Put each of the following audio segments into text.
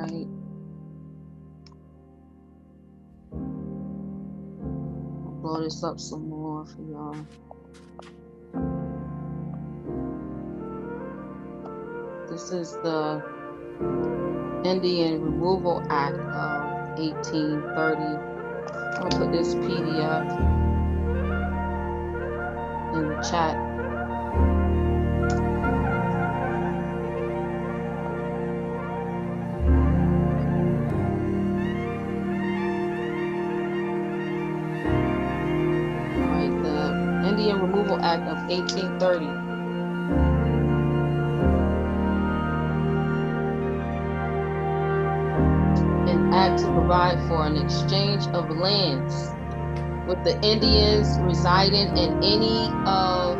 right? I'll blow this up some more for y'all. This is the Indian Removal Act of 1830. I'm gonna put this PDF in the chat. All right, the Indian Removal Act of 1830. An act to provide for an exchange of lands with the Indians residing in any of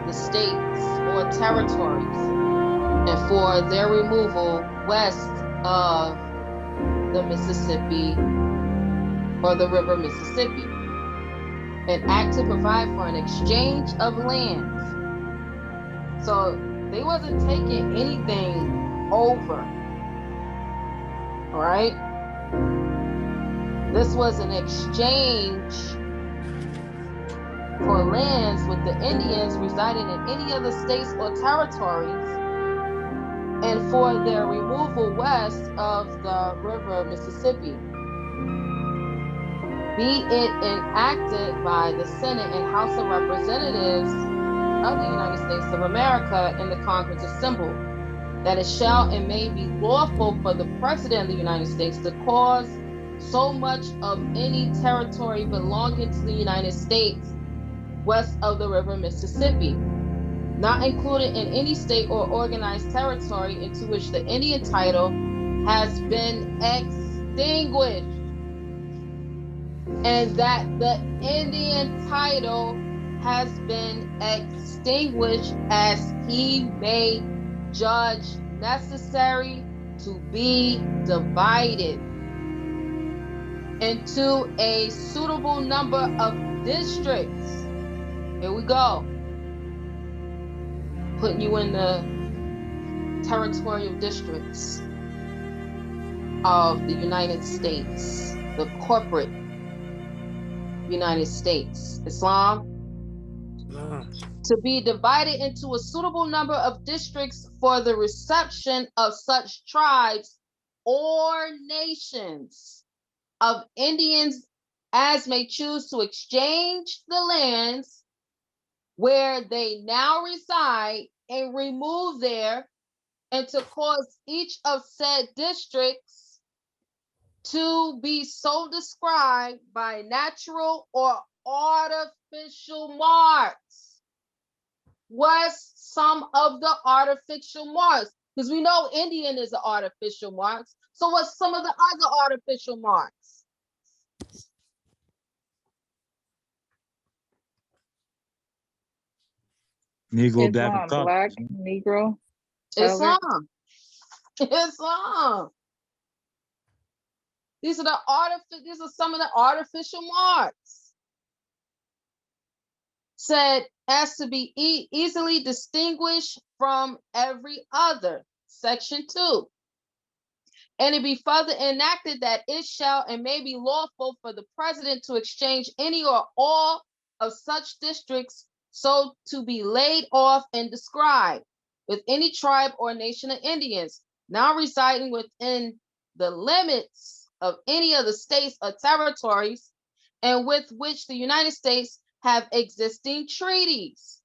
the states or territories, and for their removal west of the Mississippi or the river Mississippi. An act to provide for an exchange of lands. So they wasn't taking anything over, all right? This was an exchange for lands with the Indians residing in any of the states or territories, and for their removal west of the river Mississippi. Be it enacted by the Senate and House of Representatives of the United States of America in the Congress assembled, that it shall and may be lawful for the President of the United States to cause so much of any territory belonging to the United States west of the river Mississippi, not included in any state or organized territory into which the Indian title has been extinguished, and that the Indian title has been extinguished as he may judge necessary to be divided into a suitable number of districts. Here we go. Putting you in the territorial districts of the United States, the corporate United States. Islam? To be divided into a suitable number of districts for the reception of such tribes or nations of Indians as may choose to exchange the lands where they now reside and remove there, and to cause each of said districts to be so described by natural or artificial marks. What's some of the artificial marks? Because we know Indian is an artificial mark. So what's some of the other artificial marks? Negro, black, Islam, and colored. black, Negro, Islam. Islam. These are some of the artificial marks. Said as to be easily distinguished from every other. Section 2. And it be further enacted that it shall and may be lawful for the president to exchange any or all of such districts so to be laid off and described with any tribe or nation of Indians now residing within the limits of any of the states or territories and with which the United States have existing treaties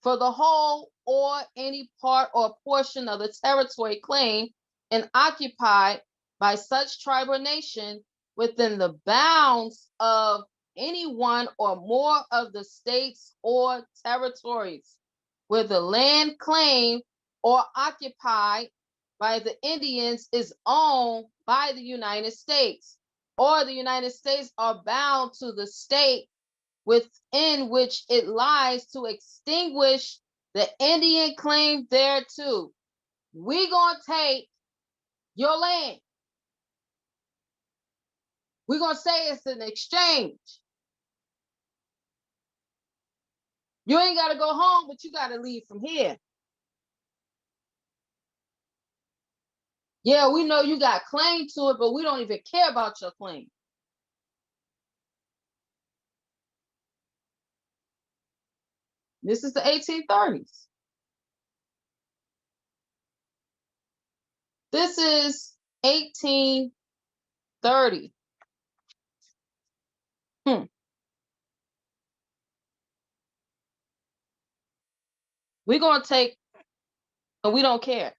for the whole or any part or portion of the territory claimed and occupied by such tribe or nation within the bounds of any one or more of the states or territories where the land claimed or occupied by the Indians is owned by the United States, or the United States are bound to the state within which it lies to extinguish the Indian claim thereto. We gonna take your land. We're gonna say it's an exchange. You ain't gotta go home, but you gotta leave from here. Yeah, we know you got claim to it, but we don't even care about your claim. This is the 1830s. This is 1830. We're going to take, and we don't care.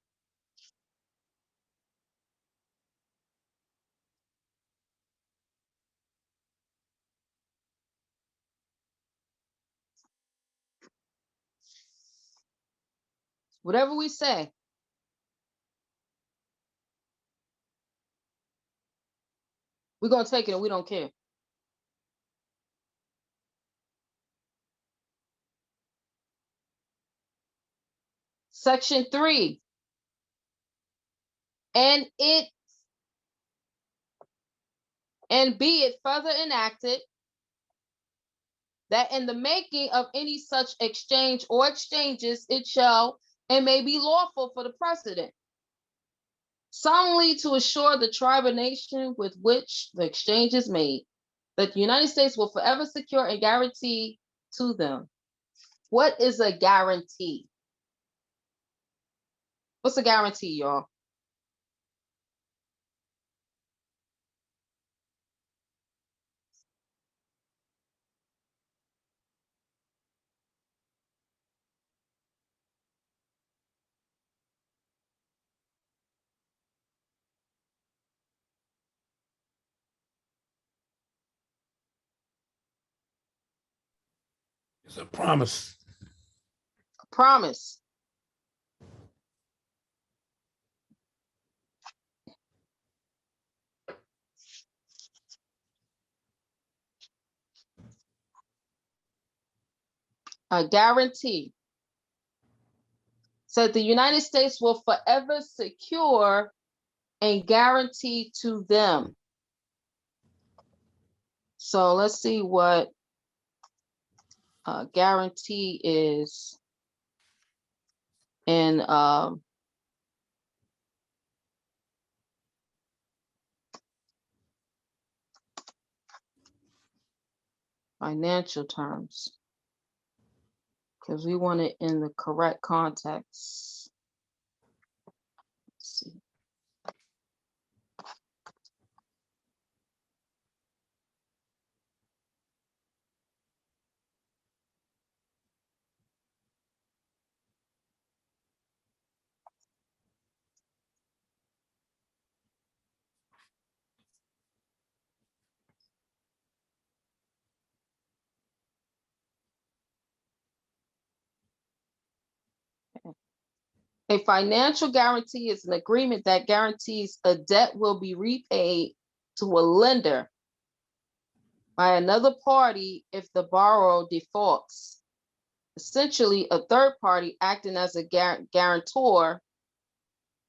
Whatever we say. We're going to take it and we don't care. Section 3. And be it further enacted that in the making of any such exchange or exchanges, it shall and may be lawful for the president, solemnly to assure the tribe or nation with which the exchange is made, that the United States will forever secure and guarantee to them. What is a guarantee? What's a guarantee, y'all? It's a promise. A promise. A guarantee. So the United States will forever secure and guarantee to them. So let's see what guarantee is in financial terms, because we want it in the correct context. Let's see. A financial guarantee is an agreement that guarantees a debt will be repaid to a lender by another party if the borrower defaults. Essentially, a third party acting as a guarantor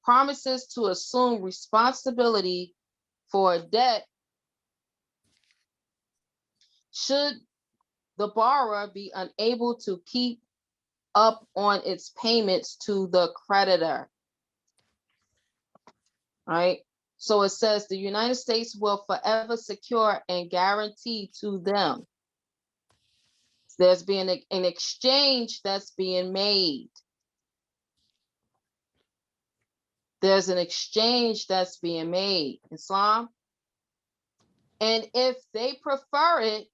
promises to assume responsibility for a debt should the borrower be unable to keep up on its payments to the creditor. Right? So it says the United States will forever secure and guarantee to them. There's being an exchange that's being made. There's an exchange that's being made, Islam. And if they prefer it,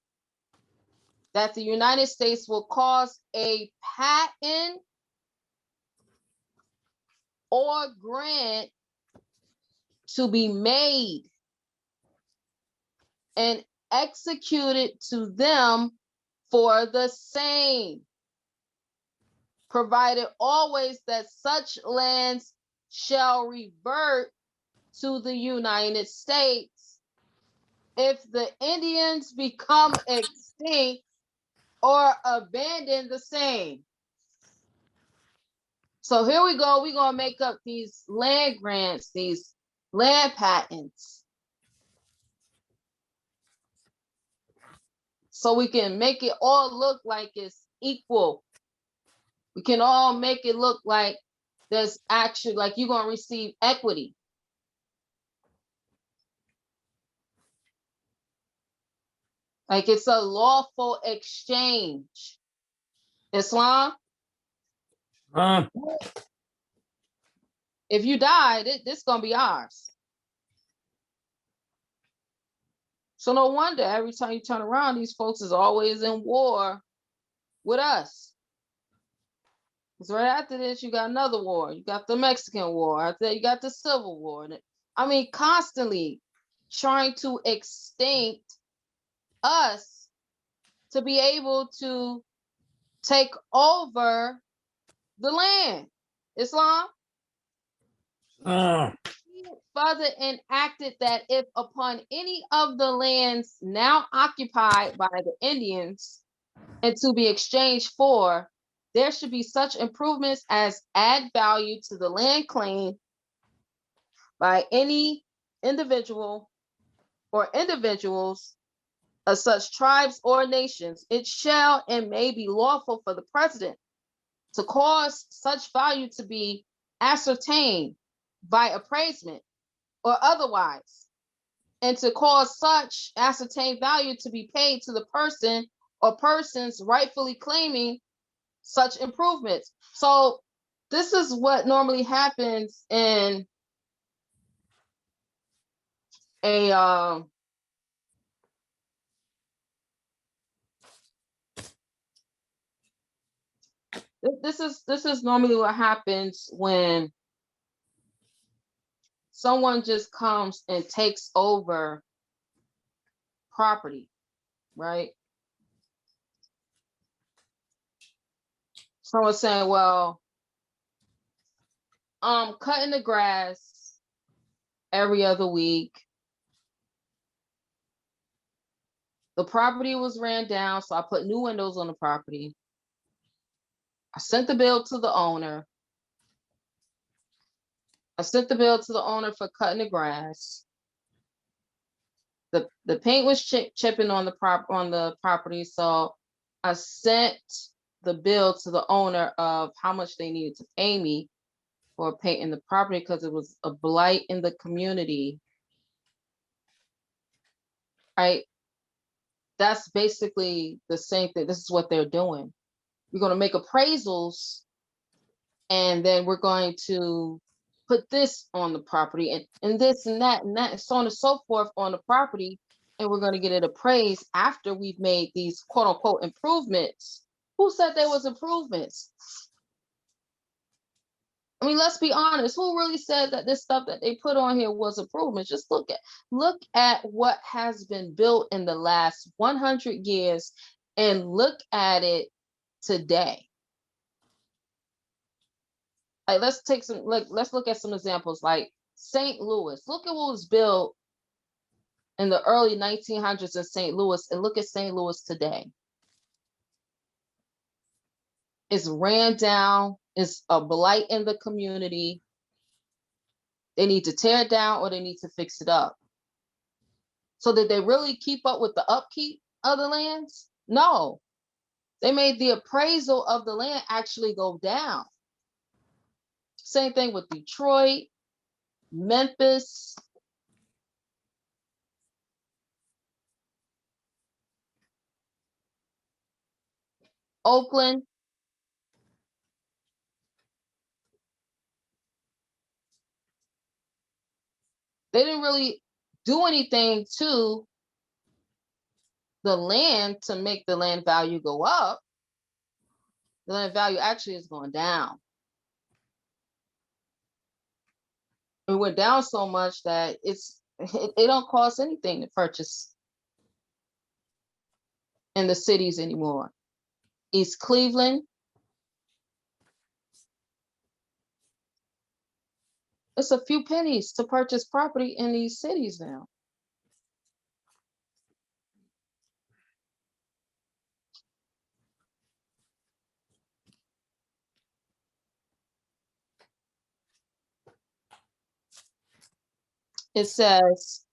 that the United States will cause a patent or grant to be made and executed to them for the same, provided always that such lands shall revert to the United States if the Indians become extinct or abandon the same. So here we go. We're going to make up these land grants, these land patents, so we can make it all look like it's equal. We can all make it look like there's actually, like you're going to receive equity. Like it's a lawful exchange. Islam, if you die, this gonna be ours. So no wonder every time you turn around, these folks is always in war with us. Because right after this, you got another war. You got the Mexican War. After that, you got the Civil War. I mean, constantly trying to extinct us to be able to take over the land. Islam further enacted that if upon any of the lands now occupied by the Indians and to be exchanged for, there should be such improvements as add value to the land claimed by any individual or individuals of such tribes or nations. It shall and may be lawful for the president to cause such value to be ascertained by appraisement or otherwise, and to cause such ascertained value to be paid to the person or persons rightfully claiming such improvements. So this is what normally happens in a this is normally what happens when someone just comes and takes over property, right? Someone's saying, well, cutting the grass every other week. The property was ran down, so I put new windows on the property. I sent the bill to the owner. I sent the bill to the owner for cutting the grass. The paint was chipping on the property, so I sent the bill to the owner of how much they needed to pay me for painting the property because it was a blight in the community. Right? That's basically the same thing. This is what they're doing. We're going to make appraisals, and then we're going to put this on the property and this and that, so on and so forth on the property. And we're going to get it appraised after we've made these quote unquote improvements. Who said there was improvements? I mean, let's be honest. Who really said that this stuff that they put on here was improvements? Just look at what has been built in the last 100 years and look at it today. Like, let's look at some examples like St. Louis. Look at what was built in the early 1900s in St. Louis, and look at St. Louis today. It's ran down. It's a blight in the community. They need to tear it down or they need to fix it up. So did they really keep up with the upkeep of the lands? No. They made the appraisal of the land actually go down. Same thing with Detroit, Memphis, Oakland. They didn't really do anything to the land to make the land value go up. The land value actually is going down. It went down so much that it don't cost anything to purchase in the cities anymore. East Cleveland, it's a few pennies to purchase property in these cities now. It says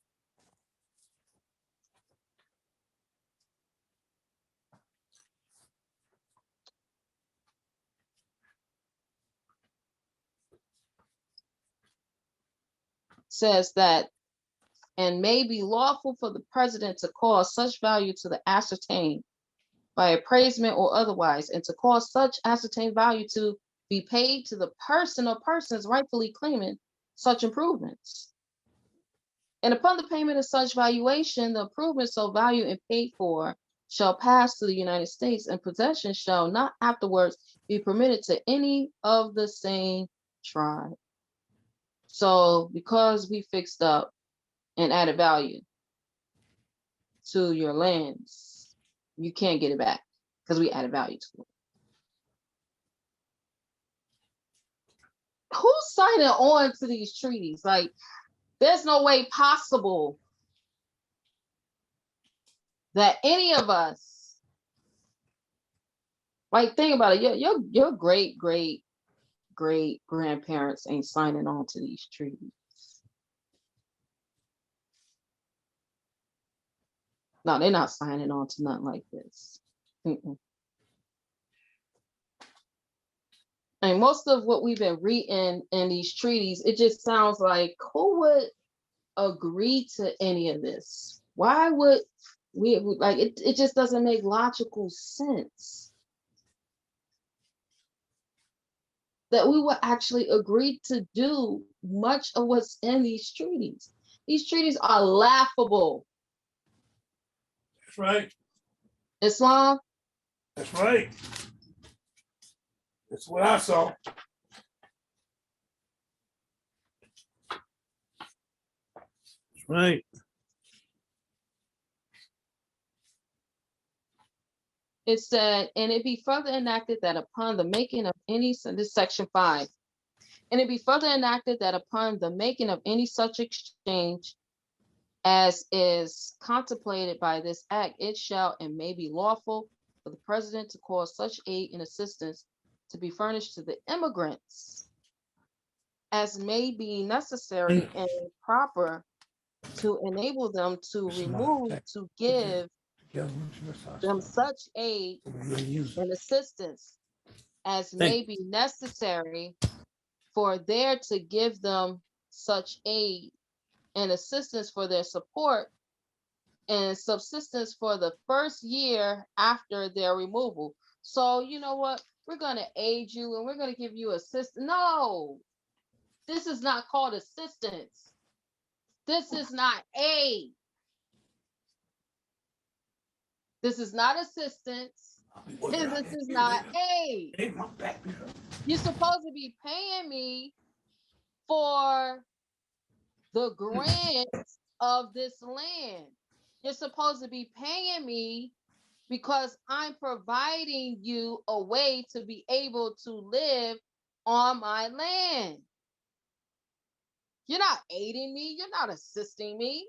that and may be lawful for the president to cause such value to the ascertained by appraisement or otherwise, and to cause such ascertained value to be paid to the person or persons rightfully claiming such improvements. And upon the payment of such valuation, the improvements so valued and paid for shall pass to the United States, and possession shall not afterwards be permitted to any of the same tribe. So because we fixed up and added value to your lands, you can't get it back because we added value to it. Who's signing on to these treaties? Like, there's no way possible that any of us, like, think about it, your great grandparents ain't signing on to these treaties. No, they're not signing on to nothing like this. And most of what we've been reading in these treaties, it just sounds like, who would agree to any of this? Why would we, like, it just doesn't make logical sense that we would actually agree to do much of what's in these treaties. These treaties are laughable. That's right. Islam? That's right. That's what I saw. That's right. It said, and it be further enacted that upon the making of any, so this is section 5, and it be further enacted that upon the making of any such exchange as is contemplated by this act, it shall and may be lawful for the president to cause such aid and assistance to be furnished to the immigrants as may be necessary and proper to enable them to remove, to give them such aid and assistance as may be necessary for there to give them such aid and assistance for their support and subsistence for the first year after their removal. So you know what? We're going to aid you and we're going to give you assistance. No, this is not called assistance. This is not aid. This is not assistance. This is not aid. You're supposed to be paying me for the grant of this land. You're supposed to be paying me because I'm providing you a way to be able to live on my land. You're not aiding me. You're not assisting me.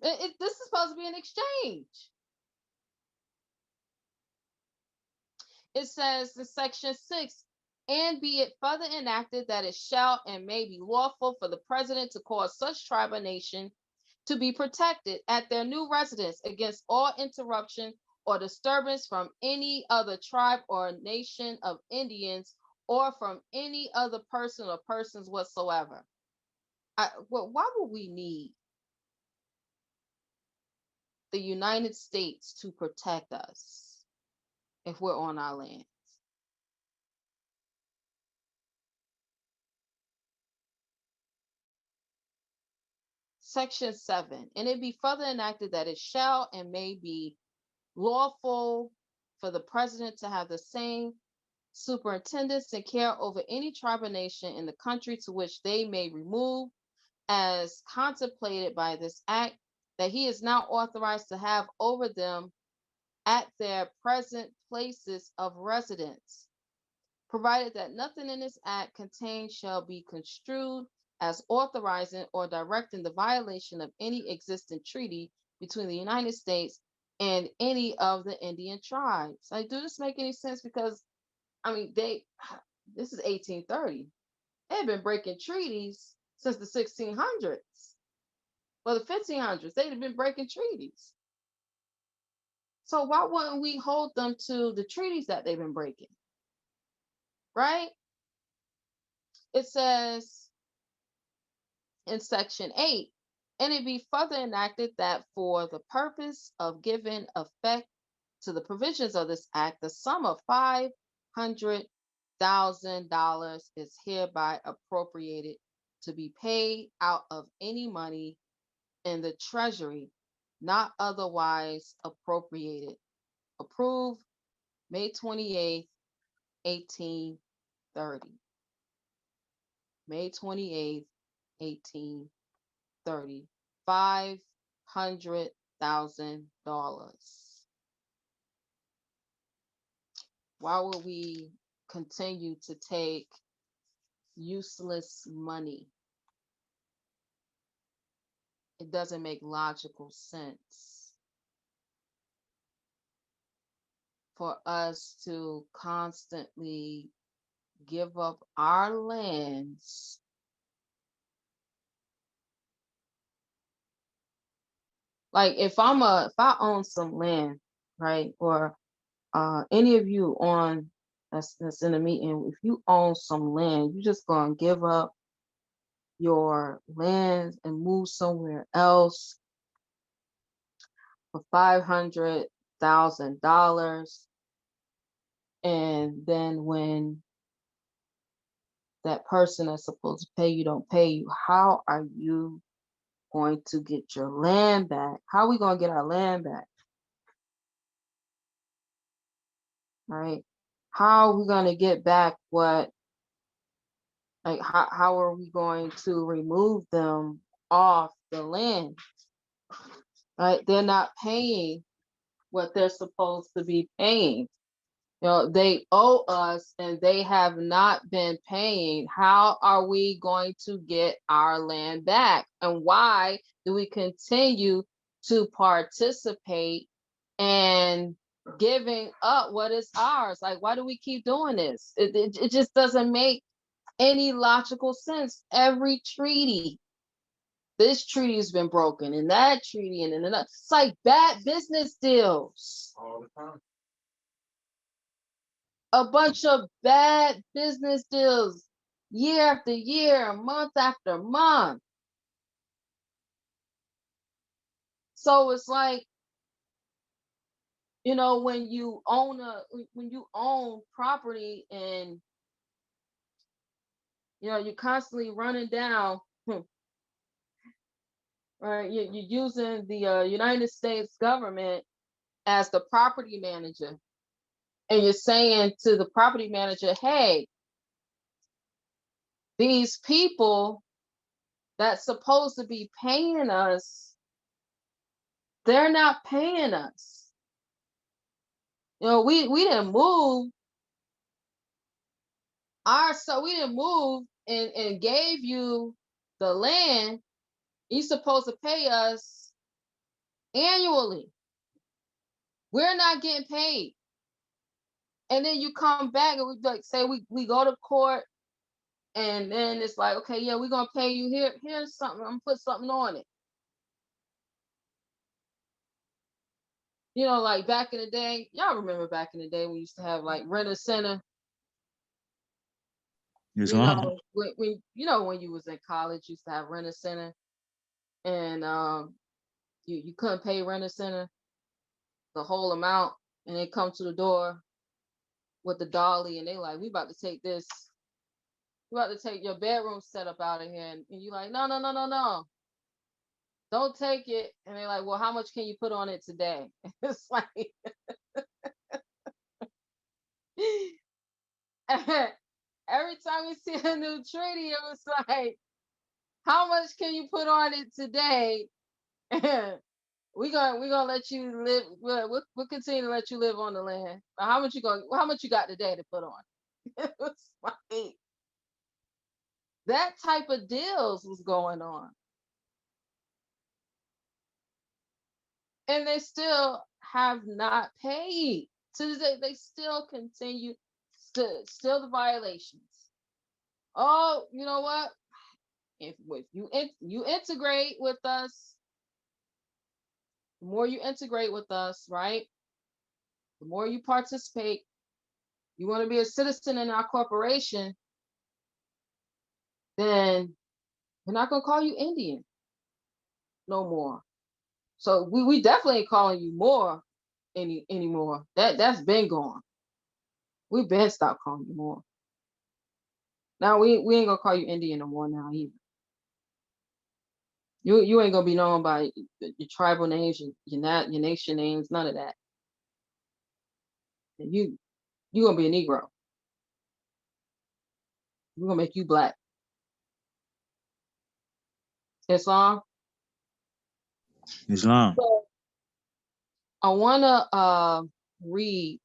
This is supposed to be an exchange. It says in section 6, and be it further enacted that it shall and may be lawful for the president to cause such tribe or nation to be protected at their new residence against all interruption or disturbance from any other tribe or nation of Indians or from any other person or persons whatsoever. Well, why would we need the United States to protect us if we're on our land? Section 7, and it be further enacted that it shall and may be lawful for the president to have the same superintendence and care over any tribe or nation in the country to which they may remove as contemplated by this act, that he is now authorized to have over them at their present places of residence, provided that nothing in this act contained shall be construed as authorizing or directing the violation of any existing treaty between the United States and any of the Indian tribes. Like, does this make any sense? Because, I mean, this is 1830. They've been breaking treaties since the 1600s. Well, the 1500s, they've been breaking treaties. So why wouldn't we hold them to the treaties that they've been breaking? Right? It says, in section 8, and it be further enacted that for the purpose of giving effect to the provisions of this act, the sum of $500,000 is hereby appropriated to be paid out of any money in the treasury not otherwise appropriated. Approved May 28th, 1830. May 28th, 1830. $500,000. Why would we continue to take useless money? It doesn't make logical sense for us to constantly give up our lands like if I own some land, right? Or any of you on that's in a meeting, if you own some land, you just gonna give up your land and move somewhere else for $500,000, and then when that person that's supposed to pay you don't pay you, how are you going to get your land back? How are we going to get our land back? Right? How are we going to get back what, like, how are we going to remove them off the land? Right? They're not paying what they're supposed to be paying. You know, they owe us and they have not been paying. How are we going to get our land back? And why do we continue to participate and giving up what is ours? Like, why do we keep doing this? It just doesn't make any logical sense. Every treaty, this treaty has been broken, and that treaty, and another. It's like bad business deals. All the time. A bunch of bad business deals year after year, month after month. So it's like, you know, when you own property and you know you're constantly running down, right? You're using the United States government as the property manager, and you're saying to the property manager, hey, these people that's supposed to be paying us, they're not paying us. You know, we didn't move we didn't move and gave you the land. You're supposed to pay us annually. We're not getting paid. And then you come back and we like say we go to court, and then it's like, okay, yeah, we're gonna pay you here. Here's something. I'm gonna put something on it. You know, like back in the day, y'all remember back in the day we used to have like rent-a-center. Yes, You ma'am. know, when you know when you was in college, you used to have rent-a-center, and you couldn't pay rent-a-center the whole amount, and they come to the door with the dolly, and they like, we about to take this, we about to take your bedroom setup out of here, and you like, no, no, no, no, no, don't take it. And they're like, well, how much can you put on it today? It's like every time you see a new treaty, it was like, how much can you put on it today? We're gonna let you live. We'll continue to let you live on the land. But how much you got today to put on? It was like that type of deals was going on, and they still have not paid. To this day, they still continue, still the violations. Oh, you know what? If you integrate with us, the more you integrate with us, right? The more you participate, you want to be a citizen in our corporation, then We're not gonna call you Indian no more. So we definitely ain't calling you Moor anymore. That's been gone. We've been stopped calling you Moor. Now we ain't gonna call you Indian no more now either. You ain't gonna be known by your tribal names, your nation names, none of that. You gonna be a Negro. We're gonna make you black. Islam. Islam. So I wanna read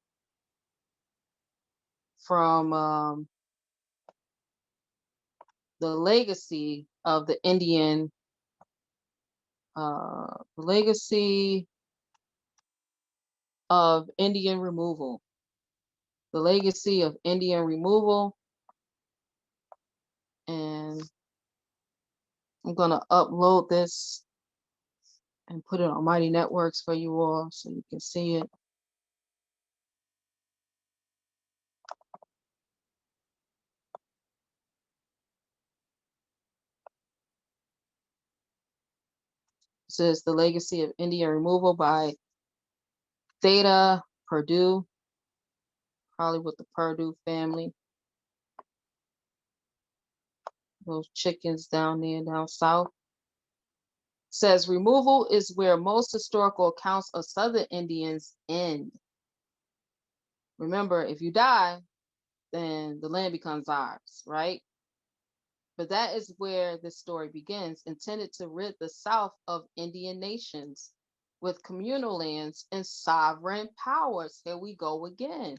from the legacy of the Indian removal. The legacy of Indian removal. And I'm gonna upload this and put it on Mighty Networks for you all so you can see it. This is The Legacy of Indian Removal by Theta Purdue, probably with the Purdue family. Those chickens down there down south. Says removal is where most historical accounts of Southern Indians end. Remember, if you die, then the land becomes ours, right? But that is where this story begins, intended to rid the South of Indian nations with communal lands and sovereign powers. Here we go again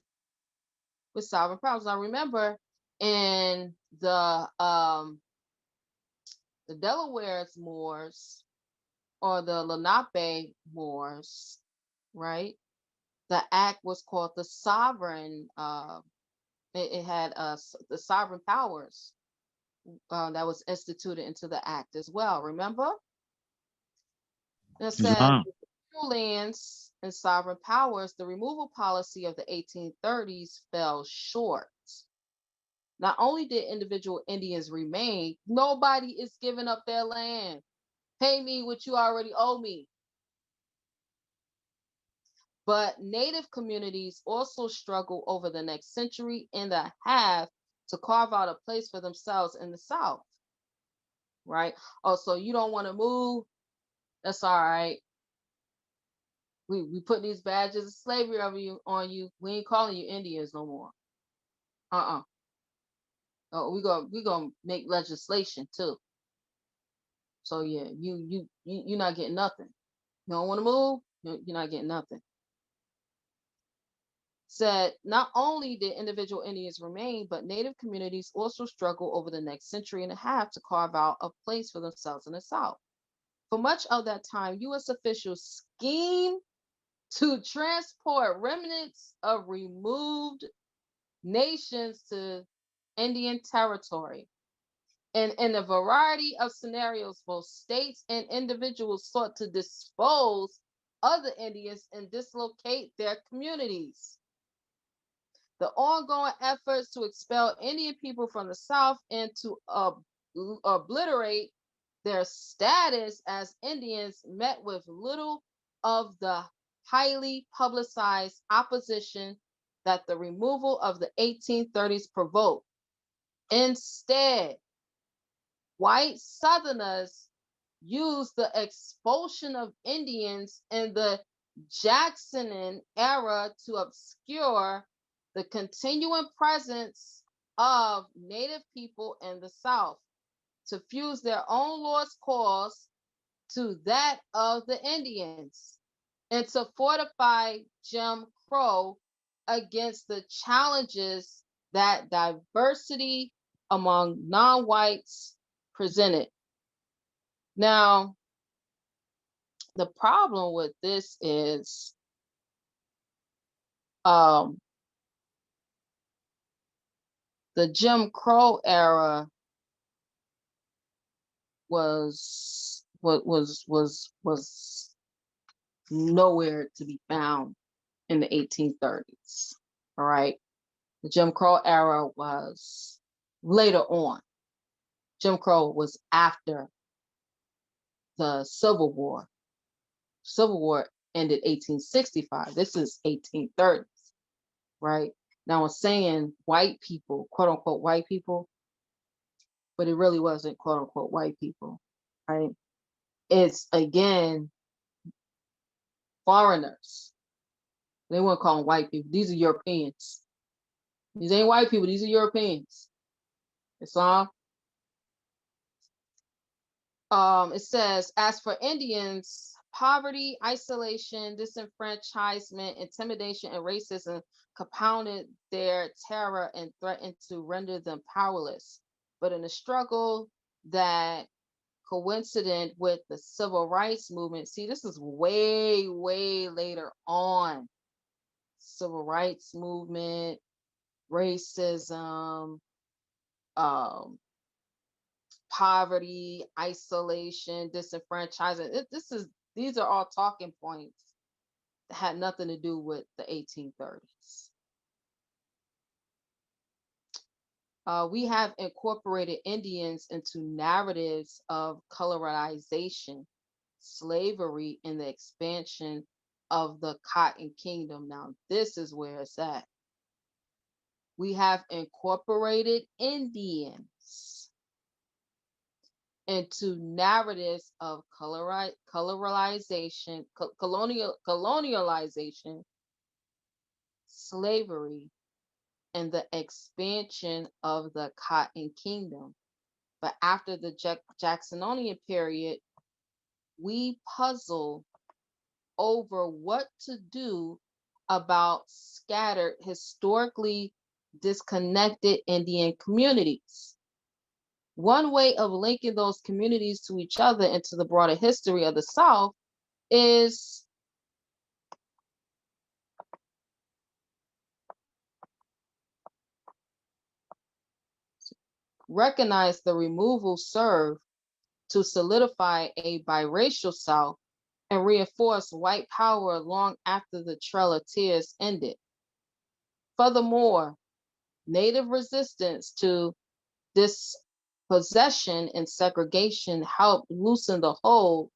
with sovereign powers. Now remember, in the Delaware's Moors or the Lenape Moors, right? The act was called the sovereign. It had the sovereign powers that was instituted into the act as well. Remember, it said Islam. lands and sovereign powers. The removal policy of the 1830s fell short. Not only did individual Indians remain, nobody is giving up their land. Pay me what you already owe me. But Native communities also struggle over the next century and a half to carve out a place for themselves in the South. Right? Oh, so you don't want to move? That's all right. We put these badges of slavery on you. We ain't calling you Indians no more. Oh, we gonna make legislation too. So yeah, you're not getting nothing. You don't want to move? You're not getting nothing. Said not only did individual Indians remain, but Native communities also struggle over the next century and a half to carve out a place for themselves in the South. For much of that time, U.S. officials schemed to transport remnants of removed nations to Indian territory. And in a variety of scenarios, both states and individuals sought to dispose of the Indians and dislocate their communities. The ongoing efforts to expel Indian people from the South and to obliterate their status as Indians met with little of the highly publicized opposition that the removal of the 1830s provoked. Instead, white Southerners used the expulsion of Indians in the Jacksonian era to obscure the continuing presence of Native people in the South, to fuse their own lost cause to that of the Indians, and to fortify Jim Crow against the challenges that diversity among non-whites presented. Now, the problem with this is the Jim Crow era was nowhere to be found in the 1830s. All right. The Jim Crow era was later on. Jim Crow was after the Civil War. Civil War ended 1865. This is 1830s, right? Now it's saying white people, quote unquote white people, but it really wasn't quote unquote white people, right? It's again foreigners. They wouldn't call them white people. These are Europeans. These ain't white people. These are Europeans. Islam. It says, as for Indians, poverty, isolation, disenfranchisement, intimidation, and racism compounded their terror and threatened to render them powerless. But in a struggle that coincident with the civil rights movement, see, this is way, way later on. Civil rights movement, racism, poverty, isolation, disenfranchisement. These are all talking points that had nothing to do with the 1830s. We have incorporated Indians into narratives of colorization, slavery, and the expansion of the Cotton Kingdom. Now, this is where it's at. We have incorporated Indians into narratives of colonialization, slavery, and the expansion of the Cotton Kingdom. But after the Jacksonian period, we puzzle over what to do about scattered, historically disconnected Indian communities. One way of linking those communities to each other and to the broader history of the South is recognize the removal served to solidify a biracial South and reinforce white power long after the Trail of Tears ended. Furthermore, Native resistance to dispossession and segregation helped loosen the hold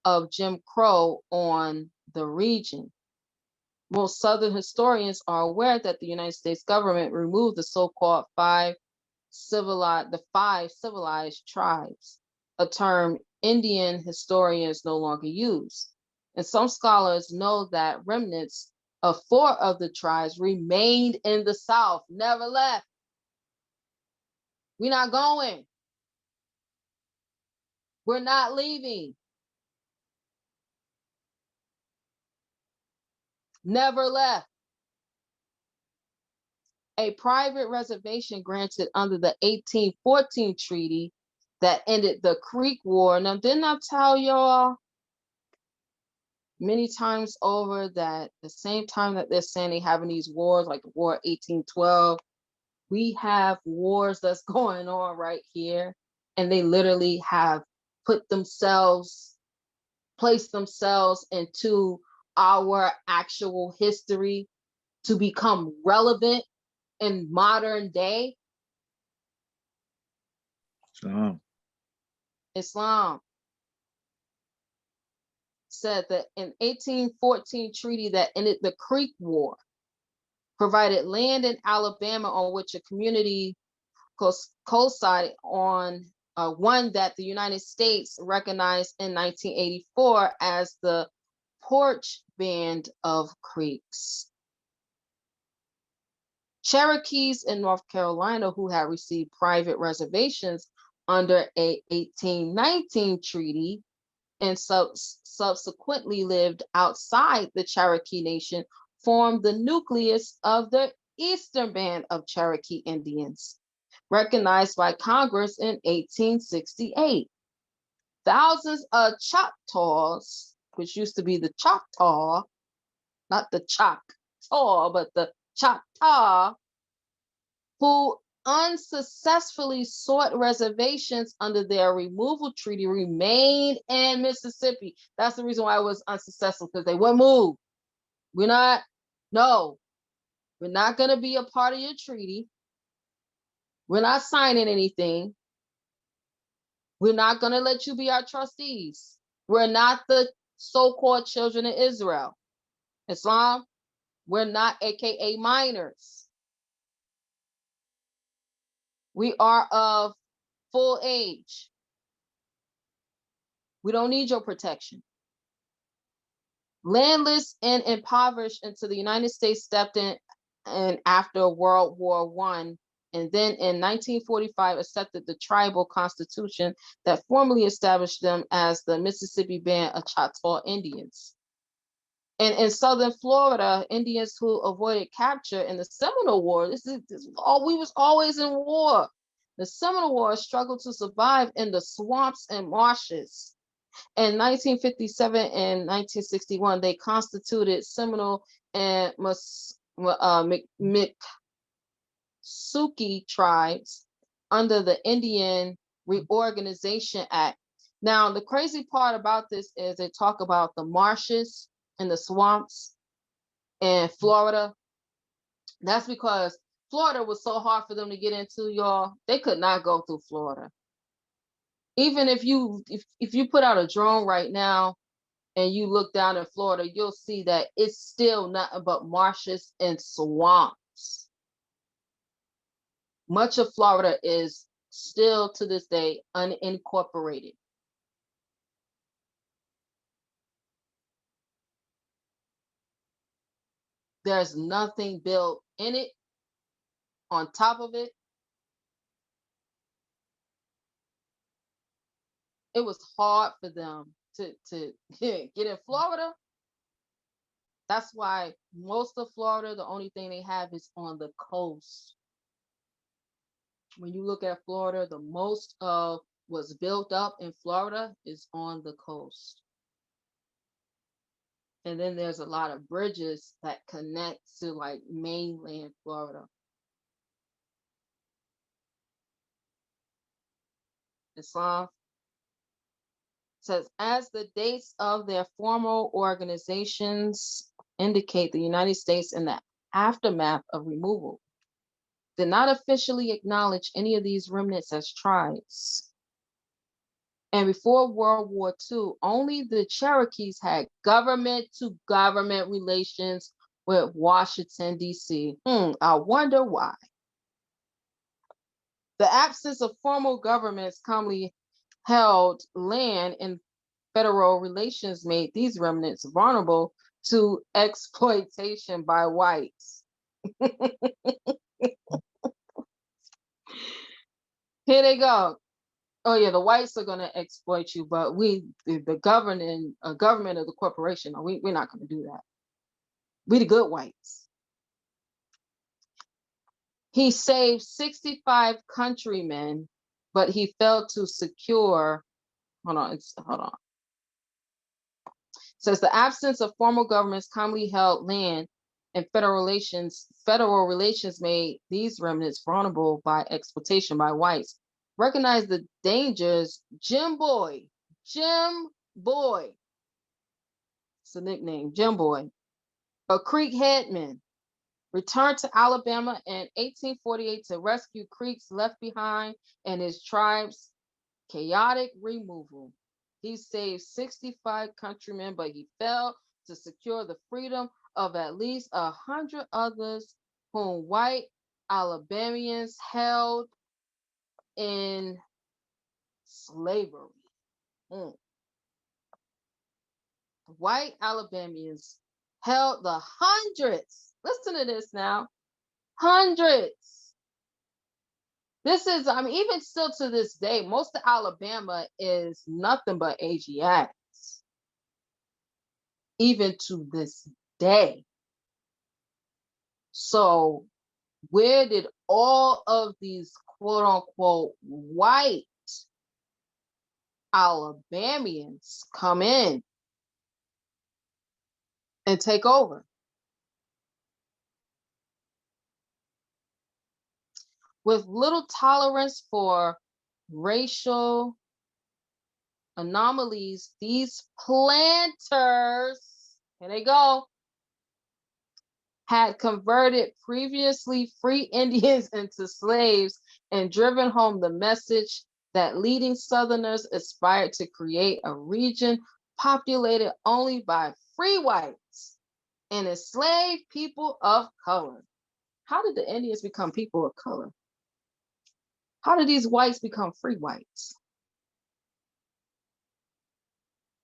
of Jim Crow on the region. Most Southern historians are aware that the United States government removed the so-called five civilized tribes, a term Indian historians no longer use. And some scholars know that remnants of 4 of the tribes remained in the South, never left. We're not going. We're not leaving. Never left. A private reservation granted under the 1814 treaty that ended the Creek War. Now, didn't I tell y'all many times over that the same time that they're saying they having these wars, like the War 1812, we have wars that's going on right here, and they literally have placed themselves into our actual history to become relevant in modern day? Islam said that an 1814 treaty that ended the Creek War provided land in Alabama on which a community co-signed on one that the United States recognized in 1984 as the Porch Band of Creeks. Cherokees in North Carolina who had received private reservations under a 1819 treaty and subsequently lived outside the Cherokee Nation formed the nucleus of the Eastern Band of Cherokee Indians, recognized by Congress in 1868. Thousands of Choctaws, which used to be the Choctaw, not the Choctaw, but the Choctaw, who unsuccessfully sought reservations under their removal treaty, remained in Mississippi. That's the reason why it was unsuccessful, because they wouldn't move. We're not going to be a part of your treaty. We're not signing anything. We're not going to let you be our trustees. We're not the so-called children of Israel. Islam, we're not AKA minors. We are of full age. We don't need your protection. Landless and impoverished until the United States stepped in and after World War I, and then in 1945 accepted the tribal constitution that formally established them as the Mississippi Band of Choctaw Indians. And in southern Florida, Indians who avoided capture in the Seminole War, we was always in war. The Seminole War struggled to survive in the swamps and marshes. In 1957 and 1961, they constituted Seminole and Miccosukee tribes under the Indian Reorganization Act. Now, the crazy part about this is they talk about the marshes and the swamps in Florida. That's because Florida was so hard for them to get into, y'all. They could not go through Florida. Even if you put out a drone right now and you look down in Florida, you'll see that it's still nothing but marshes and swamps. Much of Florida is still to this day unincorporated. There's nothing built in it, on top of it. It was hard for them to get in Florida. That's why most of Florida, the only thing they have is on the coast. When you look at Florida, the most of what's built up in Florida is on the coast. And then there's a lot of bridges that connect to like mainland Florida. Islam says, as the dates of their formal organizations indicate, the United States in the aftermath of removal did not officially acknowledge any of these remnants as tribes. And before World War II, only the Cherokees had government-to-government relations with Washington, D.C. I wonder why. The absence of formal governments commonly held land and federal relations made these remnants vulnerable to exploitation by whites. Here they go. Oh yeah, the whites are going to exploit you, but the government of the corporation, we're not going to do that. We the good whites. He saved 65 countrymen, but he failed to secure. Hold on. Says the absence of formal governments commonly held land and federal relations made these remnants vulnerable by exploitation by whites. Recognize the dangers. Jim Boy, it's a nickname, Jim Boy, a Creek headman, returned to Alabama in 1848 to rescue Creeks left behind and his tribe's chaotic removal. He saved 65 countrymen, but he failed to secure the freedom of at least 100 others whom white Alabamians held in slavery. White Alabamians held the hundreds. Listen to this now. Hundreds. This is, even still to this day, most of Alabama is nothing but Asiatics. Even to this day. So where did all of these quote unquote white Alabamians come in and take over? With little tolerance for racial anomalies, these planters, here they go, had converted previously free Indians into slaves and driven home the message that leading Southerners aspired to create a region populated only by free whites and enslaved people of color. How did the Indians become people of color? How did these whites become free whites?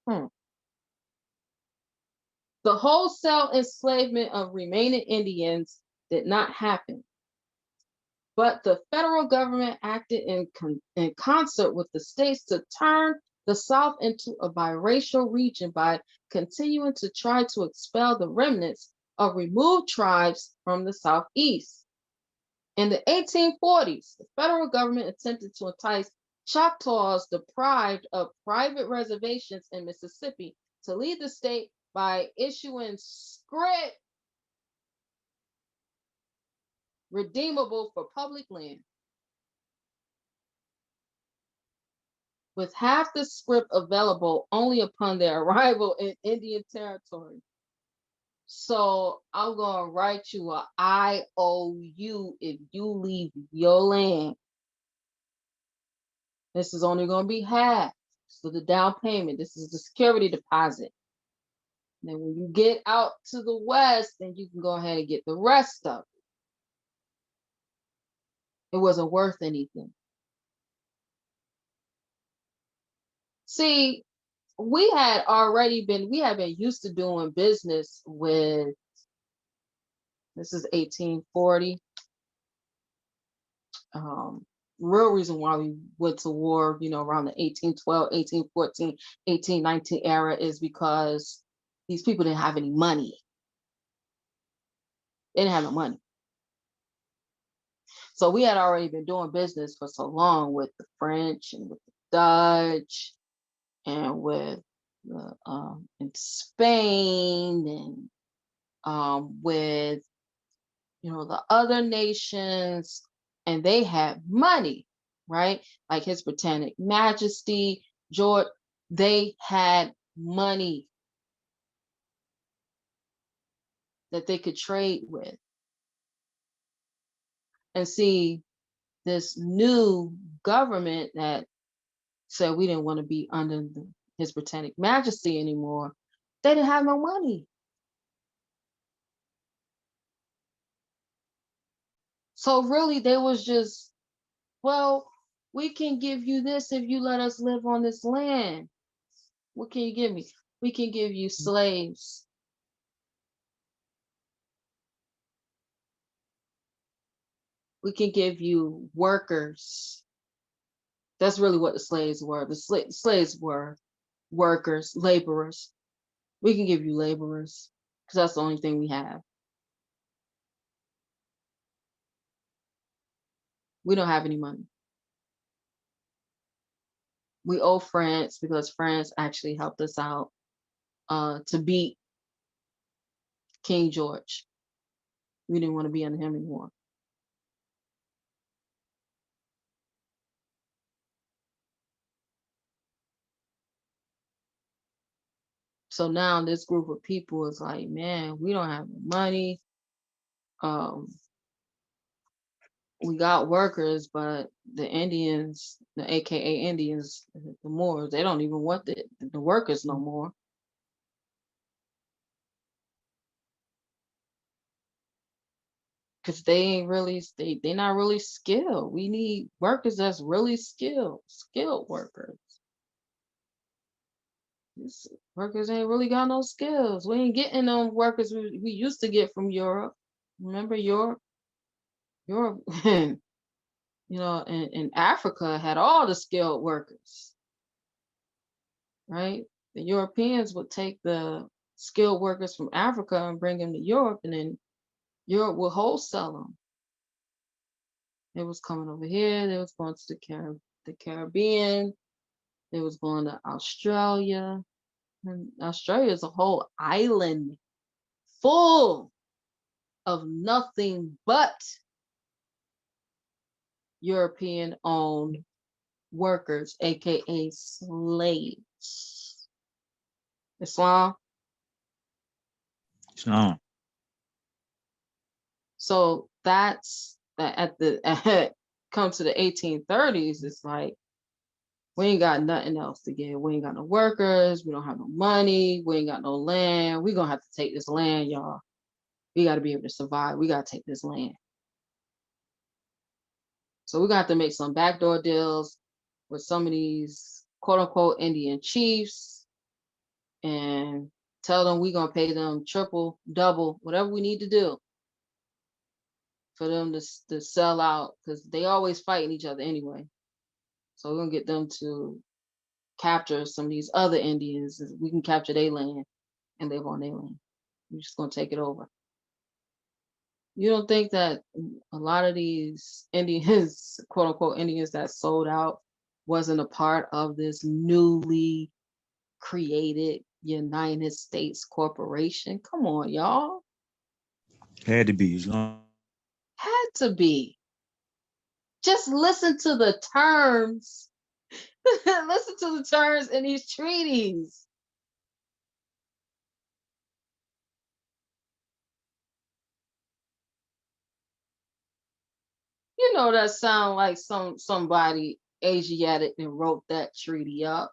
The wholesale enslavement of remaining Indians did not happen, but the federal government acted in concert with the states to turn the South into a biracial region by continuing to try to expel the remnants of removed tribes from the Southeast. In the 1840s, the federal government attempted to entice Choctaws deprived of private reservations in Mississippi to lead the state by issuing scrip redeemable for public land, with half the scrip available only upon their arrival in Indian territory. So I'm gonna write you a IOU if you leave your land. This is only gonna be half. So the down payment, this is the security deposit. Then when you get out to the west, then you can go ahead and get the rest of it. It wasn't worth anything. See, we had been used to doing business with, this is 1840. Real reason why we went to war, around the 1812, 1814, 1819 era is because these people didn't have any money. They didn't have no money. So we had already been doing business for so long with the French and with the Dutch and with in Spain and with the other nations, and they had money, right? Like His Britannic Majesty, George, they had money that they could trade with. And see, this new government that said we didn't want to be under His Britannic Majesty anymore, they didn't have no money. So really, they was just, well, we can give you this if you let us live on this land. What can you give me? We can give you slaves. We can give you workers. That's really what the slaves were. The slaves were workers, laborers. We can give you laborers because that's the only thing we have. We don't have any money. We owe France because France actually helped us out to beat King George. We didn't want to be under him anymore. So now this group of people is like, man, we don't have money. We got workers, but the Indians, the AKA Indians, the Moors, they don't even want the workers no more. Because they're not really skilled. We need workers that's really skilled workers. These workers ain't really got no skills. We ain't getting them workers we used to get from Europe. Remember Europe? Europe, and Africa had all the skilled workers, right? The Europeans would take the skilled workers from Africa and bring them to Europe, and then Europe would wholesale them. It was coming over here. They was going to the Caribbean. They was going to Australia. And Australia is a whole island full of nothing but European-owned workers, aka slaves. Islam. So that's at come to the 1830s. It's like We ain't got nothing else to give. We ain't got no workers. We don't have no money. We ain't got no land. We gonna have to take this land, y'all. We got to be able to survive. We got to take this land. So we got to make some backdoor deals with some of these quote unquote Indian chiefs and tell them we gonna pay them triple, double, whatever we need to do for them to sell out, because they always fighting each other anyway. So we're gonna get them to capture some of these other Indians. We can capture their land and live on their land. We're just gonna take it over. You don't think that a lot of these Indians, quote unquote Indians that sold out, wasn't a part of this newly created United States corporation? Come on, y'all. Had to be. Had to be. Just listen to the terms. Listen to the terms in these treaties. You know that sound like somebody Asiatic and wrote that treaty up.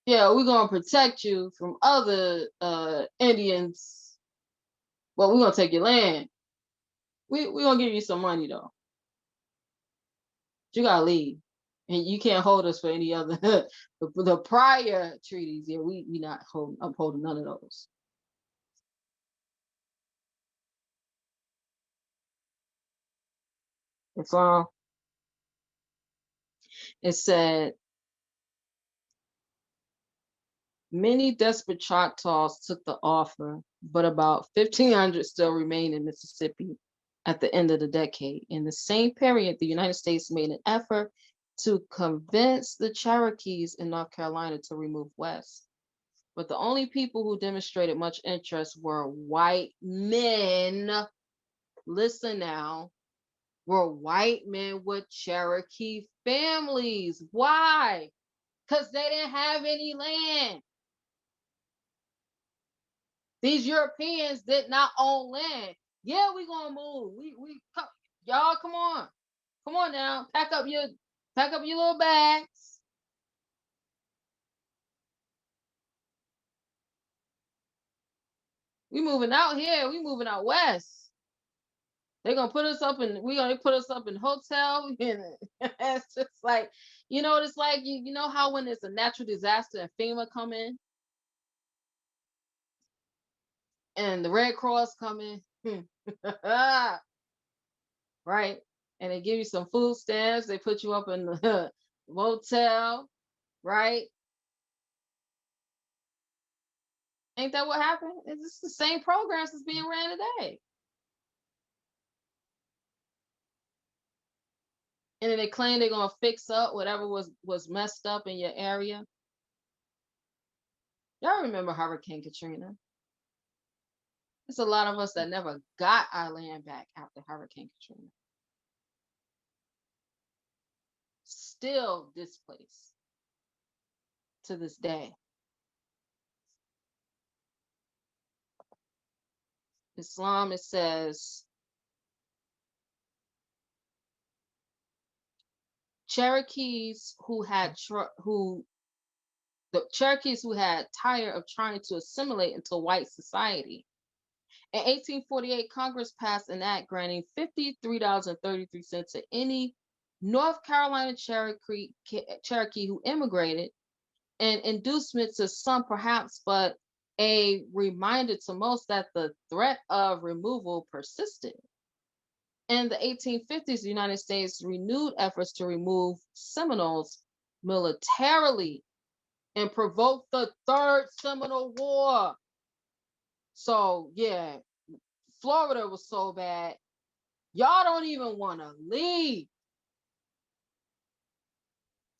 Yeah, we're gonna protect you from other Indians, but we're gonna take your land. We're gonna give you some money though. You gotta leave. And you can't hold us for any other the prior treaties. Yeah, we not upholding none of those. It's all it said many desperate Choctaws took the offer, but about 1,500 still remained in Mississippi at the end of the decade. In the same period, the United States made an effort to convince the Cherokees in North Carolina to remove west. But the only people who demonstrated much interest were white men. Listen now, were white men with Cherokee families. Why? Because they didn't have any land. These Europeans did not own land. Yeah, we gonna move. Y'all come on. Come on now. Pack up your little bags. We moving out here. We moving out west. They're gonna put us up in hotel. And it's just like, it's like you know how when it's a natural disaster and FEMA come in and the Red Cross come in. Right? And they give you some food stamps, they put you up in the motel, right? Ain't that what happened? It's the same programs that's being ran today. And then they claim they're gonna fix up whatever was messed up in your area. Y'all remember Hurricane Katrina? There's a lot of us that never got our land back after Hurricane Katrina. Still displaced to this day. Islam, it says, Cherokees who had tired of trying to assimilate into white society. In 1848, Congress passed an act granting $53.33 to any North Carolina Cherokee who immigrated, an inducement to some perhaps, but a reminder to most that the threat of removal persisted. In the 1850s, the United States renewed efforts to remove Seminoles militarily and provoked the Third Seminole War. So, yeah, Florida was so bad, y'all don't even want to leave.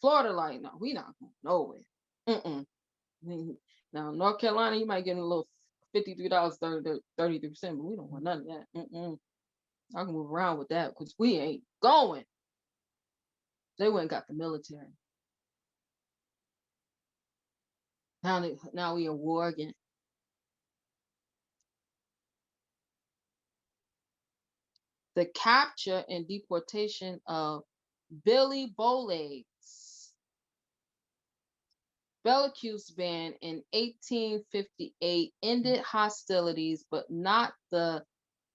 Florida, like, no, we not going nowhere. Now, North Carolina, you might get a little $53, 33%, but we don't want none of that. I can move around with that because we ain't going. They went and got the military. Now we in war again. The capture and deportation of Billy Bowlegs. Bellecue's ban in 1858 ended hostilities, but not the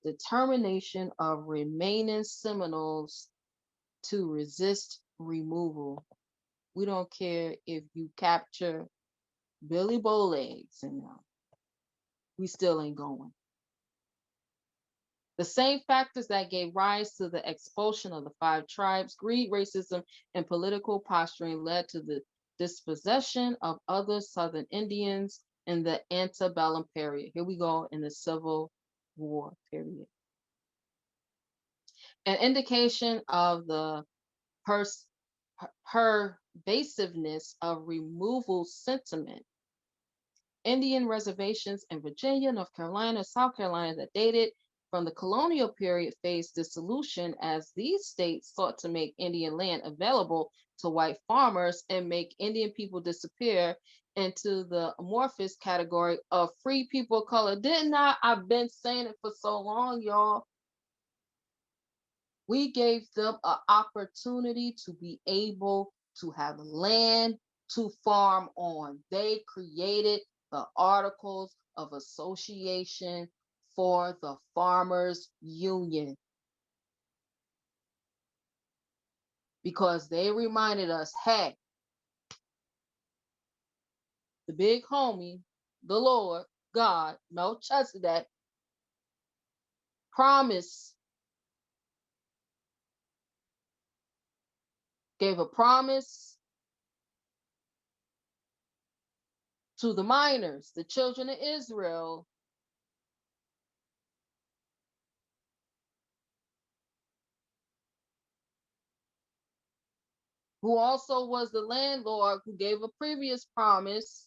determination of remaining Seminoles to resist removal. We don't care if you capture Billy Bowlegs and we still ain't going. The same factors that gave rise to the expulsion of the 5 tribes, greed, racism, and political posturing led to the dispossession of other Southern Indians in the antebellum period. Here we go in the Civil War period. An indication of the pervasiveness of removal sentiment. Indian reservations in Virginia, North Carolina, South Carolina that dated from the colonial period faced dissolution as these states sought to make Indian land available to white farmers and make Indian people disappear into the amorphous category of free people of color. Didn't I? I've been saying it for so long, y'all. We gave them an opportunity to be able to have land to farm on. They created the Articles of Association for the Farmers Union because they reminded us, hey, the big homie, the Lord, God, Melchizedek, gave a promise to the miners, the children of Israel, who also was the landlord who gave a previous promise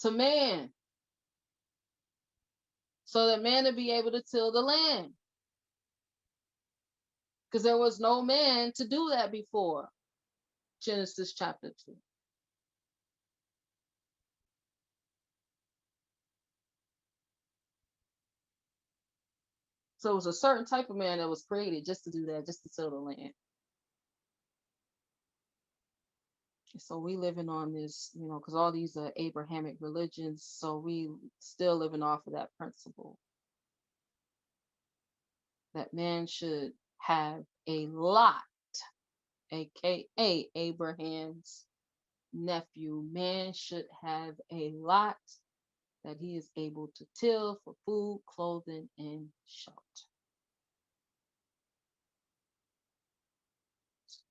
to man so that man would be able to till the land because there was no man to do that before. Genesis chapter 2. So it was a certain type of man that was created just to do that, just to till the land. So we living on this, because all these are Abrahamic religions, so we still living off of that principle that man should have a lot, aka Abraham's nephew. Man should have a lot that he is able to till for food, clothing, and shelter.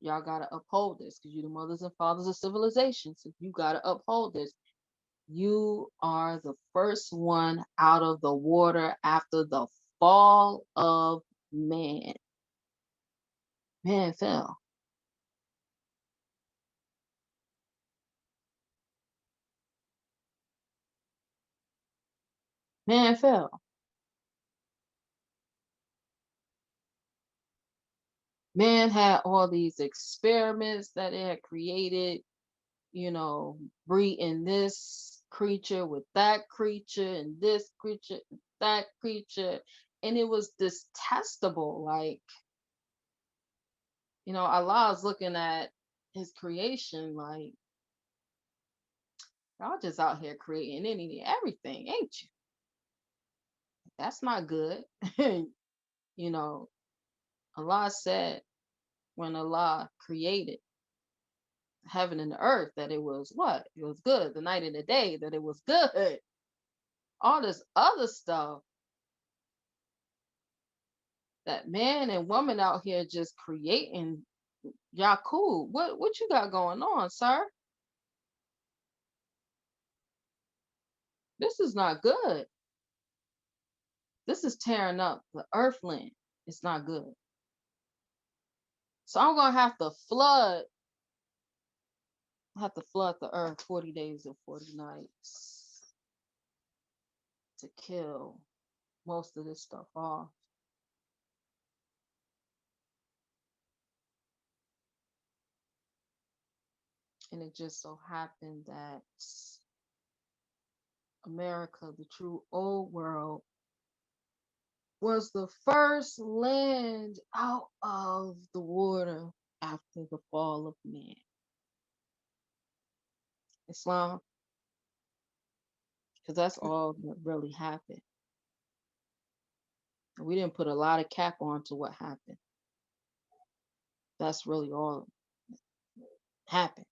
Y'all got to uphold this because you're the mothers and fathers of civilization. So you got to uphold this. You are the first one out of the water after the fall of man. Man fell. Man fell. Man had all these experiments that it had created, breeding this creature with that creature and this creature, that creature. And it was detestable. Like, Allah's looking at his creation like, y'all just out here creating everything, ain't you? That's not good. Allah said when Allah created heaven and the earth that it was what? It was good. The night and the day that it was good. All this other stuff that man and woman out here just creating, y'all cool. What you got going on, sir? This is not good. This is tearing up the earthland. It's not good. So I'm gonna have to flood the earth 40 days and 40 nights to kill most of this stuff off. And it just so happened that America, the true old world, was the first land out of the water after the fall of man? Islam, because that's all that really happened. We didn't put a lot of cap on to what happened. That's really all happened.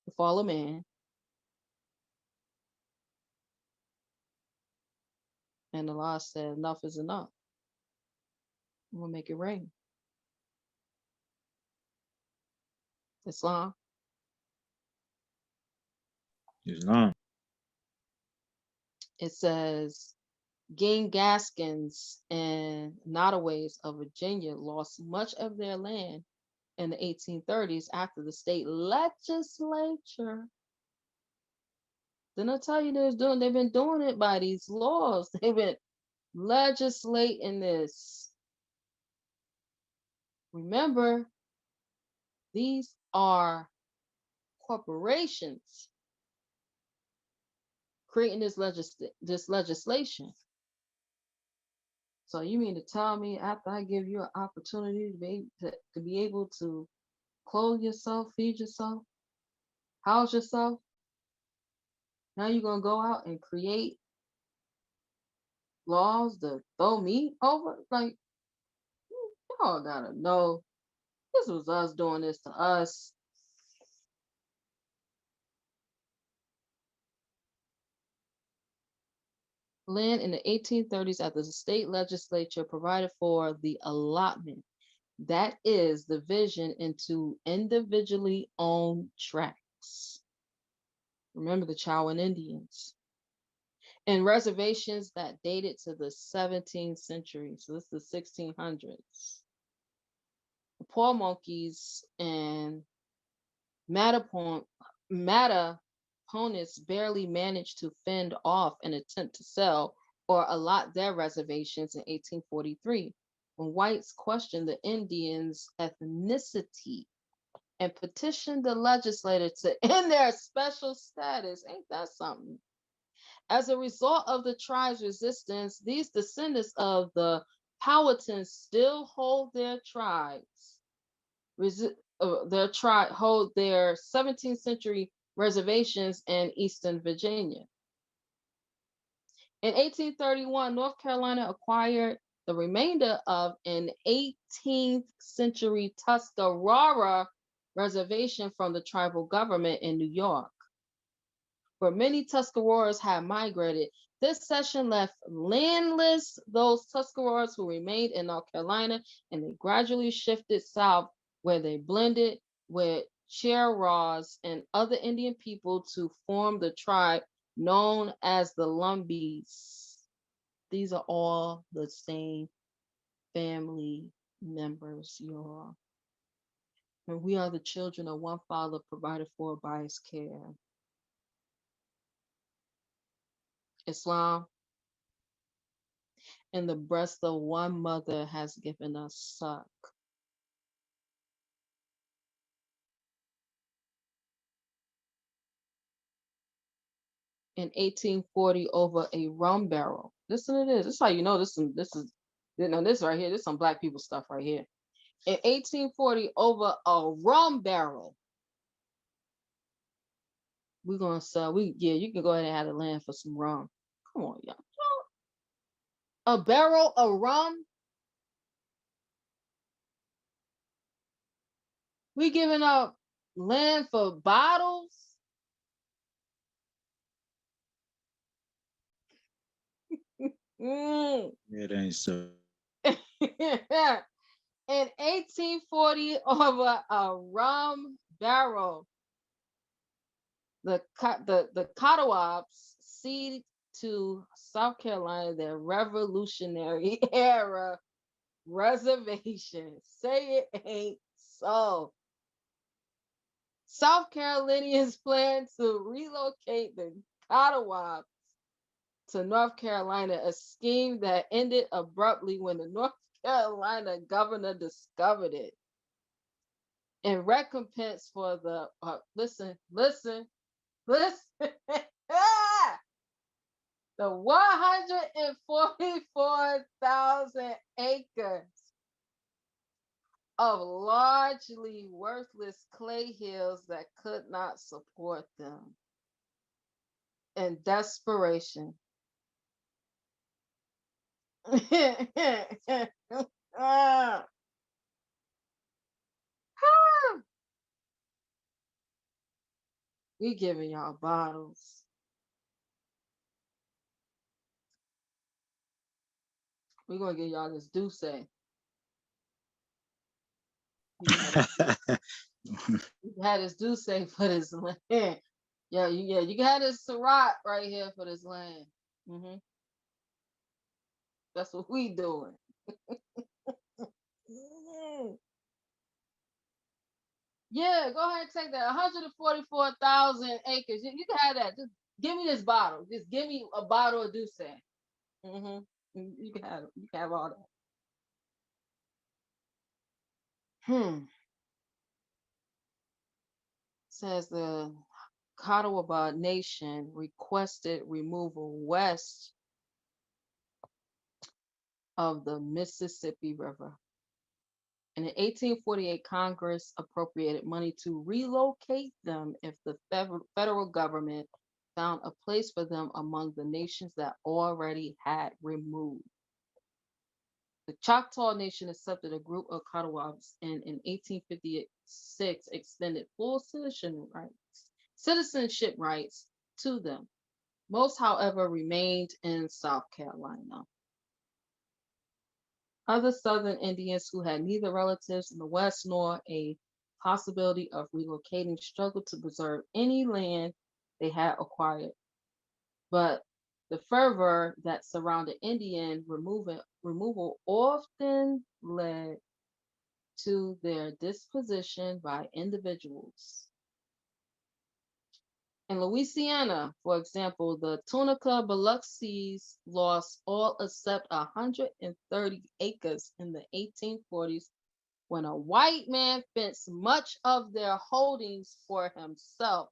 The fall of man, and Allah said, enough is enough. I'm gonna make it rain. Islam. Islam. It says Game Gaskins and Notaways of Virginia lost much of their land in the 1830s after the state legislature. Didn't I tell you they've been doing it by these laws. They've been legislating this. Remember, these are corporations creating this legislation. So you mean to tell me after I give you an opportunity to be able to clothe yourself, feed yourself, house yourself, now you're going to go out and create laws to throw me over? Like, y'all gotta know this was us doing this to us. Land in the 1830s after the state legislature provided for the allotment, that is, division into individually owned tracts. Remember the Chowan Indians. And reservations that dated to the 17th century. So this is the 1600s. The Paw Monkeys and Mattaponists barely managed to fend off an attempt to sell or allot their reservations in 1843, when whites questioned the Indians' ethnicity and petitioned the legislature to end their special status. Ain't that something? As a result of the tribe's resistance, these descendants of the Powhatans still hold their tribes. Hold their 17th century reservations in Eastern Virginia. In 1831, North Carolina acquired the remainder of an 18th century Tuscarora reservation from the tribal government in New York. Where many Tuscaroras had migrated, this cession left landless those Tuscaroras who remained in North Carolina, and they gradually shifted south where they blended with Cherokee and other Indian people to form the tribe known as the Lumbees. These are all the same family members, y'all. And we are the children of one father provided for by his care. Islam. And the breast of one mother has given us suck. In 1840, over a rum barrel. Listen to this. This is how you know this right here. This is some black people stuff right here. In 1840, over a rum barrel. We're gonna sell. You can go ahead and have the land for some rum. Come on, y'all. A barrel of rum. We giving up land for bottles. It ain't so. In 1840, over a rum barrel, the Catawbs ceded to South Carolina their Revolutionary era reservation. Say it ain't so. South Carolinians plan to relocate the Catawbs to North Carolina, a scheme that ended abruptly when the North Carolina governor discovered it. In recompense for the listen. The 144,000 acres of largely worthless clay hills that could not support them. In desperation. We giving y'all bottles. We're gonna give y'all this Douce. You had this Douce for this land. Yeah, you can have this Syrah right here for this land. That's what we doing. Yeah, go ahead and take that. 144,000 acres. You can have that. Just give me this bottle. Just give me a bottle of Douce. You can have it. You can have all that. Says the Catawba Nation requested removal west of the Mississippi River. And in 1848, Congress appropriated money to relocate them if the federal government found a place for them among the nations that already had removed. The Choctaw Nation accepted a group of Catawbas and in 1856 extended full citizenship rights to them. Most, however, remained in South Carolina. Other Southern Indians who had neither relatives in the West nor a possibility of relocating struggled to preserve any land they had acquired. But the fervor that surrounded Indian removal often led to their disposition by individuals. In Louisiana, for example, the Tunica Biloxi's lost all except 130 acres in the 1840s when a white man fenced much of their holdings for himself,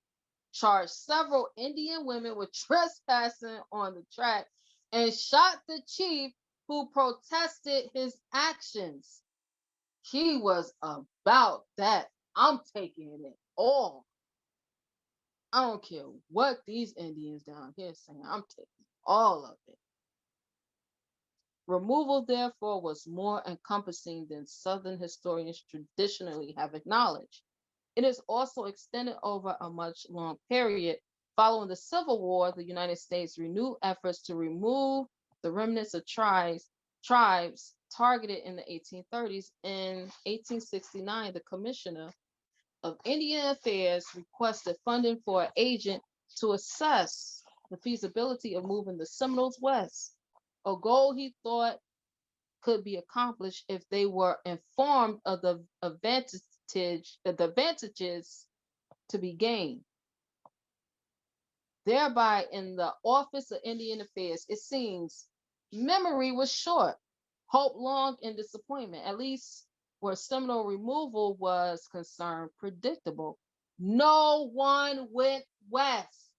charged several Indian women with trespassing on the tract, and shot the chief who protested his actions. He was about that. I'm taking it all. I don't care what these Indians down here saying. I'm taking all of it. Removal, therefore, was more encompassing than Southern historians traditionally have acknowledged. It is also extended over a much long period. Following the Civil War, the United States renewed efforts to remove the remnants of tribes targeted in the 1830s. In 1869, the Commissioner of Indian Affairs requested funding for an agent to assess the feasibility of moving the Seminoles west, a goal he thought could be accomplished if they were informed of the advantages to be gained. Thereby, in the Office of Indian Affairs, it seems memory was short, hope long, and disappointment, at least where Seminole removal was concerned, predictable. No one went west.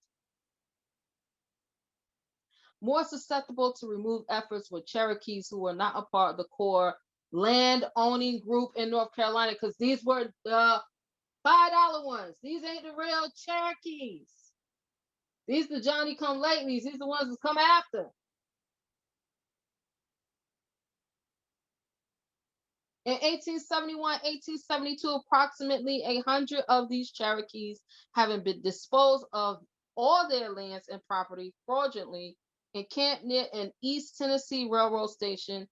More susceptible to remove efforts were Cherokees who were not a part of the core land-owning group in North Carolina, because these were the $5 ones. These ain't the real Cherokees. These the Johnny come latelys. These the ones that come after. In 1871, 1872, approximately 100 of these Cherokees, having been disposed of all their lands and property fraudulently, encamped near an East Tennessee railroad station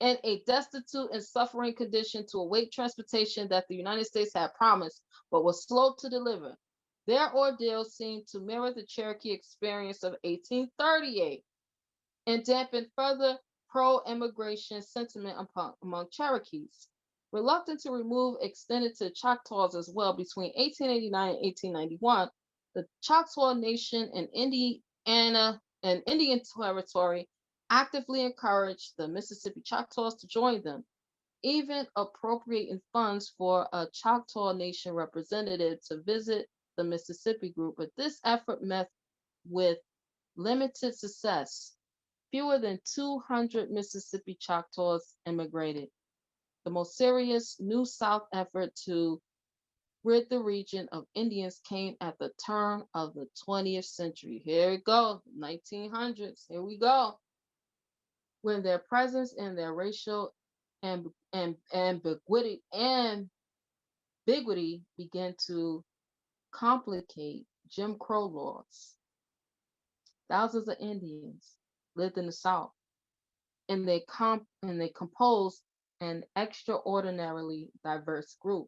in a destitute and suffering condition to await transportation that the United States had promised, but was slow to deliver. Their ordeal seemed to mirror the Cherokee experience of 1838 and dampened further pro-immigration sentiment among Cherokees. Reluctant to remove extended to Choctaws as well. Between 1889 and 1891, the Choctaw Nation in Indiana and Indian Territory actively encouraged the Mississippi Choctaws to join them, even appropriating funds for a Choctaw Nation representative to visit the Mississippi group. But this effort met with limited success. Fewer than 200 Mississippi Choctaws immigrated. The most serious New South effort to rid the region of Indians came at the turn of the 20th century. Here we go, 1900s. Here we go. When their presence and their racial ambiguity began to complicate Jim Crow laws. Thousands of Indians lived in the South, and they composed an extraordinarily diverse group.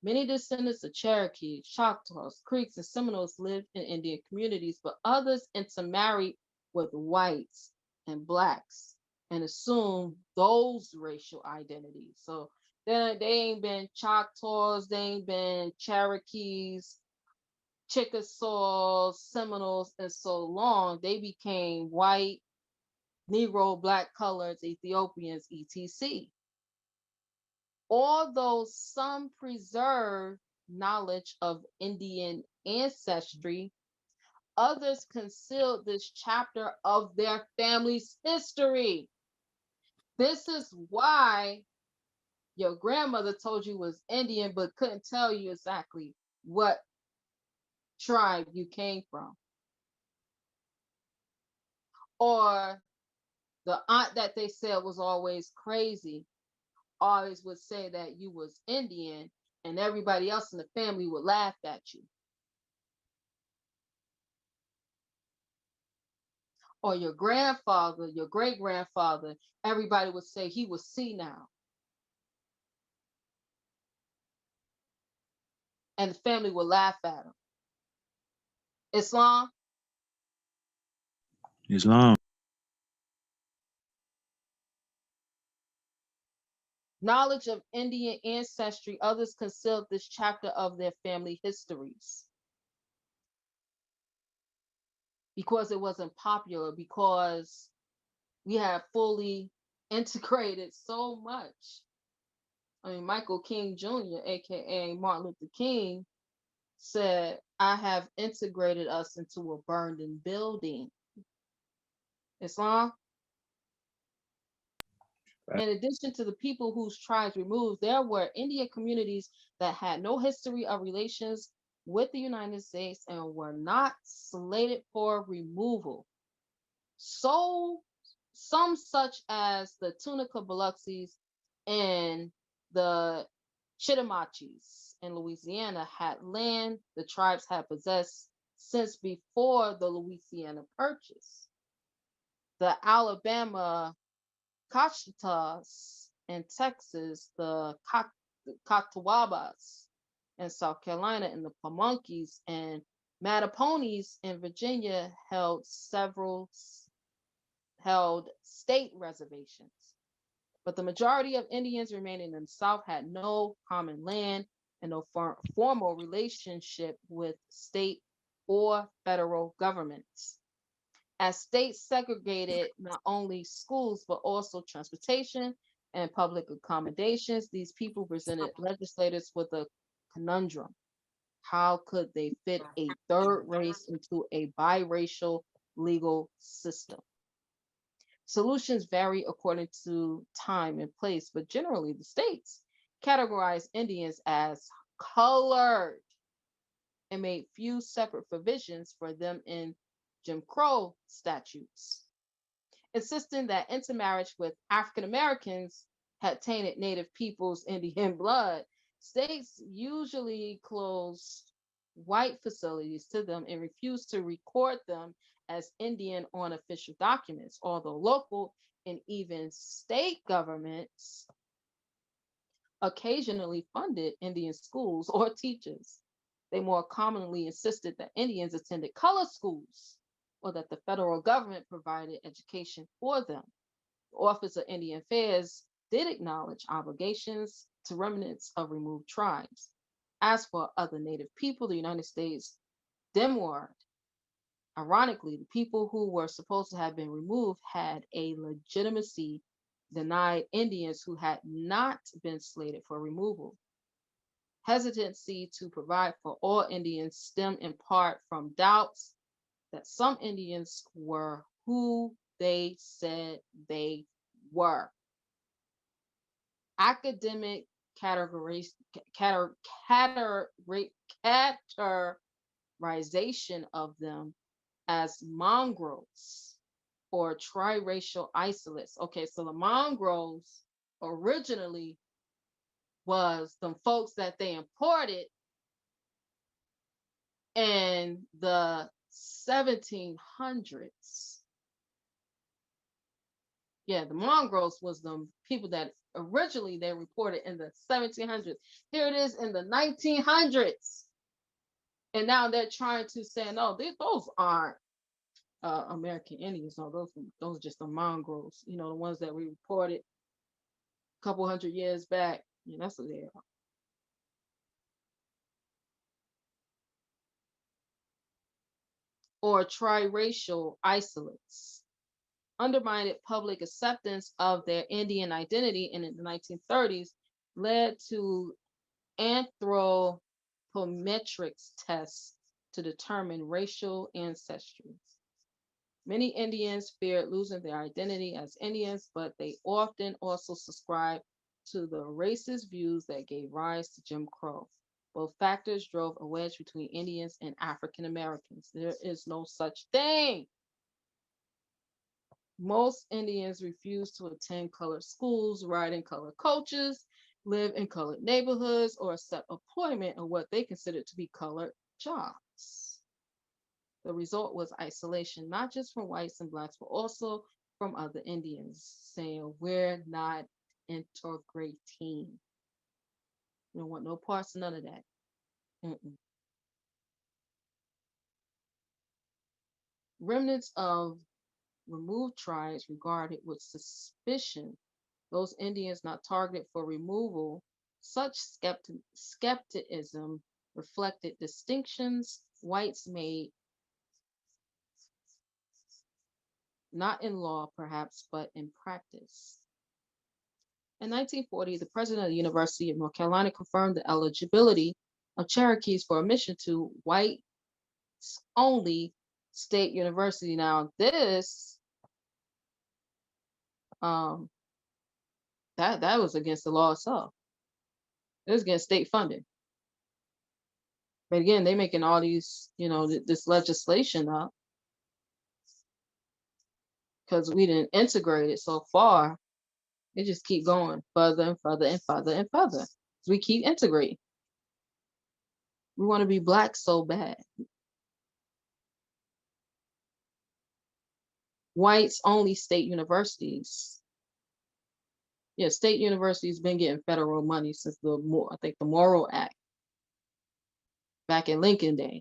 Many descendants of Cherokees, Choctaws, Creeks, and Seminoles lived in Indian communities, but others intermarried with whites and blacks and assumed those racial identities. So they ain't been Choctaws, they ain't been Cherokees, Chickasaws, Seminoles, and so long. They became white, Negro, black, coloreds, Ethiopians, etc. Although some preserve knowledge of Indian ancestry, others concealed this chapter of their family's history. This is why your grandmother told you was Indian, but couldn't tell you exactly what tribe you came from. Or the aunt that they said was always crazy always would say that you was Indian, and everybody else in the family would laugh at you. Or your grandfather, your great grandfather, everybody would say he was senile. And the family would laugh at him. Islam? Islam. Knowledge of Indian ancestry, others concealed this chapter of their family histories because it wasn't popular, because we have fully integrated so much. I mean, Michael King Jr., aka Martin Luther King, said, I have integrated us into a burned-in building. Islam? In addition to the people whose tribes removed, there were Indian communities that had no history of relations with the United States and were not slated for removal. So, some such as the Tunica Biloxis and the Chittimachis in Louisiana had land the tribes had possessed since before the Louisiana Purchase. The Alabama Cochititas in Texas, the Catawbas in South Carolina, and the Pamunkeys and Mattaponis in Virginia held state reservations. But the majority of Indians remaining in the South had no common land and no formal relationship with state or federal governments. As states segregated not only schools, but also transportation and public accommodations, these people presented legislators with a conundrum. How could they fit a third race into a biracial legal system? Solutions vary according to time and place, but generally the states categorized Indians as colored and made few separate provisions for them in Jim Crow statutes, insisting that intermarriage with African Americans had tainted Native people's Indian blood. States usually closed white facilities to them and refused to record them as Indian on official documents, although local and even state governments occasionally funded Indian schools or teachers. They more commonly insisted that Indians attended colored schools or that the federal government provided education for them. The Office of Indian Affairs did acknowledge obligations to remnants of removed tribes. As for other Native people, the United States demurred. Ironically, the people who were supposed to have been removed had a legitimacy denied Indians who had not been slated for removal. Hesitancy to provide for all Indians stemmed in part from doubts that some Indians were who they said they were. Academic categorization of them as mongrels or triracial isolates. Okay, so the mongrels originally was the folks that they imported in the 1700s. Yeah, the mongrels was the people that originally they reported in the 1700s. Here it is in the 1900s. And now they're trying to say, no, those aren't American Indians. No, those are just the mongrels. You know, the ones that we reported a couple hundred years back. Yeah, that's what they are. Or triracial isolates. Undermined public acceptance of their Indian identity and in the 1930s led to anthropometrics tests to determine racial ancestry. Many Indians feared losing their identity as Indians, but they often also subscribed to the racist views that gave rise to Jim Crow. Both factors drove a wedge between Indians and African Americans. There is no such thing. Most Indians refuse to attend colored schools, ride in colored coaches, live in colored neighborhoods, or accept employment in what they considered to be colored jobs. The result was isolation, not just from whites and blacks, but also from other Indians, saying, we're not integrating. We don't want no parts of none of that. Mm-mm. Remnants of removed tribes regarded with suspicion those Indians not targeted for removal. Such skepticism reflected distinctions whites made, not in law perhaps, but in practice. In 1940, the president of the University of North Carolina confirmed the eligibility of Cherokees for admission to whites-only state university. Now, this that was against the law itself. It was against state funding. But again, they making all these, this legislation up because we didn't integrate it so far. It just keep going further and further and further and further. We keep integrating. We want to be black so bad. Whites only state universities. Yeah, state universities been getting federal money since the Morrill Act back in Lincoln Day.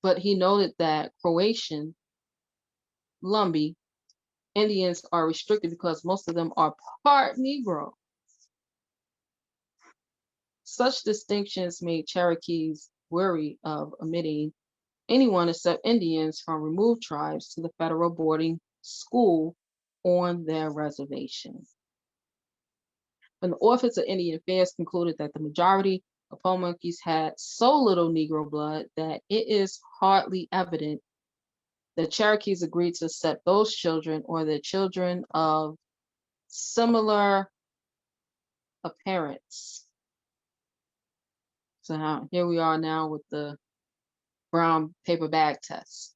But he noted that Croatian, Lumbee Indians are restricted because most of them are part Negro. Such distinctions made Cherokees wary of admitting anyone except Indians from removed tribes to the federal boarding school on their reservation. And the Office of Indian Affairs concluded that the majority of Pamunkeys had so little Negro blood that it is hardly evident the Cherokees agreed to accept those children or the children of similar appearance. So here we are now with the brown paper bag test.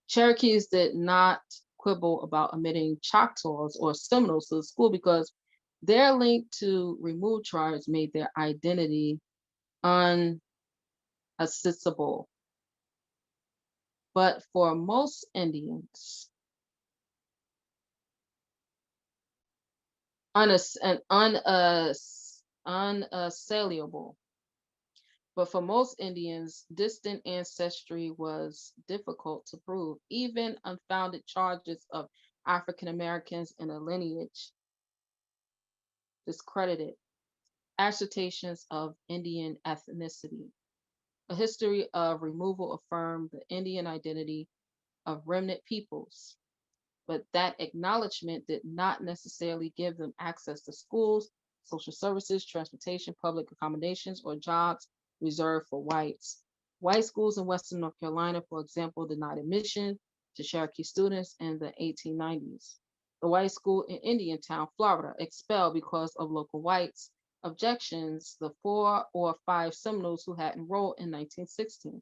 Cherokees did not quibble about admitting Choctaws or Seminoles to the school because their link to removed tribes made their identity unaccessible. But for most Indians, unassailable. But for most Indians, distant ancestry was difficult to prove. Even unfounded charges of African Americans in a lineage discredited assertions of Indian ethnicity. A history of removal affirmed the Indian identity of remnant peoples, but that acknowledgement did not necessarily give them access to schools, social services, transportation, public accommodations, or jobs reserved for whites. White schools in Western North Carolina, for example, denied admission to Cherokee students in the 1890s. The white school in Indiantown, Florida, expelled because of local whites' objections the 4 or 5 Seminoles who had enrolled in 1916.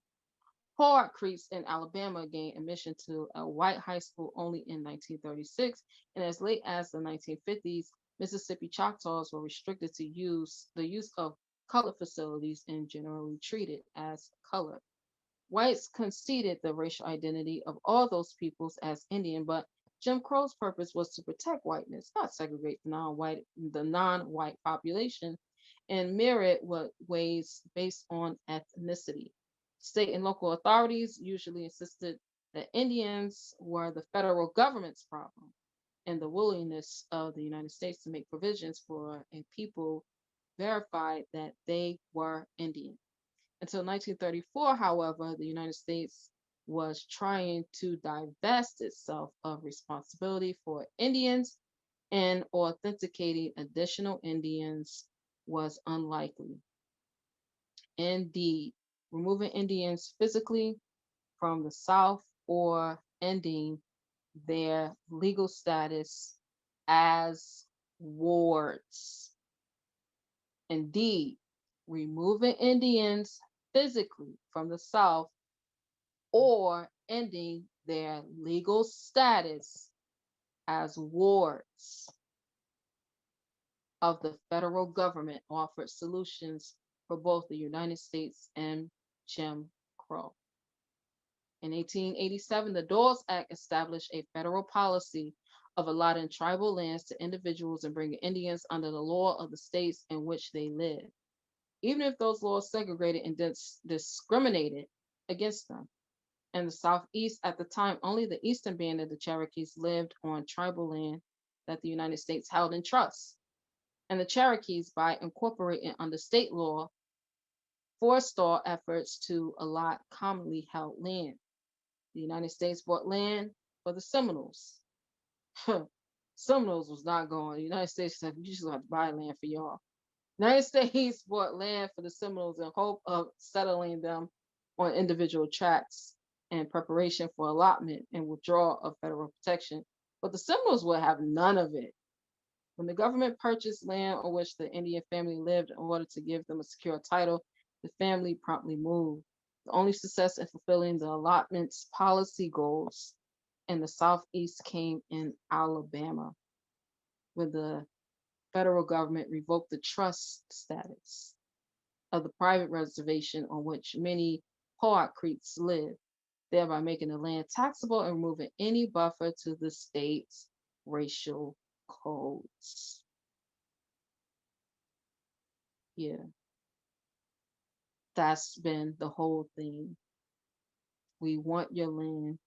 Howard Creeks in Alabama gained admission to a white high school only in 1936, and as late as the 1950s, Mississippi Choctaws were restricted to the use of colored facilities and generally treated as colored. Whites conceded the racial identity of all those peoples as Indian, but Jim Crow's purpose was to protect whiteness, not segregate the non-white population in myriad ways based on ethnicity. State and local authorities usually insisted that Indians were the federal government's problem, and the willingness of the United States to make provisions for a people verified that they were Indian. Until 1934, however, the United States was trying to divest itself of responsibility for Indians, and authenticating additional Indians was unlikely. Indeed, removing Indians physically from the South or ending their legal status as wards. Indeed, removing Indians physically from the South or ending their legal status as wards of the federal government offered solutions for both the United States and Jim Crow. In 1887, the Dawes Act established a federal policy of allotting tribal lands to individuals and bringing Indians under the law of the states in which they live, even if those laws segregated and discriminated against them. In the Southeast at the time, only the eastern band of the Cherokees lived on tribal land that the United States held in trust. And the Cherokees, by incorporating under state law, forestall efforts to allot commonly held land. The United States bought land for the Seminoles. Seminoles was not going. The United States said, you just have to buy land for y'all. The United States bought land for the Seminoles in hope of settling them on individual tracts in preparation for allotment and withdrawal of federal protection. But the Seminoles would have none of it. When the government purchased land on which the Indian family lived in order to give them a secure title, the family promptly moved. The only success in fulfilling the allotment's policy goals in the Southeast came in Alabama, where the federal government revoked the trust status of the private reservation on which many Powhatan Creeks live, thereby making the land taxable and removing any buffer to the state's racial codes. Yeah, that's been the whole thing. We want your land.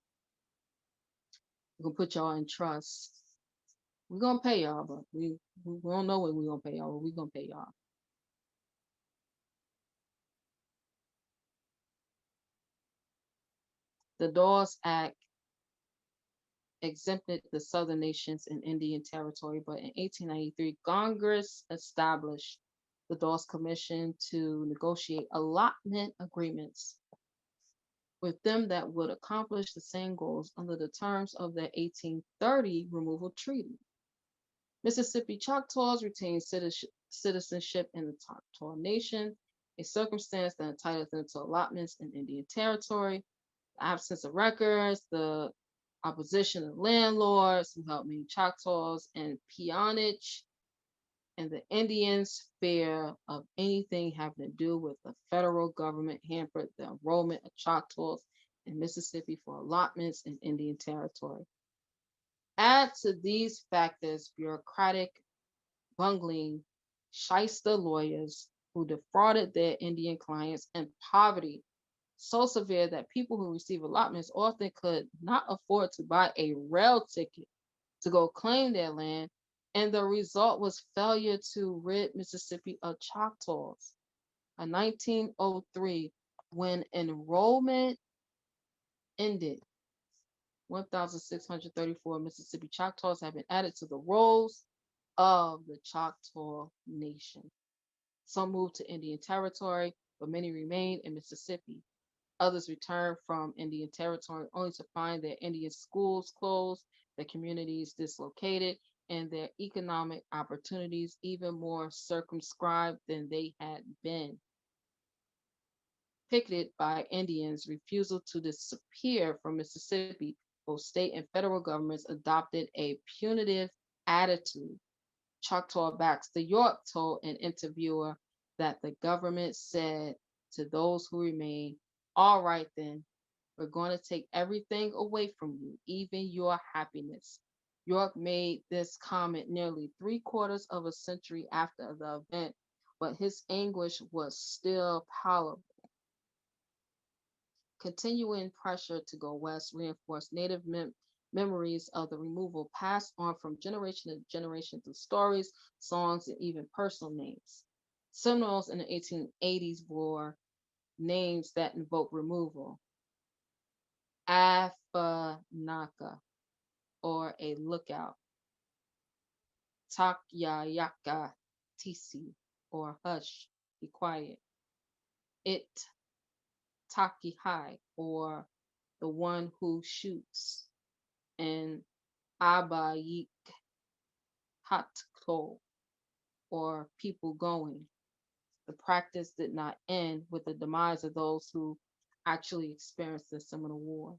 We're gonna put y'all in trust. We're gonna pay y'all, but we don't know when we're gonna pay y'all, but we're gonna pay y'all. The Dawes Act exempted the southern nations in Indian Territory, but in 1893, Congress established the Dawes Commission to negotiate allotment agreements with them that would accomplish the same goals under the terms of the 1830 removal treaty. Mississippi Choctaws retained citizenship in the Choctaw Nation, a circumstance that entitled them to allotments in Indian Territory. The absence of records, the opposition of landlords who held many Choctaws and peonage, and the Indians' fear of anything having to do with the federal government hampered the enrollment of Choctaws in Mississippi for allotments in Indian Territory. Add to these factors bureaucratic bungling, shyster lawyers who defrauded their Indian clients, and poverty so severe that people who receive allotments often could not afford to buy a rail ticket to go claim their land, and the result was failure to rid Mississippi of Choctaws. In 1903, when enrollment ended, 1,634 Mississippi Choctaws had been added to the rolls of the Choctaw Nation. Some moved to Indian Territory, but many remained in Mississippi. Others returned from Indian Territory only to find their Indian schools closed, their communities dislocated, and their economic opportunities even more circumscribed than they had been. Picketed by Indians' refusal to disappear from Mississippi, both state and federal governments adopted a punitive attitude. Choctaw Baxter York told an interviewer that the government said to those who remained, "All right then, we're going to take everything away from you, even your happiness." York made this comment nearly 3/4 of a century after the event, but his anguish was still palatable. Continuing pressure to go west reinforced Native memories of the removal passed on from generation to generation through stories, songs, and even personal names. Seminoles in the 1880s bore names that invoke removal. Afanaka, or a lookout. Takyayaka Tisi, or hush, be quiet. It Takihai, or the one who shoots, and Abayik Hatklo, or people going. The practice did not end with the demise of those who actually experienced the Seminole War.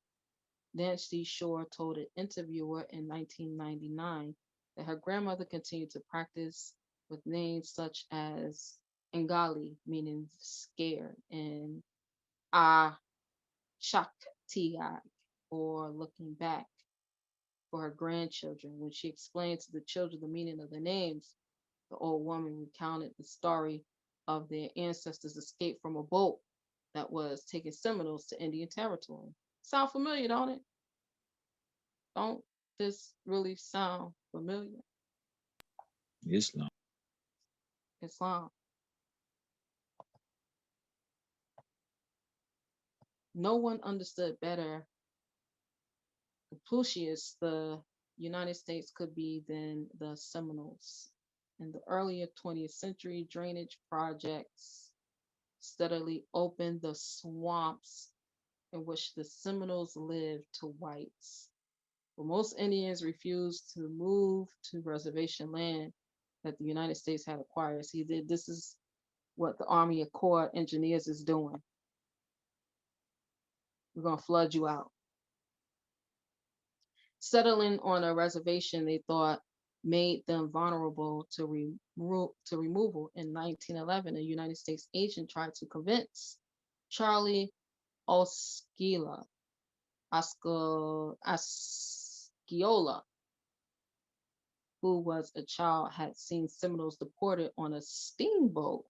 Nancy Shore told an interviewer in 1999 that her grandmother continued to practice with names such as Ngali, meaning scared, and Shaktiai, or looking back, for her grandchildren. When she explained to the children the meaning of the names, the old woman recounted the story of their ancestors' escape from a boat that was taking Seminoles to Indian Territory. Sound familiar, don't it? Don't this really sound familiar? Islam. Islam. No one understood better Plucius, the United States could be than the Seminoles. In the earlier 20th century, drainage projects steadily opened the swamps in which the Seminoles lived to whites. But most Indians refused to move to reservation land that the United States had acquired. See, this is what the Army of Corps engineers is doing. We're going to flood you out. Settling on a reservation, they thought, made them vulnerable to removal. In 1911, a United States agent tried to convince Charlie Osceola, who was a child, had seen Seminoles deported on a steamboat.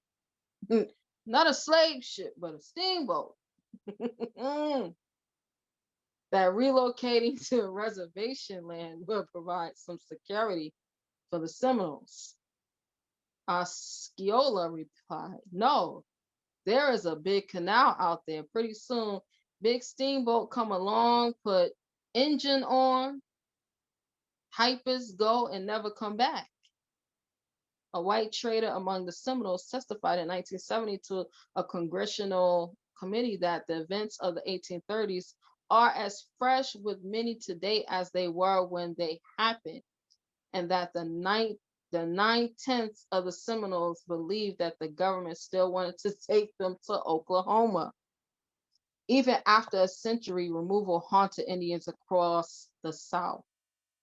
Not a slave ship, but a steamboat. That relocating to reservation land would provide some security for the Seminoles. Osceola replied, "No, there is a big canal out there. Pretty soon, big steamboat come along, put engine on, hypers go and never come back." A white trader among the Seminoles testified in 1970 to a congressional committee that the events of the 1830s are as fresh with many today as they were when they happened, and that the 9/10 of the Seminoles believed that the government still wanted to take them to Oklahoma. Even after a century, removal haunted Indians across the South.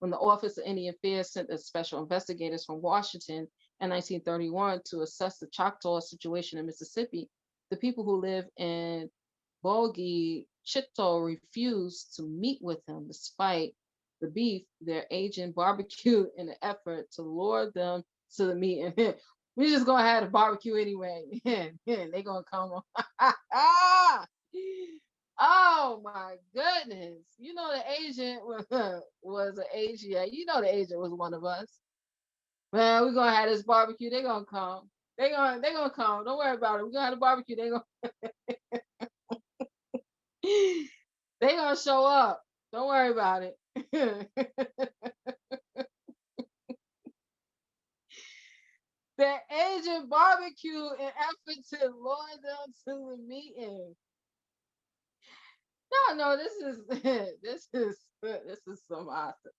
When the Office of Indian Affairs sent its special investigators from Washington in 1931 to assess the Choctaw situation in Mississippi, the people who live in Bogie Chitto refused to meet with him despite the beef their agent barbecued in an effort to lure them to the meeting. We just gonna have a barbecue anyway. They gonna come on. Oh my goodness. You know the agent was an agent. Yeah, you know the agent was one of us. Man, we're gonna have this barbecue. They gonna come. They gonna come. Don't worry about it. We're gonna have a barbecue. They gonna show up. Don't worry about it. The agent barbecue in effort to lure them to the meeting. No, this is this is some awesome.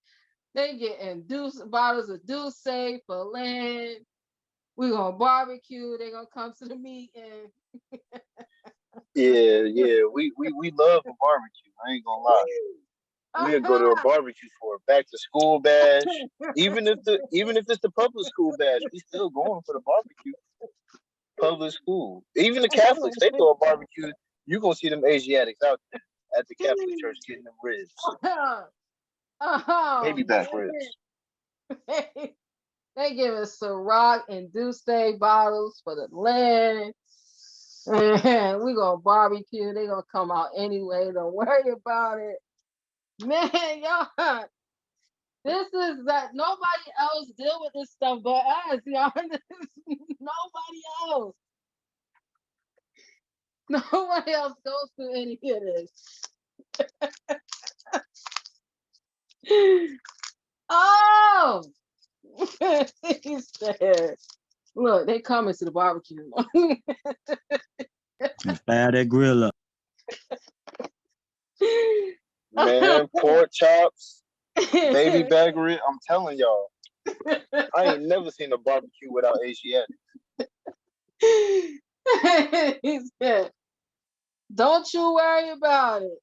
They getting bottles of Douce for land. We gonna barbecue. They gonna come to the meeting. Yeah. We love a barbecue. I ain't gonna lie. We'll go to a barbecue for a back to school bash. Even if it's the public school bash, we still going for the barbecue. Public school. Even the Catholics, they throw a barbecue. You gonna see them Asiatics out there at the Catholic church getting them ribs. Baby back ribs. They give us Ciroc and Douce bottles for the land. And we gonna barbecue. They gonna come out anyway. Don't worry about it. Man, y'all. This is that nobody else deal with this stuff but us, y'all. Nobody else. Nobody else goes through any of this. Oh, he said, look, they coming to the barbecue. Fire that grill up. Man, pork chops, baby back rib. I'm telling y'all, I ain't never seen a barbecue without Asiatics. He said, don't you worry about it.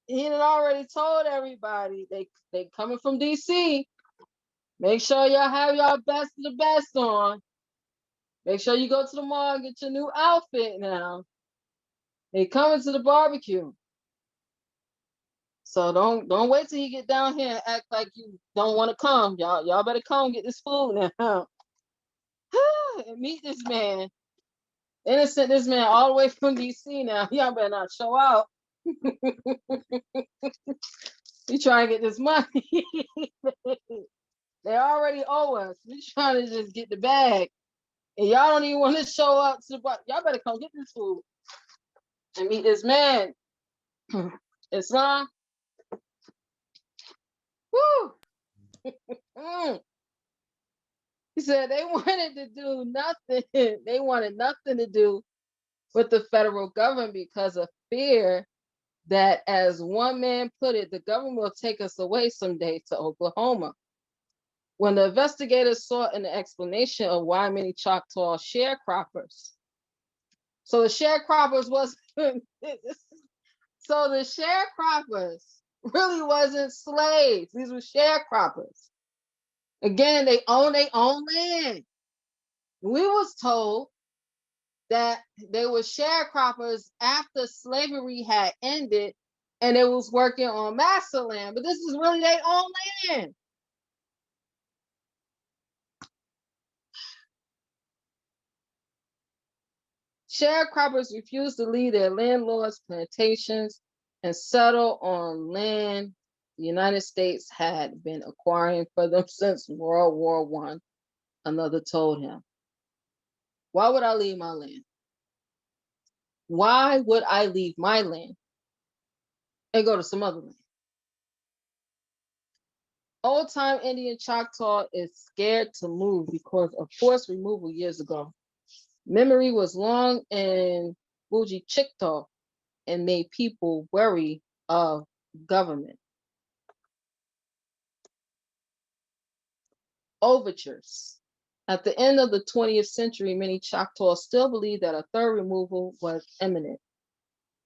He had already told everybody they coming from DC. Make sure y'all have y'all best of the best on. Make sure you go to the mall and get your new outfit now. They coming to the barbecue. So don't wait till you get down here and act like you don't want to come. Y'all better come get this food now. And meet this man. Innocent this man all the way from DC now. Y'all better not show out. We trying to get this money. They already owe us. We trying to just get the bag. And y'all don't even want to show up to the bar. Y'all better come get this food and meet this man. Islam. Woo. He said they wanted to do nothing. They wanted nothing to do with the federal government because of fear that, as one man put it, the government will take us away someday to Oklahoma. When the investigators sought an explanation of why many Choctaw sharecroppers. So the sharecroppers was so the sharecroppers really wasn't slaves. These were sharecroppers. Again, they own their own land. We was told that they were sharecroppers after slavery had ended and they was working on master land, but this is really their own land. Sharecroppers refused to leave their landlords' plantations and settle on land the United States had been acquiring for them since World War I, another told him. Why would I leave my land? Why would I leave my land and go to some other land? Old-time Indian Choctaw is scared to move because of forced removal years ago. Memory was long in Bougie Chictaw and made people wary of government. Overtures. At the end of the 20th century, many Choctaws still believed that a third removal was imminent.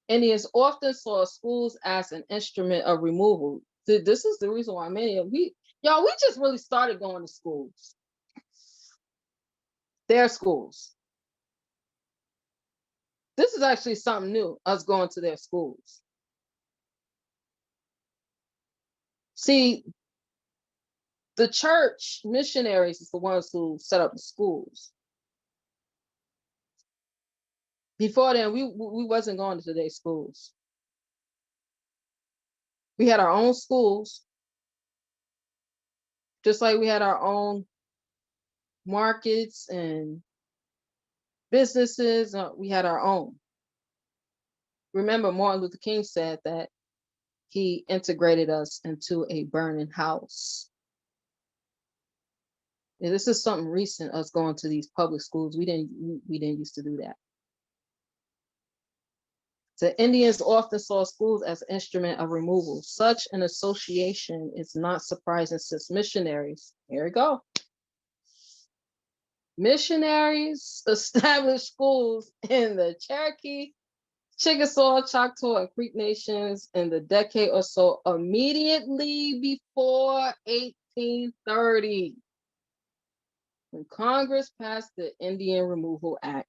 Indians often saw schools as an instrument of removal. This is the reason why we just really started going to schools. Their schools. This is actually something new, us going to their schools. See, the church missionaries is the ones who set up the schools. Before then, we wasn't going to their schools. We had our own schools, just like we had our own markets and businesses. We had our own. Remember, Martin Luther King said that he integrated us into a burning house. Yeah, this is something recent, us going to these public schools. We didn't used to do that. The Indians often saw schools as an instrument of removal. Such an association is not surprising since missionaries, here we go. Missionaries established schools in the Cherokee, Chickasaw, Choctaw, and Creek nations in the decade or so immediately before 1830, when Congress passed the Indian Removal Act.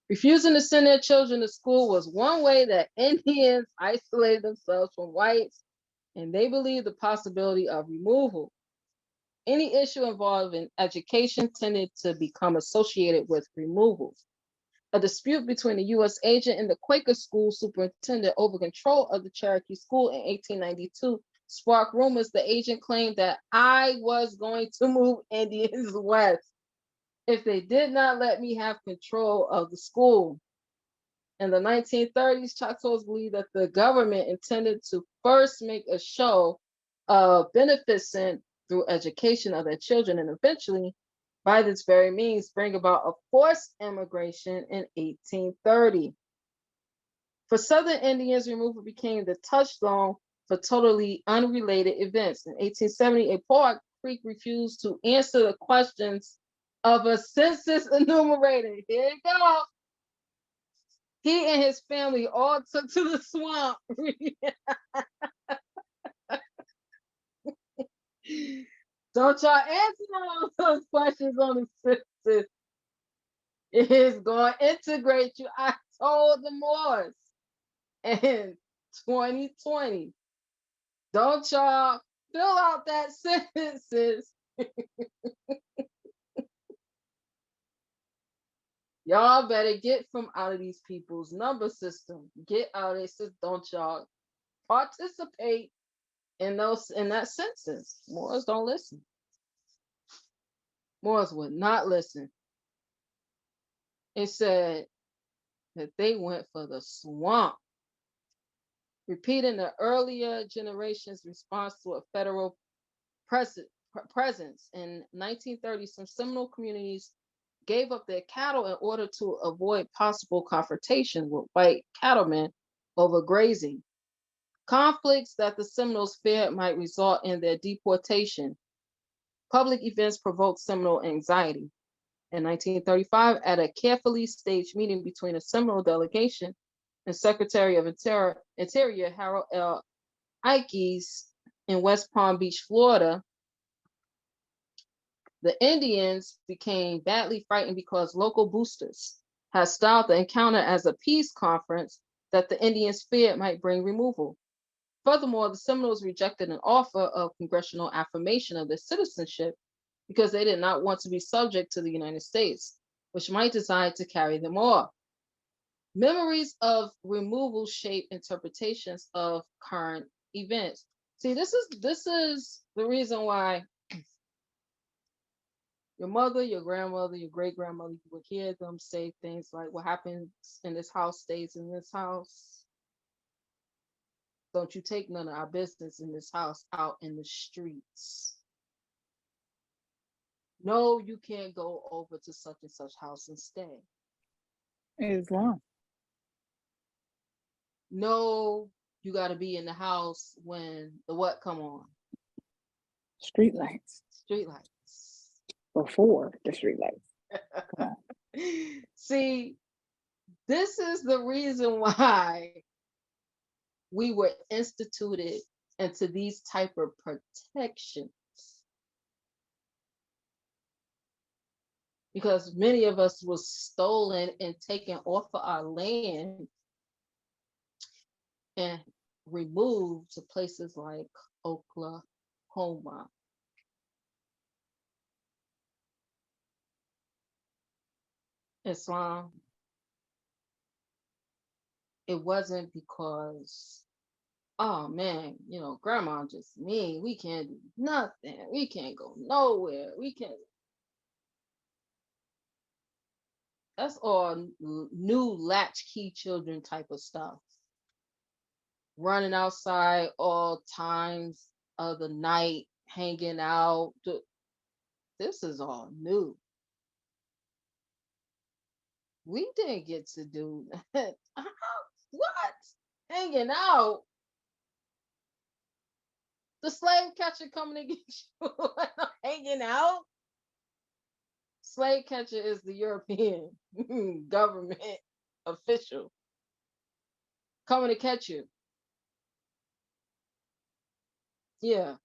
Refusing to send their children to school was one way that Indians isolated themselves from whites, and they believed the possibility of removal. Any issue involving education tended to become associated with removal. A dispute between the U.S. agent and the Quaker school superintendent over control of the Cherokee school in 1892 sparked rumors. The agent claimed that I was going to move Indians west if they did not let me have control of the school. In the 1930s, Choctaws believed that the government intended to first make a show of beneficent through education of their children and eventually, by this very means, bring about a forced immigration in 1830. For Southern Indians, removal became the touchstone for totally unrelated events. In 1870, a Paw Creek refused to answer the questions of a census enumerator. Here you go. He and his family all took to the swamp. Don't y'all answer those questions on the census. It is going to integrate you. I told the Moors in 2020. Don't y'all fill out that census. Y'all better get from out of these people's number system. Get out of it. Don't y'all participate in that census. Moors don't listen. Moors would not listen. It said that they went for the swamp, repeating the earlier generation's response to a federal presence. In 1930, some Seminole communities gave up their cattle in order to avoid possible confrontation with white cattlemen over grazing. Conflicts that the Seminoles feared might result in their deportation. Public events provoked Seminole anxiety. In 1935, at a carefully staged meeting between a Seminole delegation and Secretary of Interior Harold L. Ikes in West Palm Beach, Florida, the Indians became badly frightened because local boosters had styled the encounter as a peace conference that the Indians feared might bring removal. Furthermore, the Seminoles rejected an offer of congressional affirmation of their citizenship because they did not want to be subject to the United States, which might decide to carry them off. Memories of removal shape interpretations of current events. See, this is the reason why your mother, your grandmother, your great grandmother, you would hear them say things like, what happens in this house stays in this house. Don't you take none of our business in this house out in the streets. No, you can't go over to such and such house and stay. Islam. No, you got to be in the house when the what come on? Street lights. Street lights. Before the street lights. Come on. See, this is the reason why we were instituted into these type of protections. Because many of us was stolen and taken off of our land and removed to places like Oklahoma. Islam. It wasn't because, oh man, grandma just mean, we can't do nothing, we can't go nowhere, we can't. That's all new latchkey children type of stuff. Running outside all times of the night, hanging out. This is all new. We didn't get to do that. What? Hanging out? The slave catcher coming to get you hanging out? Slave catcher is the European government official coming to catch you. Yeah.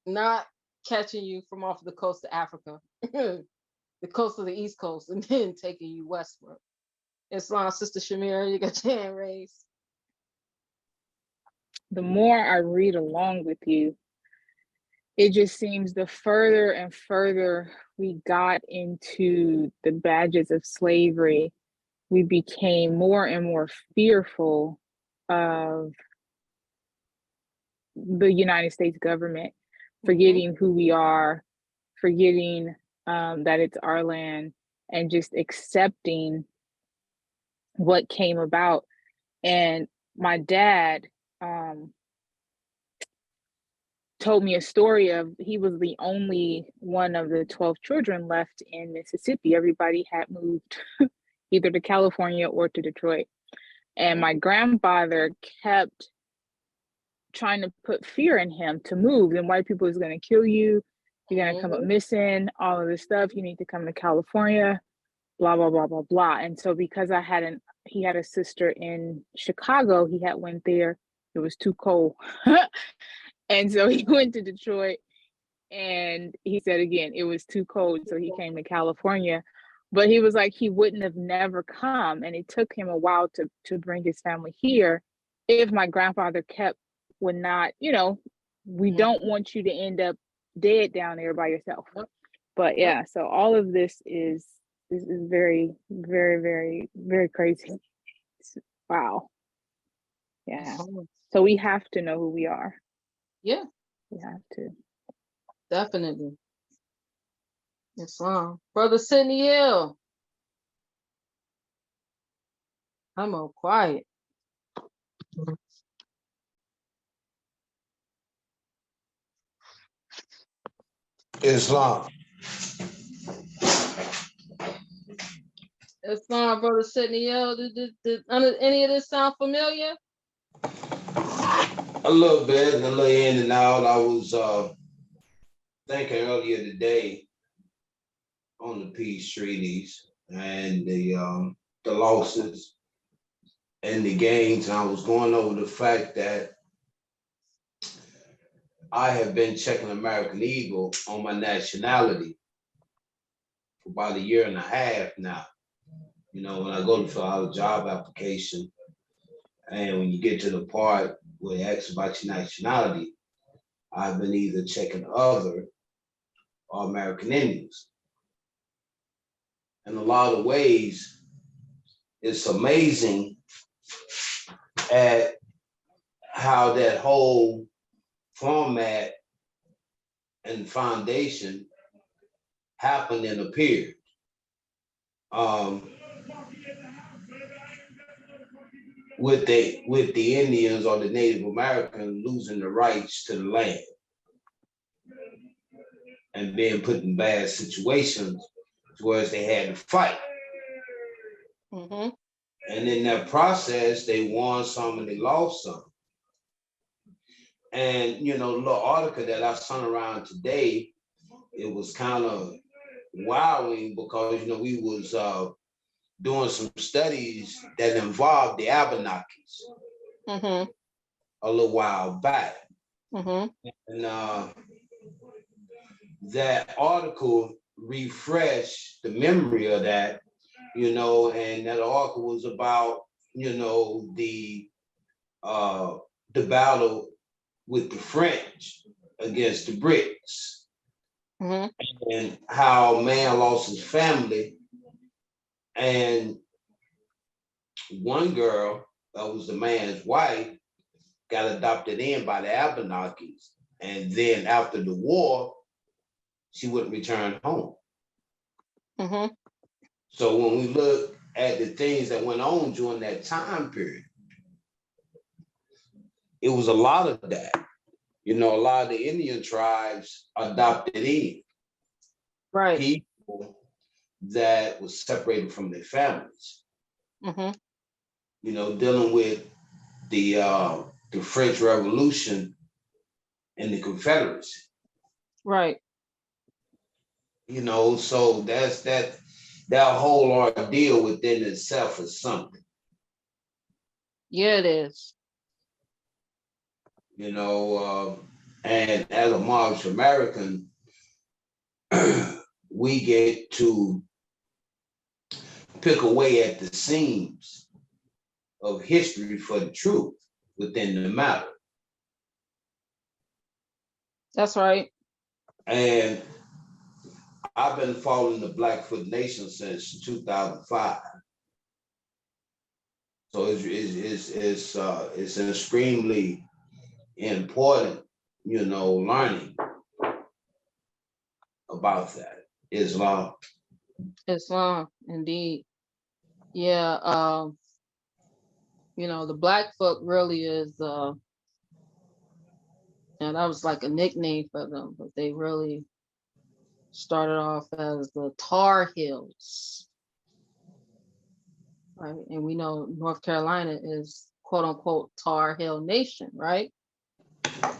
Not catching you from off the coast of Africa, the coast of the East Coast, and then taking you westward. Islam, Sister Shamira, you got your hand raised. The more I read along with you, it just seems the further and further we got into the badges of slavery, we became more and more fearful of the United States government, forgetting who we are, forgetting that it's our land, and just accepting what came about. And my dad told me a story of he was the only one of the 12 children left in Mississippi. Everybody had moved either to California or to Detroit. And my grandfather kept trying to put fear in him to move. And white people is going to kill you. You're going to come up missing, all of this stuff. You need to come to California, blah, blah, blah, blah, blah. And so because he had a sister in Chicago, he had went there. It was too cold. And so he went to Detroit, and he said again, it was too cold. So he came to California, but he was like, he wouldn't have never come. And it took him a while to bring his family here. If my grandfather would not, we don't want you to end up dead down there by yourself. But yeah, so all of this is very, very, very, very crazy. Wow. Yeah. So we have to know who we are. Yeah. We have to. Definitely. Islam. Brother Sidney Hill. I'm all quiet. Islam. Islam, Brother Sidney Hill. Did any of this sound familiar? A little bit, a little in and out. I was thinking earlier today on the peace treaties and the losses and the gains. And I was going over the fact that I have been checking American Eagle on my nationality for about 1.5 years now. When I go to fill out a job application, and when you get to the part where it asks about your nationality, I've been either checking other or American Indians. In a lot of ways, it's amazing at how that whole format and foundation happened and appeared. With the Indians or the Native American losing the rights to the land and being put in bad situations, whereas they had to fight. And in that process, they won some and they lost some. And the little article that I sent around today, it was kind of wowing because we was doing some studies that involved the Abenakis a little while back. And that article refreshed the memory of that, and that article was about, the battle with the French against the Brits, and how a man lost his family. And one girl that was the man's wife got adopted in by the Abenakis. And then after the war, she wouldn't return home. So when we look at the things that went on during that time period, it was a lot of that. A lot of the Indian tribes adopted in. Right. people that was separated from their families. Mm-hmm. You know, dealing with the French Revolution and the Confederacy. Right. You know, so that's that whole ordeal within itself is something. Yeah, it is. You know, and as a Moorish American, we get to pick away at the seams of history for the truth within the matter. That's right. And I've been following the Blackfoot Nation since 2005. So it's extremely important, you know, learning about that Islam. Islam, indeed. Yeah. You know, the Blackfoot really is, and that was like a nickname for them, but they really started off as the Tar Heels. Right. And we know North Carolina is quote unquote Tar Heel Nation, right?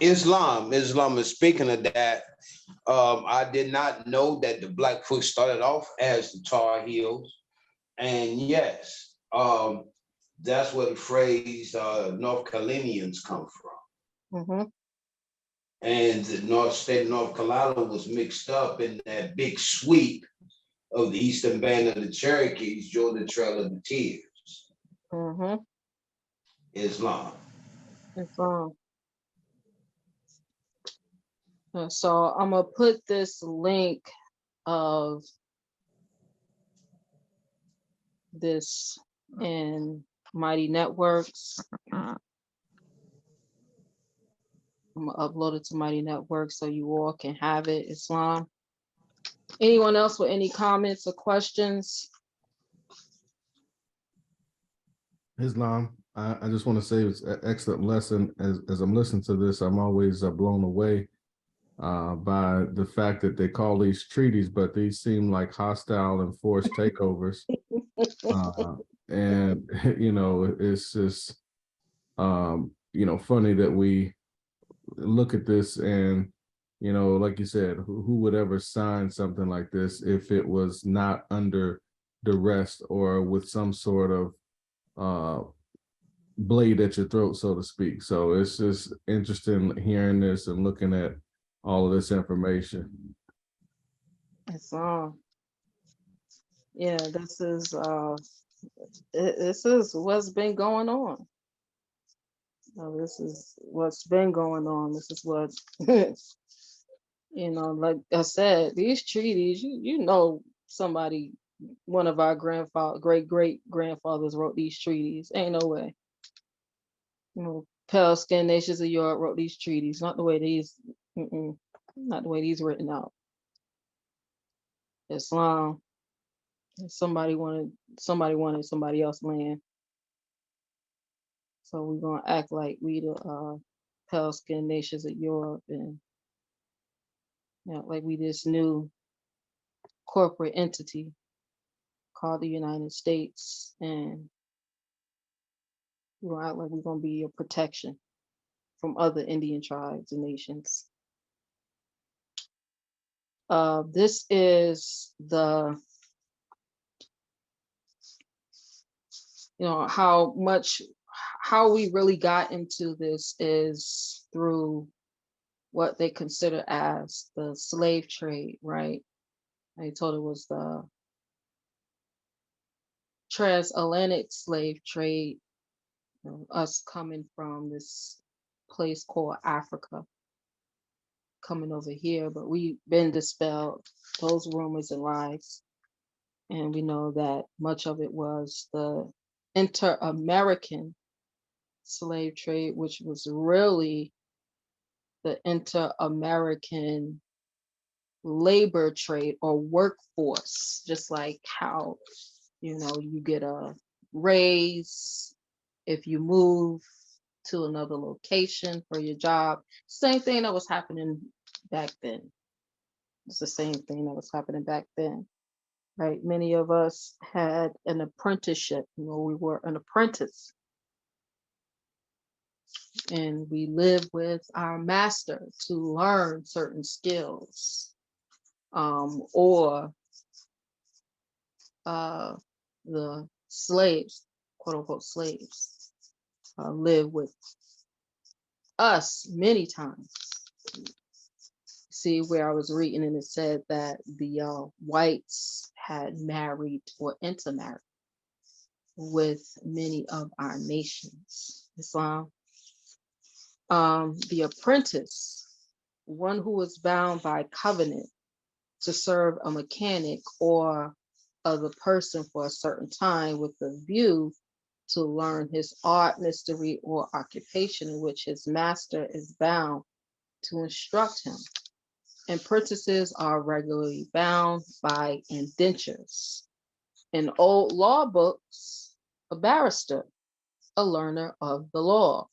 Islam is speaking of that. I did not know that the Blackfoot started off as the Tar Heels. And yes, that's where the phrase North Carolinians come from. Mm-hmm. And the North State of North Carolina was mixed up in that big sweep of the Eastern Band of the Cherokees during the Trail of the Tears. Mm-hmm. Islam. Islam. So I'm gonna put this link of this in Mighty Networks. I'm gonna upload it to Mighty Networks so you all can have it. Islam. Anyone else with any comments or questions? Islam, I just want to say it's an excellent lesson. As I'm listening to this, I'm always blown away by the fact that they call these treaties, but these seem like hostile and forced takeovers. And, you know, it's just, you know, funny that we look at this and, you know, like you said, who would ever sign something like this if it was not under duress or with some sort of blade at your throat, so to speak. So it's just interesting hearing this and looking at all of this information. Islam. Yeah, this is what's been going on. This is what's been going on. This is what you know, like I said, these treaties, you know, somebody, one of our great grandfathers wrote these treaties. Ain't no way. You know, pale skinned nations of Europe wrote these treaties, not the way these, not the way these written out. Islam. Somebody wanted somebody else's land. So we're gonna act like we the pale skinned nations of Europe, and you know, like we this new corporate entity called the United States, and we're gonna act like we're gonna be a protection from other Indian tribes and nations. This is the, you know, how we really got into this is through what they consider as the slave trade, right? I told it was the transatlantic slave trade, you know, us coming from this place called Africa, coming over here, but we've been dispelled those rumors and lies. And we know that much of it was the inter-American slave trade, which was really the inter-American labor trade or workforce, just like how, you know, you get a raise if you move to another location for your job. Same thing that was happening back then. It's the same thing that was happening back then, right? Many of us had an apprenticeship. We were an apprentice, and we lived with our master to learn certain skills, or the slaves, quote unquote slaves, live with us many times. See where I was reading, and it said that the whites had married or intermarried with many of our nations. Islam. The apprentice, one who was bound by covenant to serve a mechanic or other person for a certain time with the view to learn his art, mystery, or occupation in which his master is bound to instruct him. Apprentices are regularly bound by indentures. In old law books, a barrister, a learner of the law.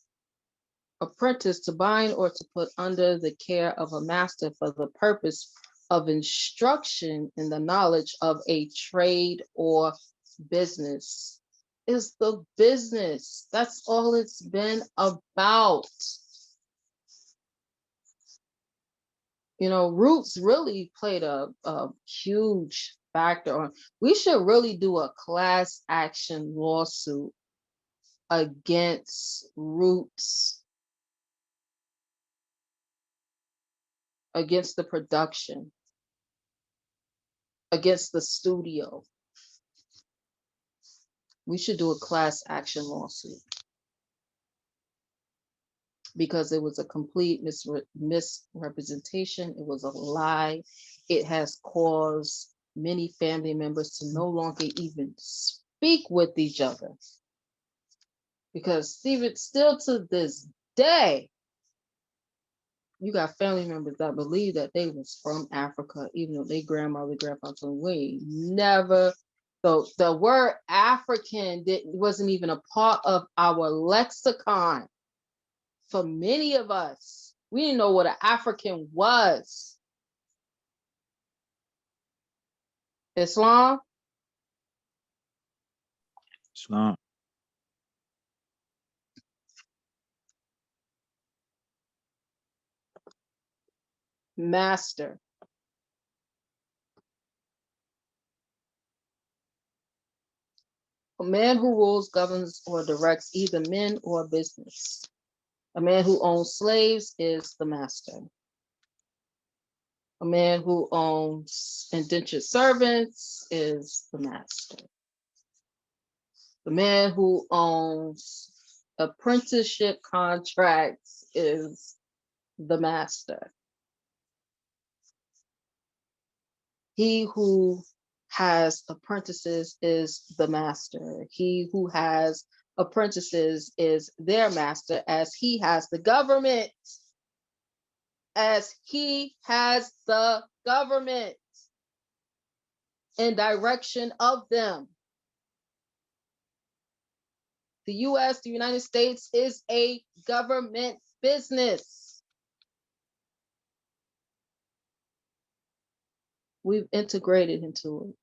Apprentice, to bind or to put under the care of a master for the purpose of instruction in the knowledge of a trade or business. Is the business. That's all it's been about. Roots really played a huge factor on. We should really do a class action lawsuit against Roots, against the production, against the studio. We should do a class action lawsuit because it was a complete misrepresentation. It was a lie. It has caused many family members to no longer even speak with each other. Because even still to this day, you got family members that believe that they was from Africa, even though they grandmother, grandfather told we never. So the word African wasn't even a part of our lexicon. For many of us, we didn't know what an African was. Islam? Islam. Master. A man who rules, governs, or directs either men or business. A man who owns slaves is the master. A man who owns indentured servants is the master. The man who owns apprenticeship contracts is the master. He who has apprentices is the master. He who has apprentices is their master, as he has the government. As he has the government in direction of them. The U.S., the United States, is a government business. We've integrated into it.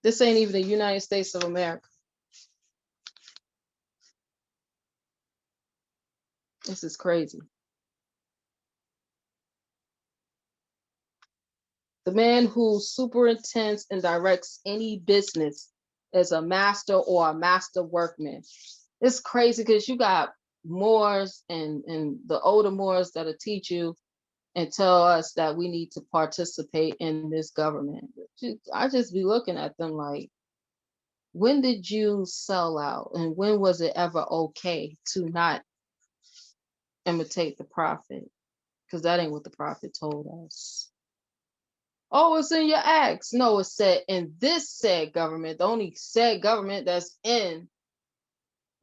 This ain't even the United States of America. This is crazy. The man who superintends and directs any business is a master or a master workman. It's crazy because you got Moors and the older Moors that'll teach you and tell us that we need to participate in this government. I just be looking at them like, when did you sell out? And when was it ever okay to not imitate the prophet? Because that ain't what the prophet told us. Oh, it's in your acts. No, it said in this said government. The only said government that's in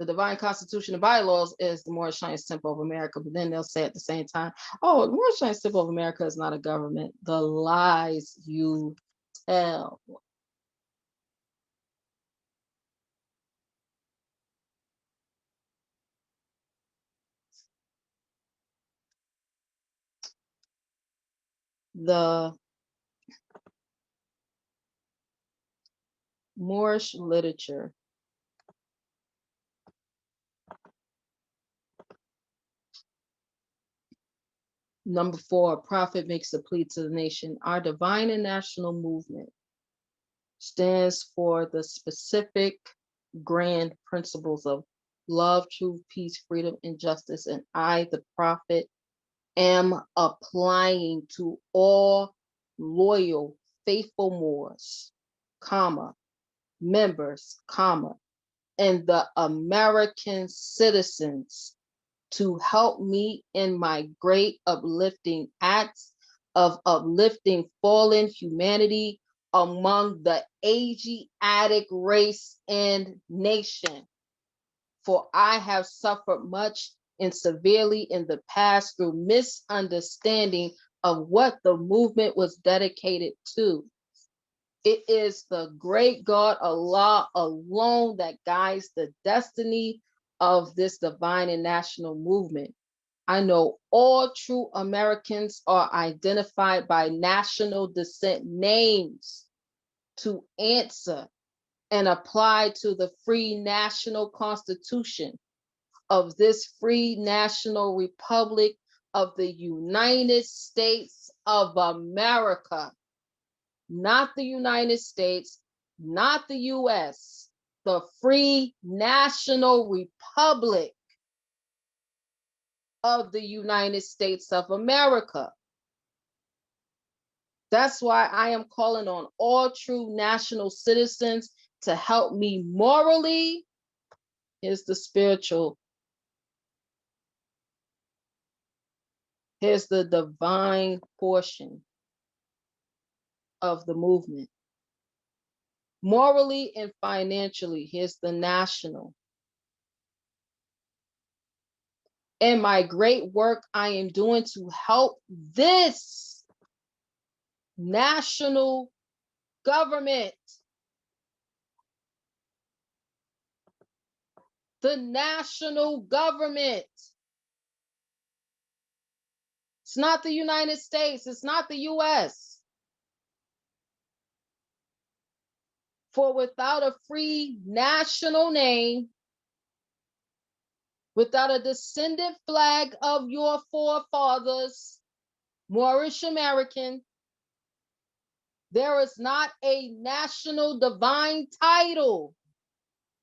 the divine constitution and bylaws is the Moorish Temple of America. But then they'll say at the same time, oh, the Moorish Temple of America is not a government. The lies you tell. the Moorish literature. Number 4, a prophet makes a plea to the nation. Our divine and national movement stands for the specific grand principles of love, truth, peace, freedom, and justice. And I, the prophet, am applying to all loyal, faithful Moors, comma, members, comma, and the American citizens to help me in my great uplifting acts of uplifting fallen humanity among the Asiatic race and nation. For I have suffered much and severely in the past through misunderstanding of what the movement was dedicated to. It is the great God Allah alone that guides the destiny of this divine and national movement. I know all true Americans are identified by national descent names to answer and apply to the free national constitution of this free national republic of the United States of America. Not the United States, not the U.S., the free national republic of the United States of America. That's why I am calling on all true national citizens to help me morally. Here's the spiritual. Here's the divine portion of the movement. Morally and financially, here's the national. And my great work I am doing to help this national government. The national government. It's not the United States. It's not the U.S. For without a free national name, without a descendant flag of your forefathers, Moorish American, there is not a national divine title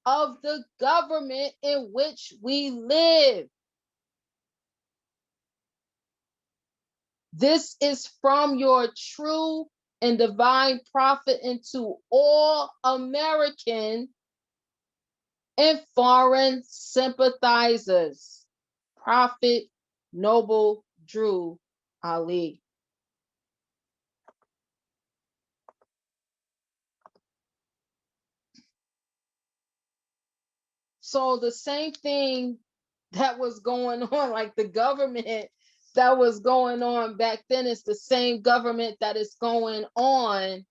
of the government in which we live. This is from your true and divine prophet into all American and foreign sympathizers. Prophet Noble Drew Ali. So the same thing that was going on, like the government that was going on back then is the same government that is going on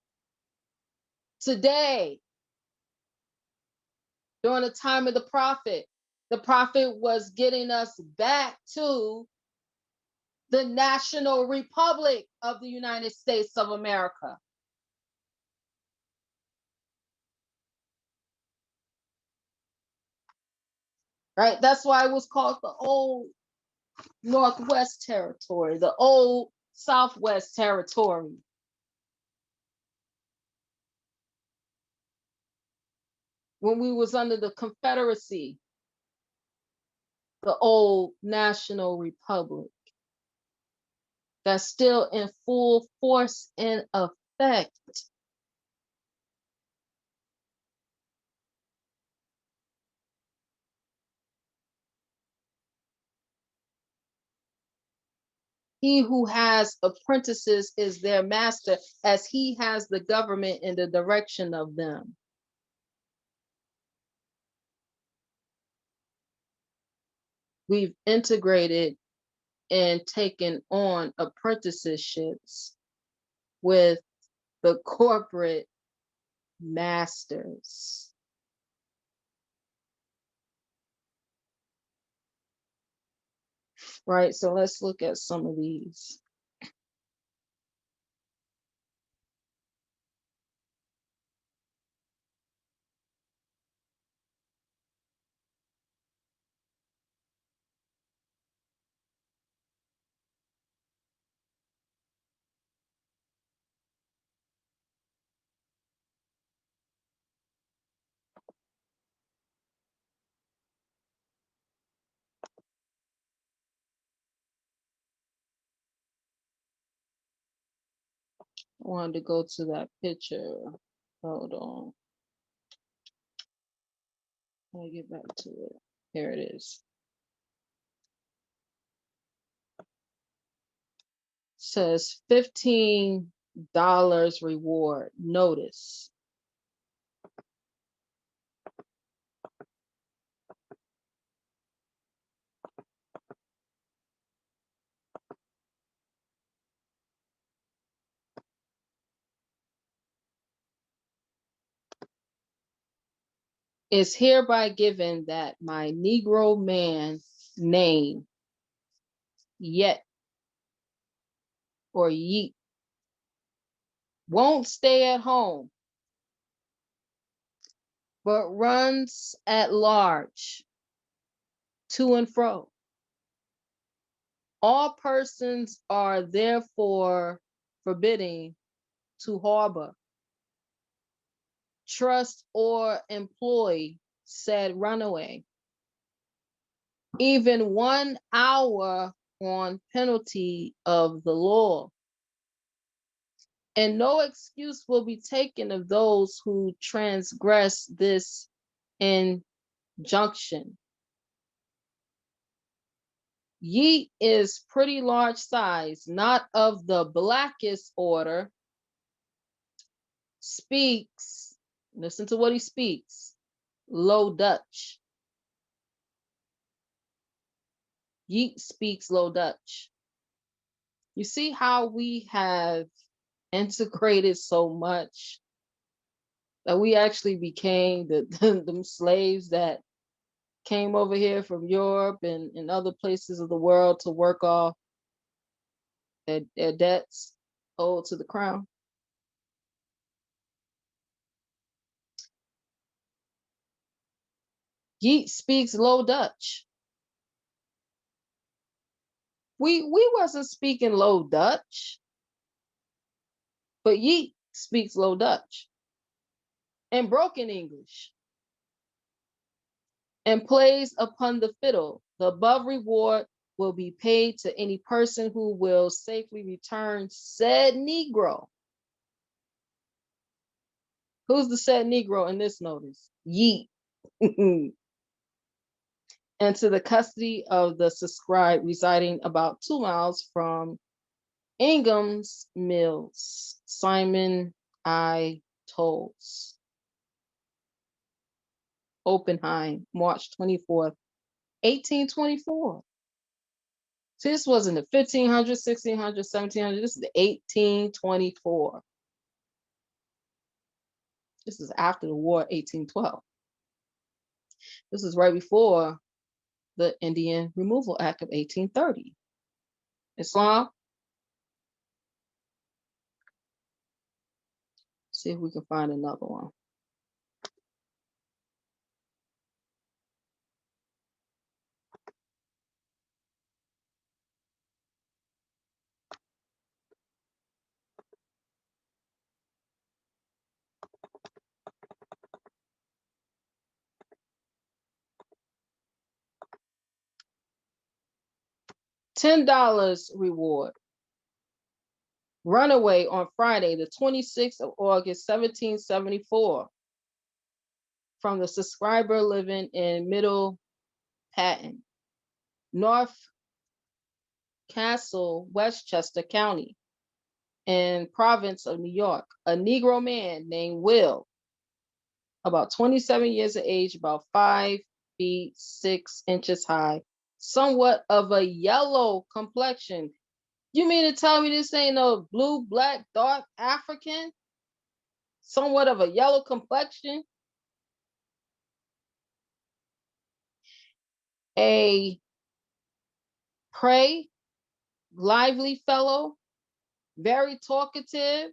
today. During the time of the prophet was getting us back to the national republic of the United States of America. Right? That's why it was called the old Northwest Territory, the old Southwest Territory. When we was under the Confederacy, the old National Republic, that's still in full force and effect. He who has apprentices is their master, as he has the government in the direction of them. We've integrated and taken on apprenticeships with the corporate masters. Right, so let's look at some of these. I wanted to go to that picture. Hold on. Let me get back to it. Here it is. Says $15 reward. Notice. Is hereby given that my Negro man name, yet or yeet, won't stay at home, but runs at large to and fro. All persons are therefore forbidding to harbor, trust, or employ said runaway, even 1 hour on penalty of the law. And no excuse will be taken of those who transgress this injunction. Yeet is pretty large size, not of the blackest order. Speaks, listen to what he speaks, Low Dutch. Yeet speaks Low Dutch. You see how we have integrated so much that we actually became the slaves that came over here from Europe and other places of the world to work off their debts owed to the crown. Yeet speaks Low Dutch. We wasn't speaking Low Dutch, but Yeet speaks Low Dutch and broken English and plays upon the fiddle. The above reward will be paid to any person who will safely return said Negro. Who's the said Negro in this notice? Yeet. And to the custody of the subscribe residing about 2 miles from Ingham's Mills, Simon I. Tolls. Oppenheim, March 24th, 1824. See, this wasn't the 1500s, 1600s, 1700s. This is the 1824. This is after the war, 1812. This is right before the Indian Removal Act of 1830. Islam. See if we can find another one. $10 reward. Runaway on Friday, the 26th of August, 1774, from the subscriber living in Middle Patton, North Castle, Westchester County, in province of New York. A Negro man named Will, about 27 years of age, about 5 feet 6 inches high, somewhat of a yellow complexion. You mean to tell me this ain't no blue, black, dark African? Somewhat of a yellow complexion? A pray, lively fellow, very talkative,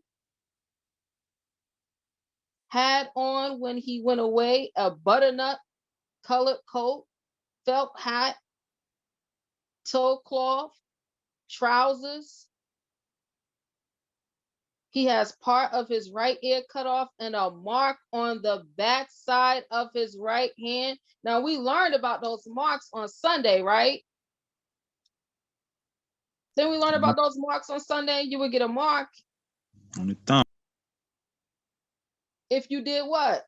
had on when he went away a butternut colored coat, felt hat, toe cloth, trousers. He has part of his right ear cut off and a mark on the back side of his right hand. Now, we learned about those marks on Sunday, right? Then we learned about those marks on Sunday. You would get a mark On the thumb. If you did what?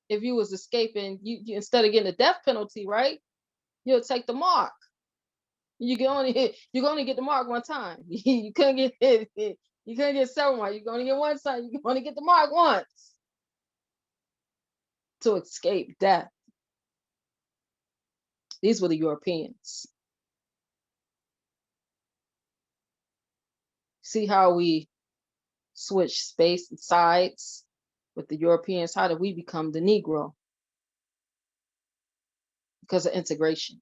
If you was escaping, you instead of getting a death penalty, right? You'll take the mark. You can only get the mark one time. You couldn't get it. You couldn't get several marks. You can only get one time. You can only get the mark once to escape death. These were the Europeans. See how we switch space and sides with the Europeans? How did we become the Negro? Because of integration.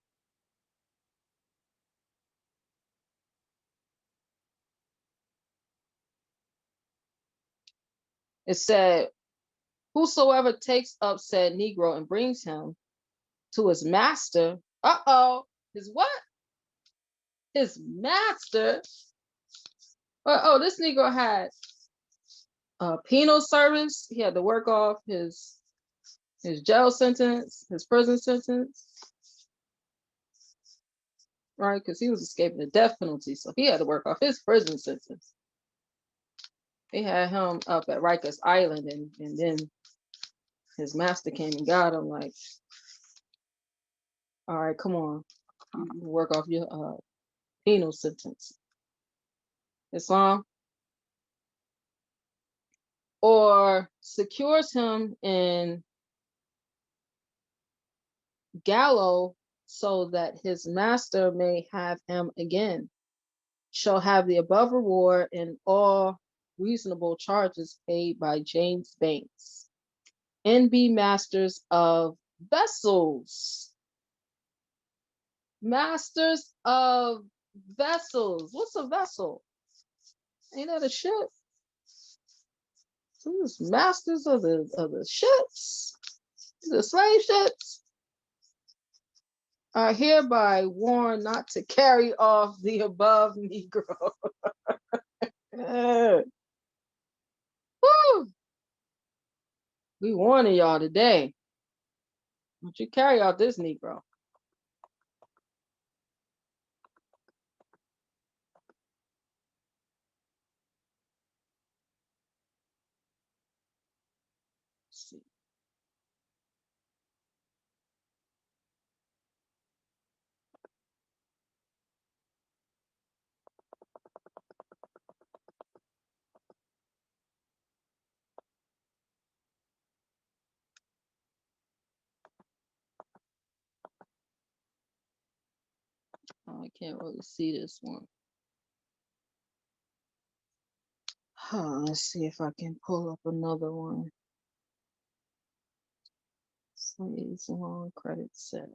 It said, whosoever takes up said Negro and brings him to his master, his what? His master. This Negro had penal service. He had to work off his jail sentence, his prison sentence, right? Because he was escaping the death penalty, so he had to work off his prison sentence. They had him up at Rikers Island, and then his master came and got him. Like, all right, come on, you work off your penal sentence. Islam. Or secures him in gallows so that his master may have him again, shall have the above reward and all reasonable charges paid by James Banks, and be masters of vessels. Masters of vessels. What's a vessel? Ain't that a ship? So this masters of the ships, the slave ships, are hereby warned not to carry off the above Negro. Woo! We warning y'all today. Don't you carry out this Negro. Let's see. Oh, I can't really see this one. Let's see if I can pull up another one. Slaves long credit set.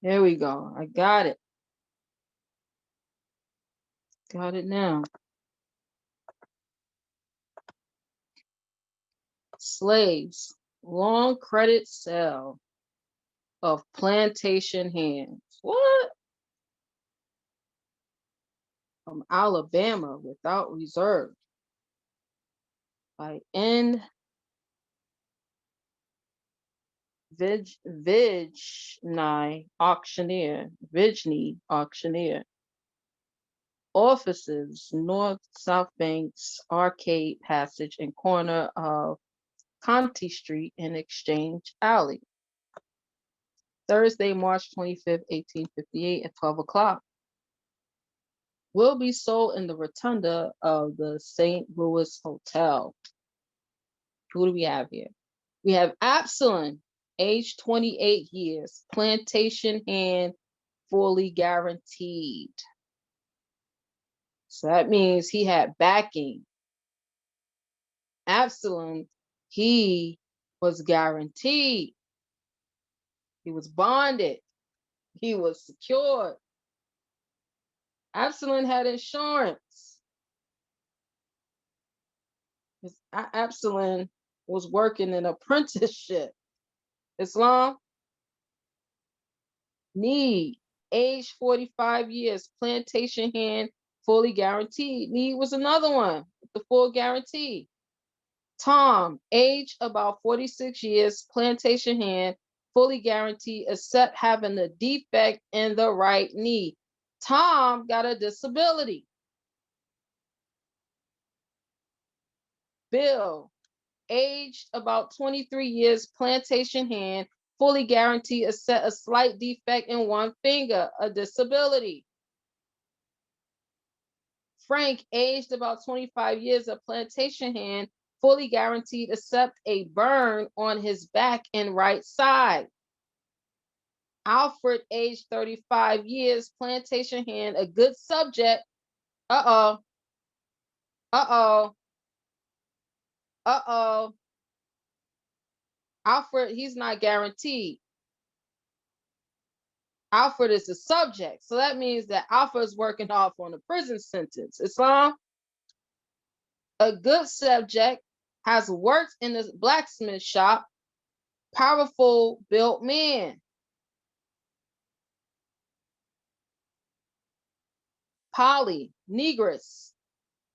There we go. I got it. Got it now. Slaves, long credit sale of plantation hands. What? From Alabama without reserve by N. Vijny auctioneer. Offices, North South Banks, Arcade Passage, and corner of Conti Street and Exchange Alley. Thursday, March 25th, 1858 at 12 o'clock. Will be sold in the rotunda of the St. Louis Hotel. Who do we have here? We have Absalom, age 28 years, plantation hand, fully guaranteed. So that means he had backing. Absalom, he was guaranteed. He was bonded. He was secured. Absalom had insurance. Absalom was working an apprenticeship. Islam, need, age 45 years, plantation hand, fully guaranteed. Need was another one with the full guarantee. Tom, age about 46 years, plantation hand, fully guaranteed, except having a defect in the right knee. Tom got a disability. Bill, aged about 23 years, plantation hand, fully guaranteed, except a slight defect in one finger, a disability. Frank, aged about 25 years, a plantation hand, fully guaranteed, except a burn on his back and right side. Alfred, aged 35 years, plantation hand, a good subject. Uh-oh. Uh-oh. Uh-oh. Alfred, he's not guaranteed. Alfred is the subject. So that means that Alfred is working off on a prison sentence. Islam, a good subject, has worked in the blacksmith shop, powerful built man. Polly, negress,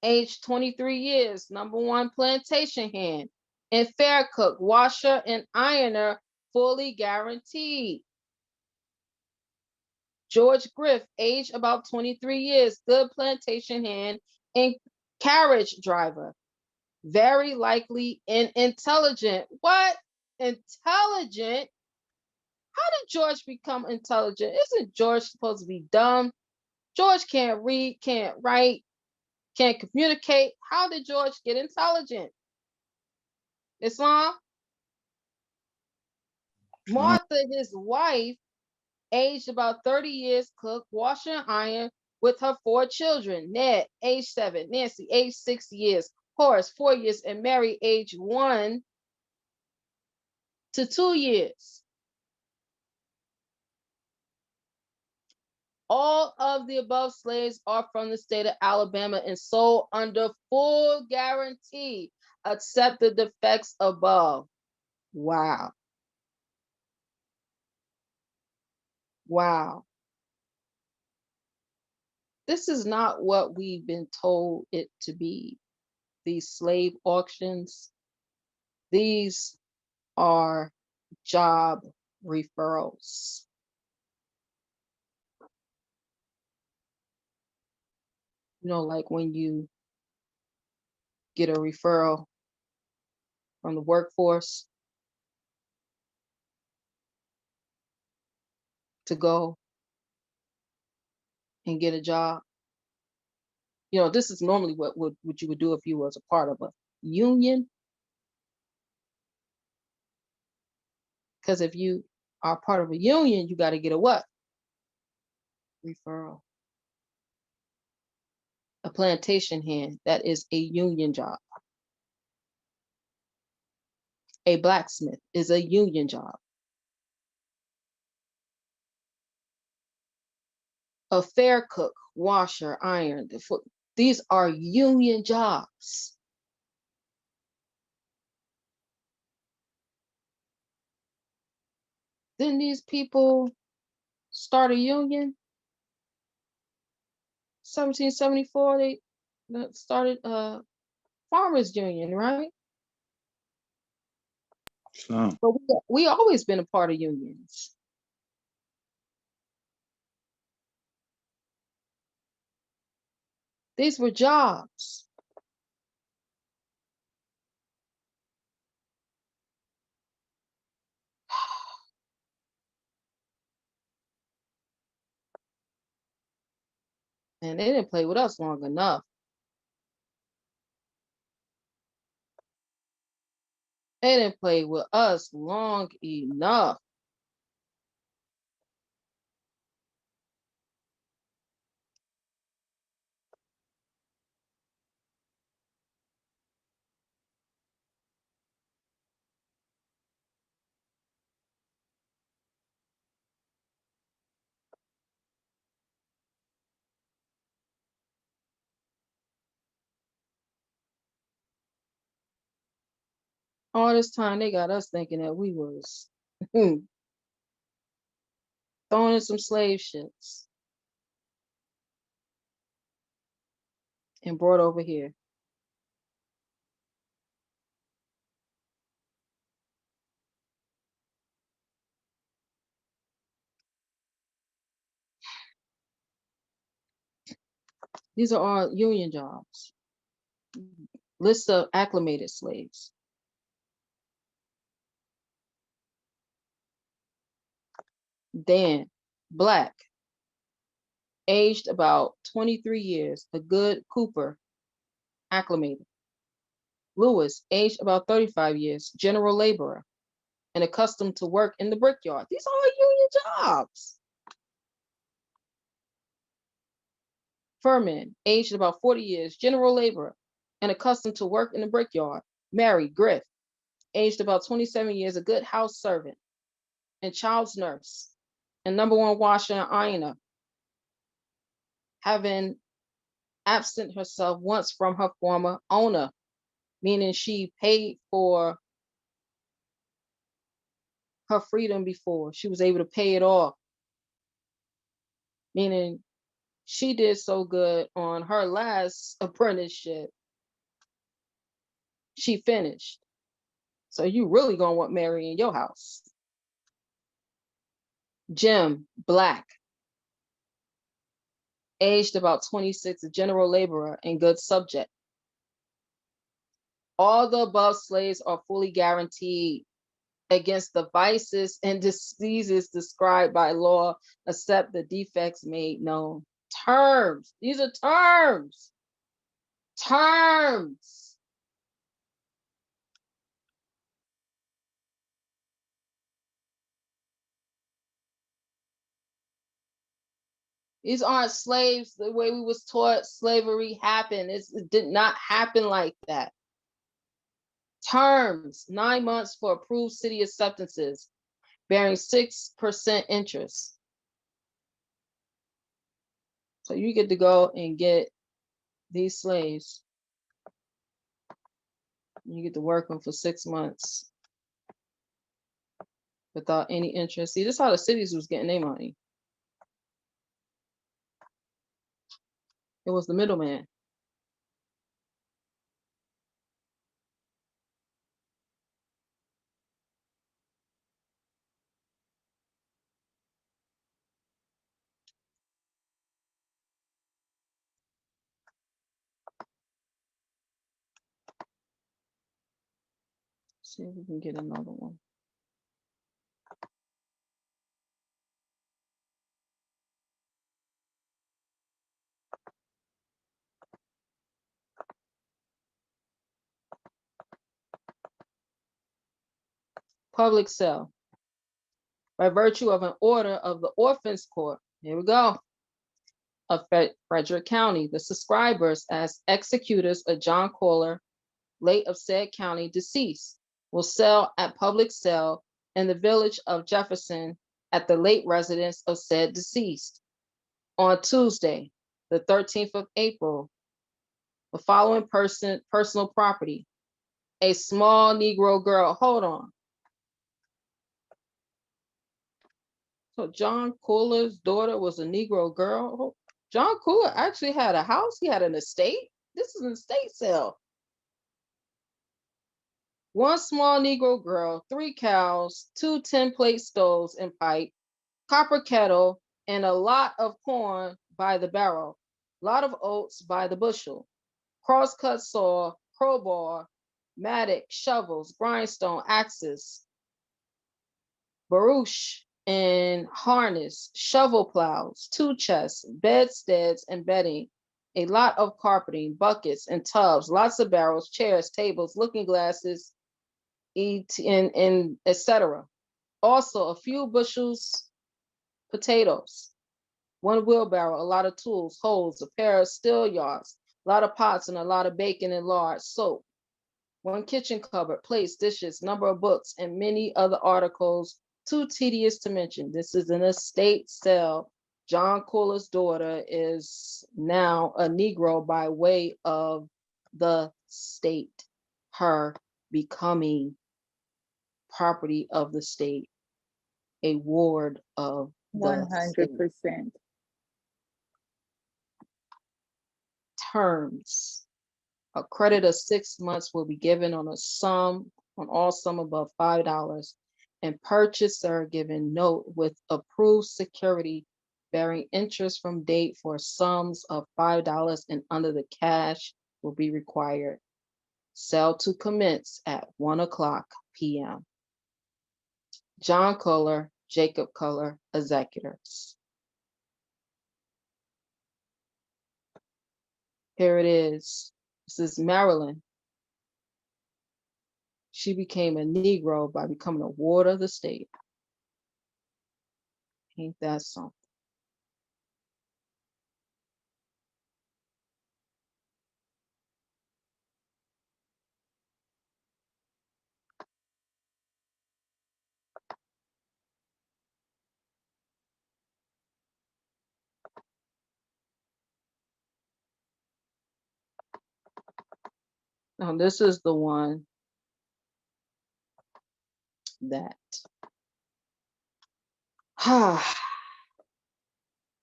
age 23 years, #1 plantation hand, and fair cook, washer and ironer, fully guaranteed. George Griff, age about 23 years, good plantation hand and carriage driver. Very likely intelligent. What? Intelligent? How did George become intelligent? Isn't George supposed to be dumb? George can't read, can't write, can't communicate. How did George get intelligent? Islam? Martha, his wife, aged about 30 years, cook, wash and iron with her 4 children. Ned, age 7. Nancy, age 6 years. Horace, 4 years. And Mary, age 1 to 2 years. All of the above slaves are from the state of Alabama and sold under full guarantee, except the defects above. Wow. Wow. This is not what we've been told it to be. These slave auctions, these are job referrals. You know, like when you get a referral from the workforce to go and get a job. You know, this is normally what you would do if you was a part of a union. Because if you are part of a union, you got to get a what? Referral. A plantation hand, that is a union job. A blacksmith is a union job. A fair cook, washer, iron, these are union jobs. Didn't these people start a union? 1774, they started a farmers union, right? Islam. But we always been a part of unions. These were jobs. And they didn't play with us long enough. They didn't play with us long enough. All this time they got us thinking that we was throwing in some slave ships and brought over here. These are all union jobs. List of acclimated slaves. Dan, black, aged about 23 years, a good cooper, acclimated. Lewis, aged about 35 years, general laborer, and accustomed to work in the brickyard. These are union jobs. Furman, aged about 40 years, general laborer, and accustomed to work in the brickyard. Mary Griff, aged about 27 years, a good house servant and child's nurse, and #1 washer and ironer, having absent herself once from her former owner, meaning she paid for her freedom before. She was able to pay it off, meaning she did so good on her last apprenticeship. She finished. So you really gonna want Mary in your house. Jim, black, aged about 26, a general laborer and good subject. All the above slaves are fully guaranteed against the vices and diseases described by law, except the defects made known. Terms. These are terms. Terms. These aren't slaves the way we was taught slavery happened. It did not happen like that. Terms, 9 months for approved city acceptances, bearing 6% interest. So you get to go and get these slaves. You get to work them for 6 months without any interest. See, this is how the cities was getting their money. It was the middleman. See if we can get another one. Public sale. By virtue of an order of the Orphans Court, here we go, of Frederick County, the subscribers as executors of John Kohler, late of said county, deceased, will sell at public sale in the village of Jefferson at the late residence of said deceased on Tuesday, the 13th of April, the following personal property, a small Negro girl. Hold on. So John Kohler's daughter was a Negro girl. John Kohler actually had a house. He had an estate. This is an estate sale. 1 small Negro girl, 3 cows, 2 10-plate stoves and pipe, copper kettle, and a lot of corn by the barrel, lot of oats by the bushel, crosscut saw, crowbar, mattock, shovels, grindstone, axes, barouche and harness, shovel plows, 2 chests, bedsteads and bedding, a lot of carpeting, buckets and tubs, lots of barrels, chairs, tables, looking glasses, and etc. Also a few bushels potatoes, 1 wheelbarrow, a lot of tools, hoes, a pair of steel yards, a lot of pots and a lot of bacon and lard, soap, 1 kitchen cupboard, plates, dishes, number of books, and many other articles too tedious to mention. This is an estate sale. John Kohler's daughter is now a Negro by way of the state, her becoming property of the state, a ward of the state. 100%. Terms. A credit of 6 months will be given on all sum above $5, and purchaser given note with approved security bearing interest from date for sums of $5 and under the cash will be required. Sale to commence at 1:00 p.m. John Kohler, Jacob Kohler, executors. Here it is. This is Maryland. She became a Negro by becoming a ward of the state. Ain't that something? Now, this is the one that,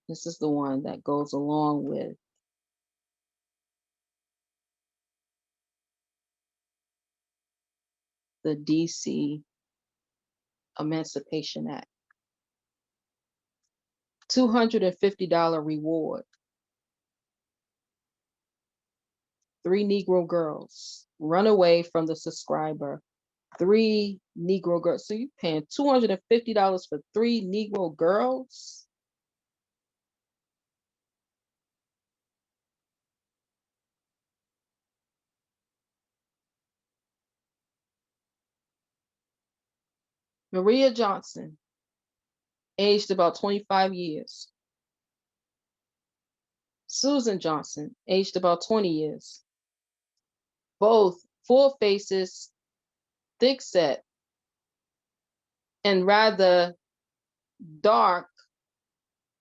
this is the one that goes along with the DC Emancipation Act. $250 reward. 3 Negro girls run away from the subscriber. 3 Negro girls. So you're paying $250 for 3 Negro girls? Maria Johnson, aged about 25 years. Susan Johnson, aged about 20 years. Both full faces, thick set, and rather dark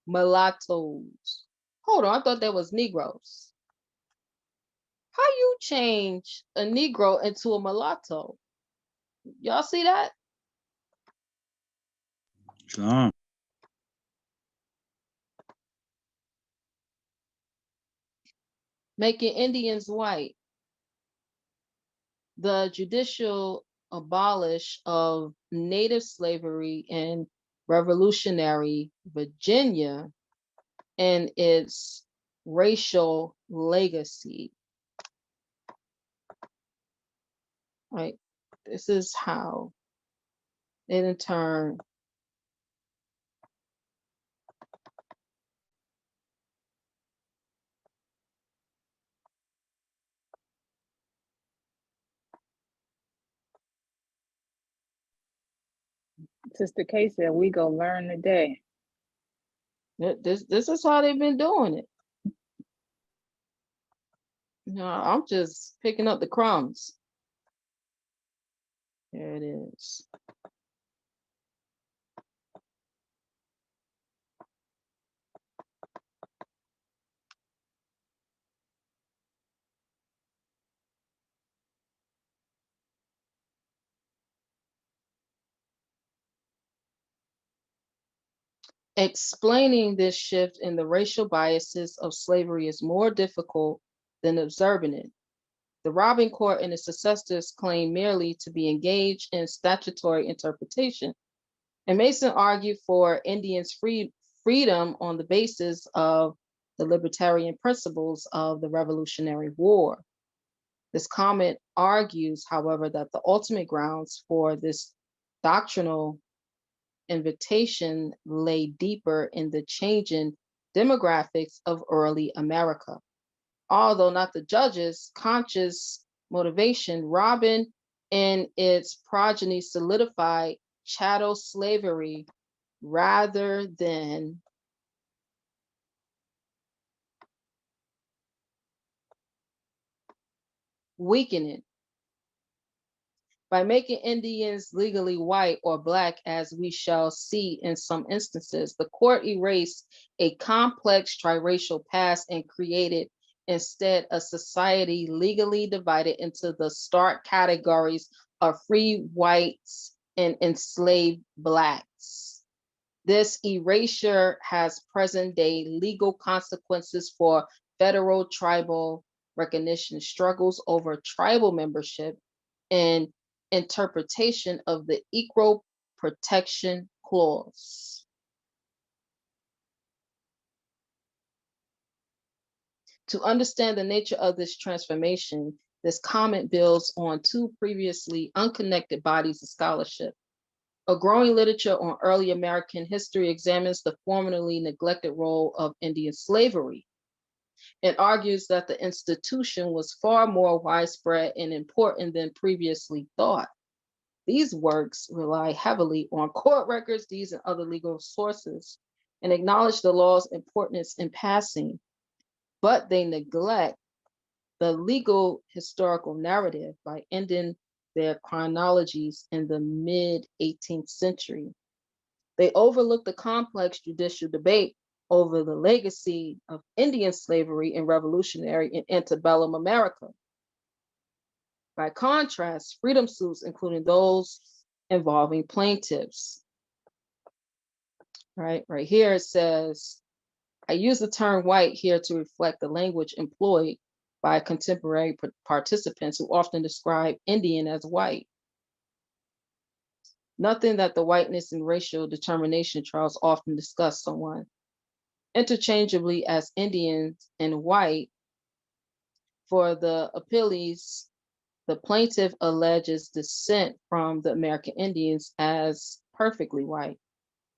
mulattoes. Hold on, I thought that was Negroes. How you change a Negro into a mulatto? Y'all see that? Islam. Making Indians white. The judicial abolish of native slavery in revolutionary Virginia and its racial legacy. Right? This is how it in turn Sister K said, we go learn today. this is how they've been doing it. No, I'm just picking up the crumbs. There it is. Explaining this shift in the racial biases of slavery is more difficult than observing it. The Robin Court and its successors claim merely to be engaged in statutory interpretation, and Mason argued for Indians' freedom on the basis of the libertarian principles of the Revolutionary War. This comment argues, however, that the ultimate grounds for this doctrinal invitation lay deeper in the changing demographics of early America. Although not the judge's conscious motivation, Robin and its progeny solidified chattel slavery rather than weakening. By making Indians legally white or black, as we shall see in some instances, the court erased a complex triracial past and created instead a society legally divided into the stark categories of free whites and enslaved Blacks. This erasure has present-day legal consequences for federal tribal recognition struggles over tribal membership and interpretation of the Equal Protection Clause. To understand the nature of this transformation, this comment builds on two previously unconnected bodies of scholarship. A growing literature on early American history examines the formerly neglected role of Indian slavery and argues that the institution was far more widespread and important than previously thought. These works rely heavily on court records, deeds, and other legal sources, and acknowledge the law's importance in passing, but they neglect the legal historical narrative by ending their chronologies in the mid-18th century. They overlook the complex judicial debate over the legacy of Indian slavery in revolutionary and antebellum America. By contrast, freedom suits, including those involving plaintiffs. Right here it says, I use the term white here to reflect the language employed by contemporary participants who often describe Indian as white. Nothing that the whiteness and racial determination trials often discuss someone interchangeably as Indians and white. For the appellees, the plaintiff alleges descent from the American Indians as perfectly white.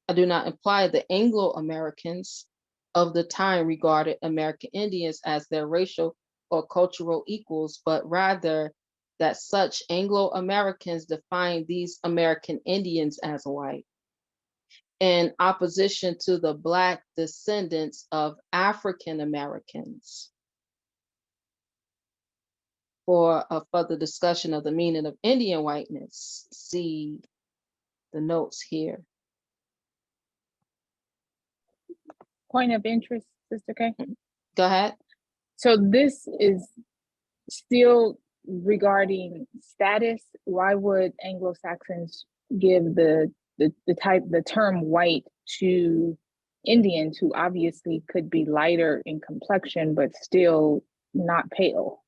I do not imply the Anglo-Americans of the time regarded American Indians as their racial or cultural equals, but rather that such Anglo-Americans define these American Indians as white, in opposition to the Black descendants of African Americans. For a further discussion of the meaning of Indian whiteness, see the notes here. Point of interest, Sister K. Go ahead. So this is still regarding status. Why would Anglo-Saxons give the term white to Indians who obviously could be lighter in complexion but still not pale?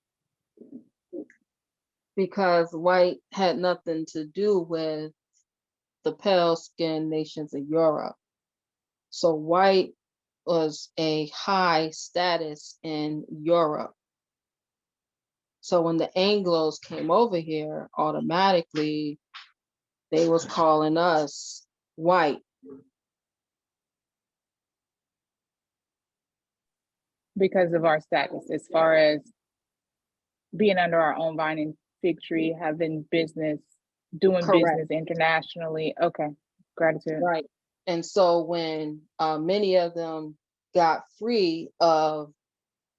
Because white had nothing to do with the pale skinned nations of Europe. So white was a high status in Europe. So when the Anglos came over here, automatically they was calling us white. Because of our status, as far as being under our own vine and fig tree, having business, doing Correct. business internationally. Okay, gratitude. Right. And so when many of them got free of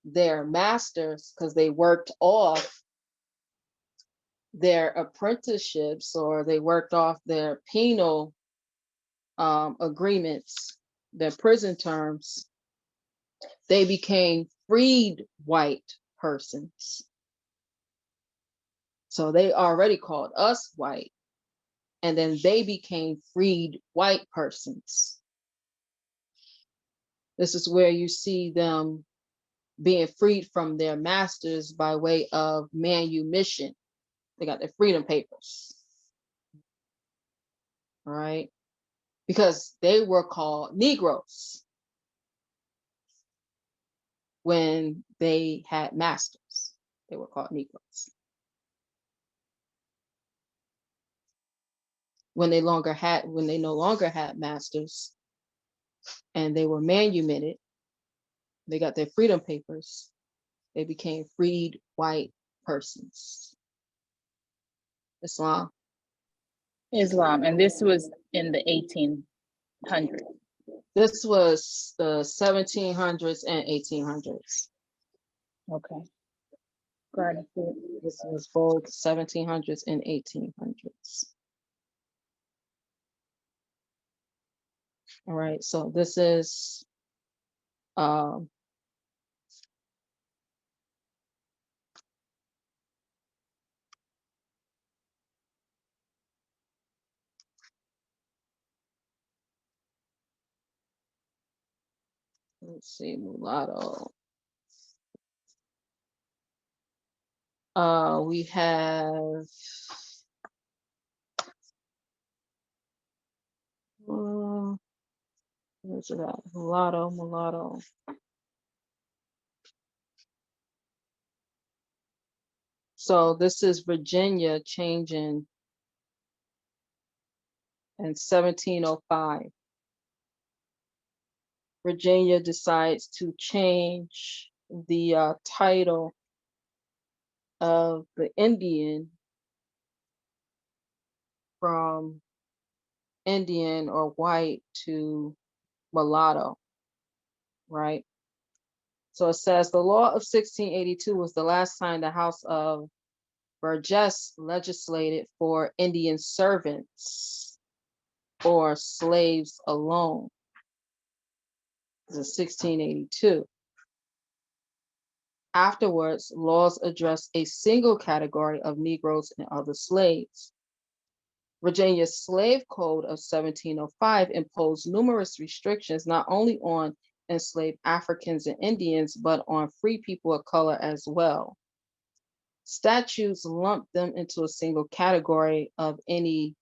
their masters because they worked off their apprenticeships or they worked off their penal agreements, their prison terms, they became freed white persons. So they already called us white, and then they became freed white persons. This is where you see them being freed from their masters by way of manumission. They got their freedom papers. All right. Because they were called Negroes when they had masters. They were called Negroes. When they no longer had masters and they were manumitted, they got their freedom papers, they became freed white persons. Islam. And this was in the 1800s. This was the 1700s and 1800s. Okay. Gratitude. This was both 1700s and 1800s. All right, so this is Let's see, mulatto. We have where's it at? Mulatto. So this is Virginia changing in 1705. Virginia decides to change the title of the Indian from Indian or white to mulatto, right? So it says the law of 1682 was the last time the House of Burgess legislated for Indian servants or slaves alone. This is 1682. Afterwards, laws addressed a single category of Negroes and other slaves. Virginia's Slave Code of 1705 imposed numerous restrictions not only on enslaved Africans and Indians, but on free people of color as well. Statutes lumped them into a single category of any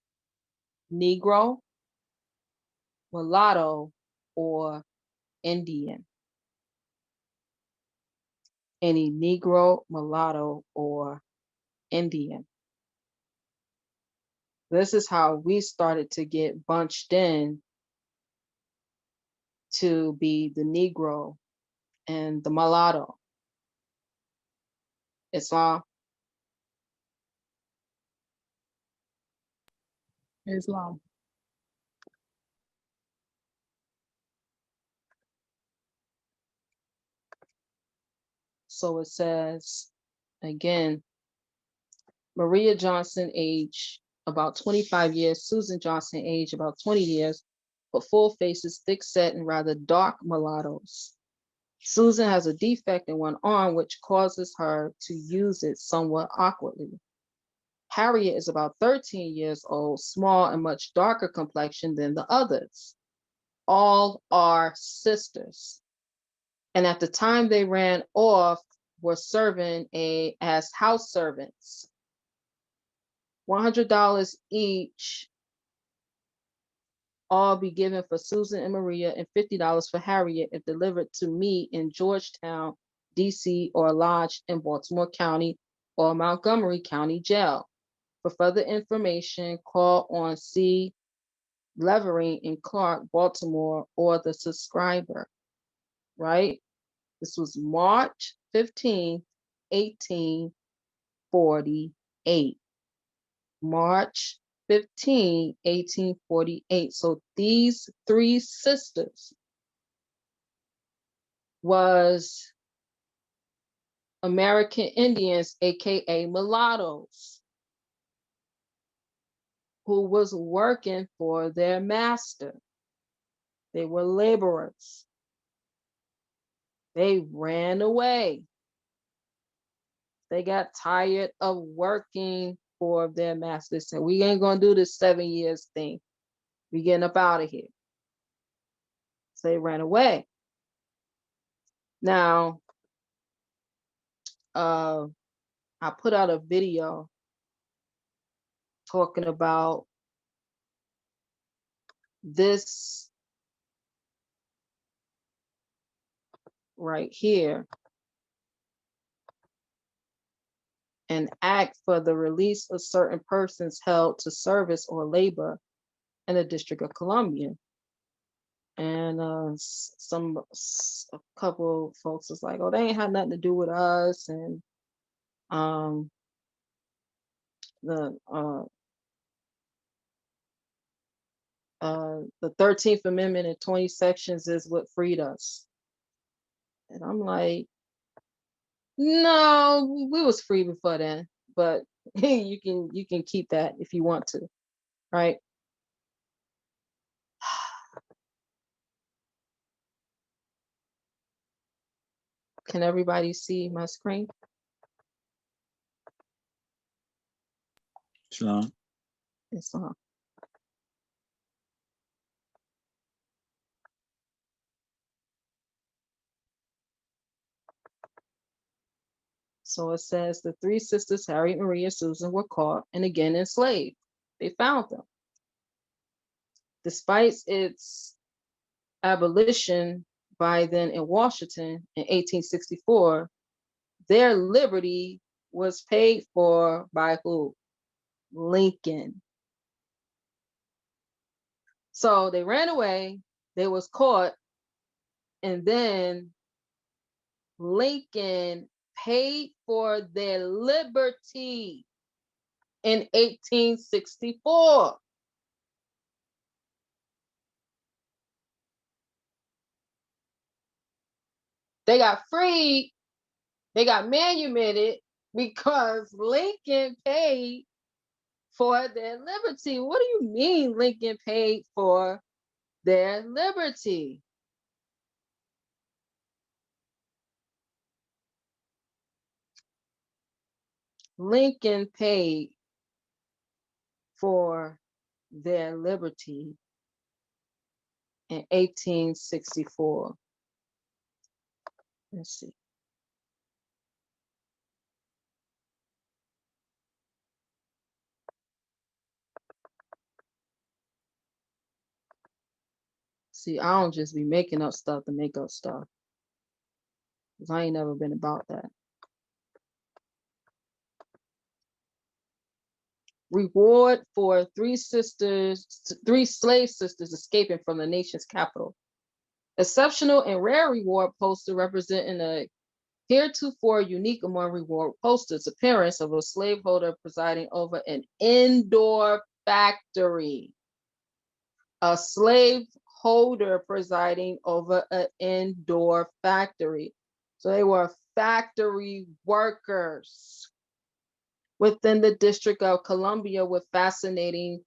Negro, mulatto, or Indian. Any Negro, mulatto, or Indian. This is how we started to get bunched in to be the Negro and the mulatto. Islam. Islam. So it says, again, Maria Johnson, age about 25 years. Susan Johnson, age about 20 years, but full faces, thick set, and rather dark mulattoes. Susan has a defect in one arm, which causes her to use it somewhat awkwardly. Harriet is about 13 years old, small and much darker complexion than the others. All are sisters. And at the time they ran off, were serving as house servants. $100 each, all be given for Susan and Maria, and $50 for Harriet if delivered to me in Georgetown, DC, or lodged in Baltimore County or Montgomery County Jail. For further information, call on C. Levering in Clark, Baltimore, or the subscriber, right? This was March 15, 1848. March 15, 1848. So these three sisters was American Indians, aka mulattoes, who was working for their master. They were laborers. They ran away. They got tired of working for their master. They said, we ain't gonna do this 7 years thing. We getting up out of here. So they ran away. Now, I put out a video talking about this right here, an act for the release of certain persons held to service or labor in the District of Columbia. And a couple folks was like, oh, they ain't had nothing to do with us. And the 13th Amendment in 20 sections is what freed us. And I'm like, no, we was free before then, but you can keep that if you want to, right? Can everybody see my screen? Islam. It's on. So it says the three sisters, Harriet, Maria, Susan, were caught and again enslaved. They found them. Despite its abolition by then in Washington in 1864, their liberty was paid for by who? Lincoln. So they ran away, they was caught, and then Lincoln paid for their liberty in 1864. They got freed, they got manumitted because Lincoln paid for their liberty. What do you mean Lincoln paid for their liberty? Lincoln paid for their liberty in 1864. Let's see. See, I don't just be making up stuff to make up stuff, because I ain't never been about that. Reward for three slave sisters escaping from the nation's capital. Exceptional and rare reward poster representing a heretofore unique among reward posters appearance of a slaveholder presiding over an indoor factory. A slaveholder presiding over an indoor factory. So they were factory workers within the District of Columbia with fascinating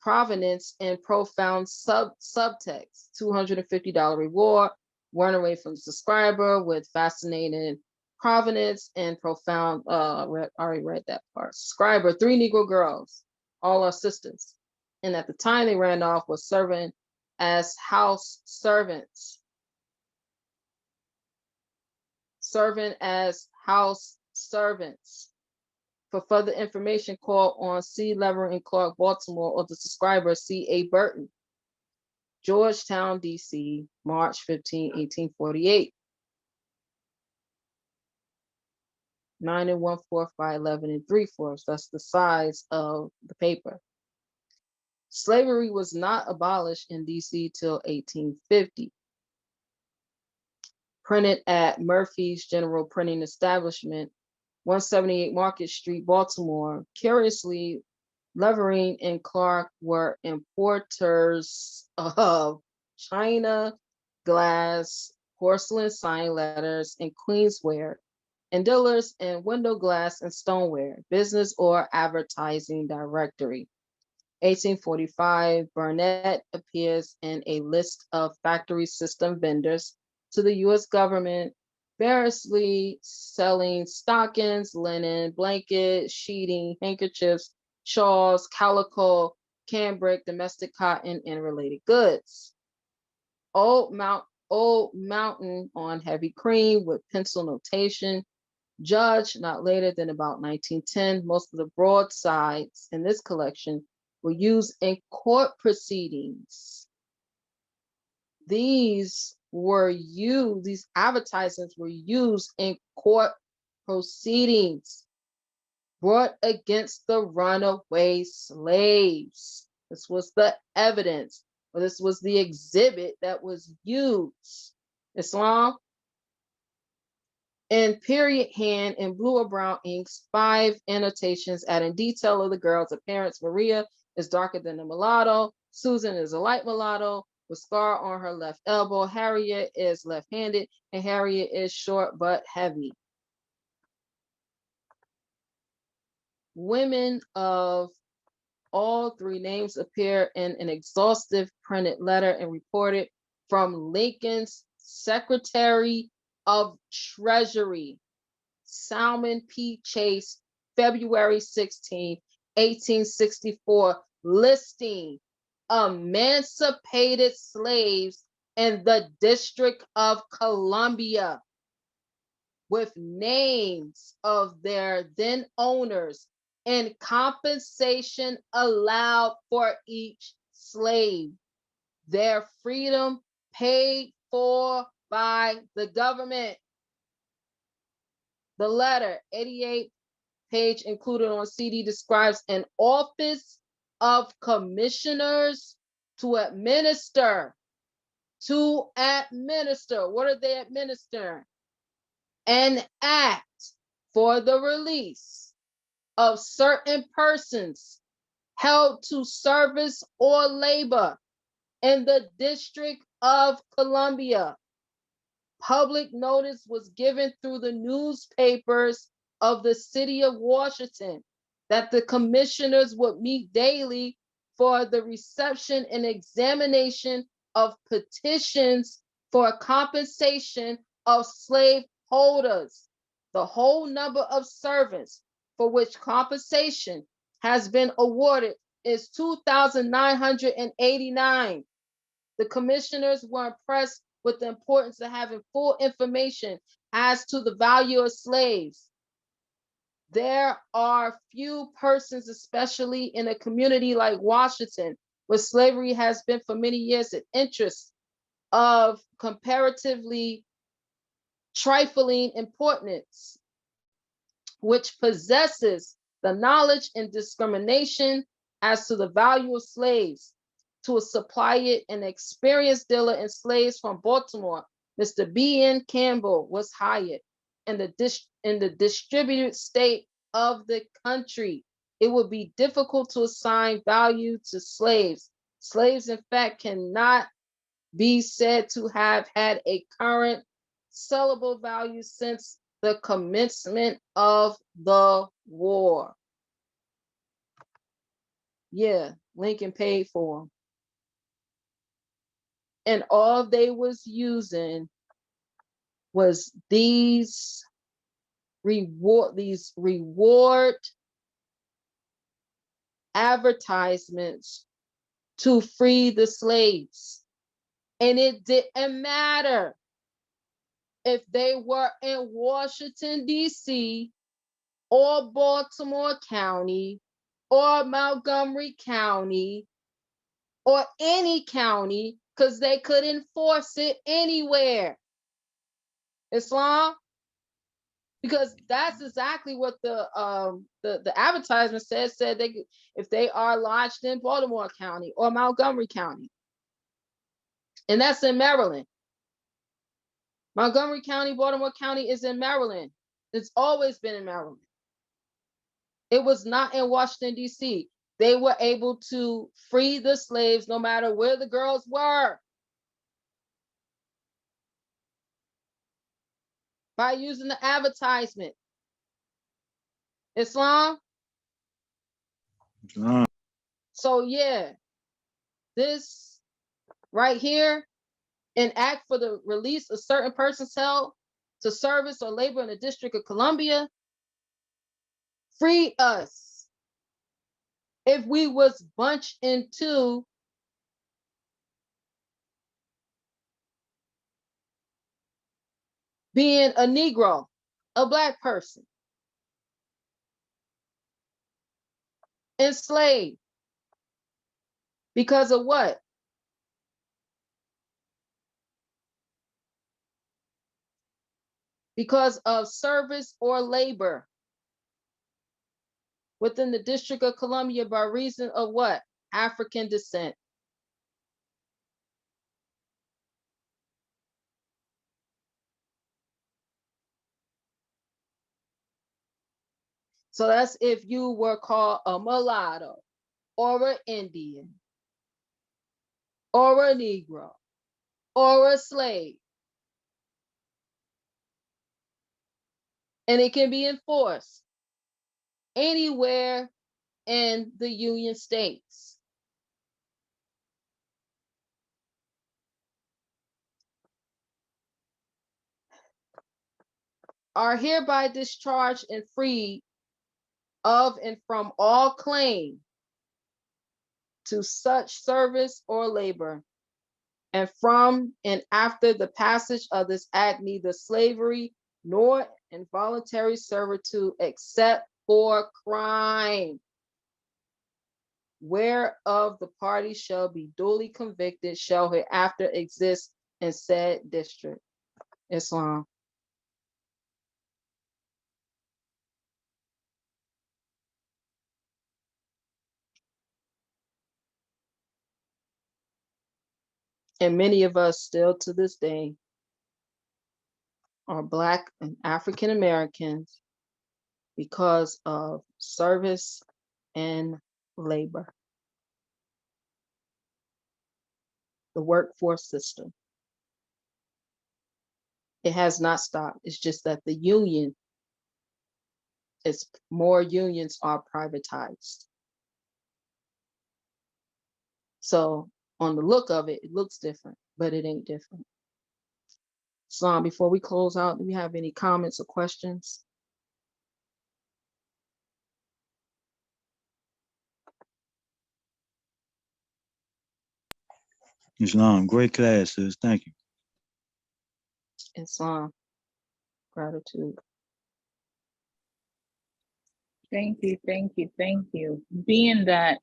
provenance and profound subtext. $250 reward, run away from the subscriber with fascinating provenance and profound, already read that part. Subscriber, 3 Negro girls, all are sisters. And at the time they ran off was serving as house servants. Serving as house servants. For further information, call on C. Lever in Clark, Baltimore, or the subscriber C.A. Burton, Georgetown, D.C., March 15, 1848. 9 1/4 by 11 3/4. That's the size of the paper. Slavery was not abolished in D.C. till 1850. Printed at Murphy's General Printing Establishment, 178 Market Street, Baltimore. Curiously, Levering and Clark were importers of china, glass, porcelain sign letters, and queensware, and dealers in window glass and stoneware, business or advertising directory. 1845, Burnett appears in a list of factory system vendors to the U.S. government, variously selling stockings, linen, blankets, sheeting, handkerchiefs, shawls, calico, cambric, domestic cotton, and related goods. Old Mountain on heavy cream with pencil notation. Judge not later than about 1910. Most of the broadsides in this collection were used in court proceedings. These advertisements were used in court proceedings brought against the runaway slaves. This was the evidence, or this was the exhibit that was used. Islam. In period hand in blue or brown inks, 5 annotations adding detail of the girl's appearance. Maria is darker than the mulatto. Susan is a light mulatto with scar on her left elbow. Harriet is left-handed, and Harriet is short but heavy. Women of all 3 names appear in an exhaustive printed letter and reported from Lincoln's Secretary of Treasury, Salmon P. Chase, February 16, 1864, listing emancipated slaves in the District of Columbia. with names of their then owners and compensation allowed for each slave. Their freedom paid for by the government. The letter, 88 page included on CD, describes an office of commissioners to administer. What are they administering? An act for the release of certain persons held to service or labor in the District of Columbia. Public notice was given through the newspapers of the city of Washington that the commissioners would meet daily for the reception and examination of petitions for compensation of slave holders. The whole number of servants for which compensation has been awarded is 2,989. The commissioners were impressed with the importance of having full information as to the value of slaves. There are few persons, especially in a community like Washington, where slavery has been for many years an interest of comparatively trifling importance, which possesses the knowledge and discrimination as to the value of slaves. To supply it, an experienced dealer in slaves from Baltimore, Mr. B.N. Campbell, was hired. In the distributed state of the country, it would be difficult to assign value to slaves. Slaves, in fact, cannot be said to have had a current sellable value since the commencement of the war. Yeah, Lincoln paid for them. And all they was using was these reward advertisements to free the slaves. And it didn't matter if they were in Washington, D.C., or Baltimore County, or Montgomery County, or any county, because they could enforce it anywhere. Islam, because that's exactly what the advertisement said they could, if they are lodged in Baltimore County or Montgomery County, and that's in Maryland. Montgomery County, Baltimore County is in Maryland. It's always been in Maryland. It was not in Washington, D.C. They were able to free the slaves no matter where the girls were by using the advertisement. Islam? Islam. So yeah, this right here, an act for the release of certain persons held to service or labor in the District of Columbia, free us. If we was bunched into being a Negro, a Black person, enslaved, because of what? Because of service or labor within the District of Columbia by reason of what? African descent. So that's if you were called a mulatto or an Indian or a Negro or a slave. And it can be enforced anywhere in the Union States. Are hereby discharged and freed of and from all claim to such service or labor, and from and after the passage of this act, neither slavery nor involuntary servitude except for crime, whereof the party shall be duly convicted, shall hereafter exist in said district. Islam. And many of us still to this day are Black and African Americans because of service and labor, the workforce system. It has not stopped. It's just that the union is more unions are privatized. So on the look of it, it looks different, but it ain't different. So before we close out, do we have any comments or questions? Islam, great class, sis. Thank you. Islam, gratitude. Thank you, thank you, thank you. Being that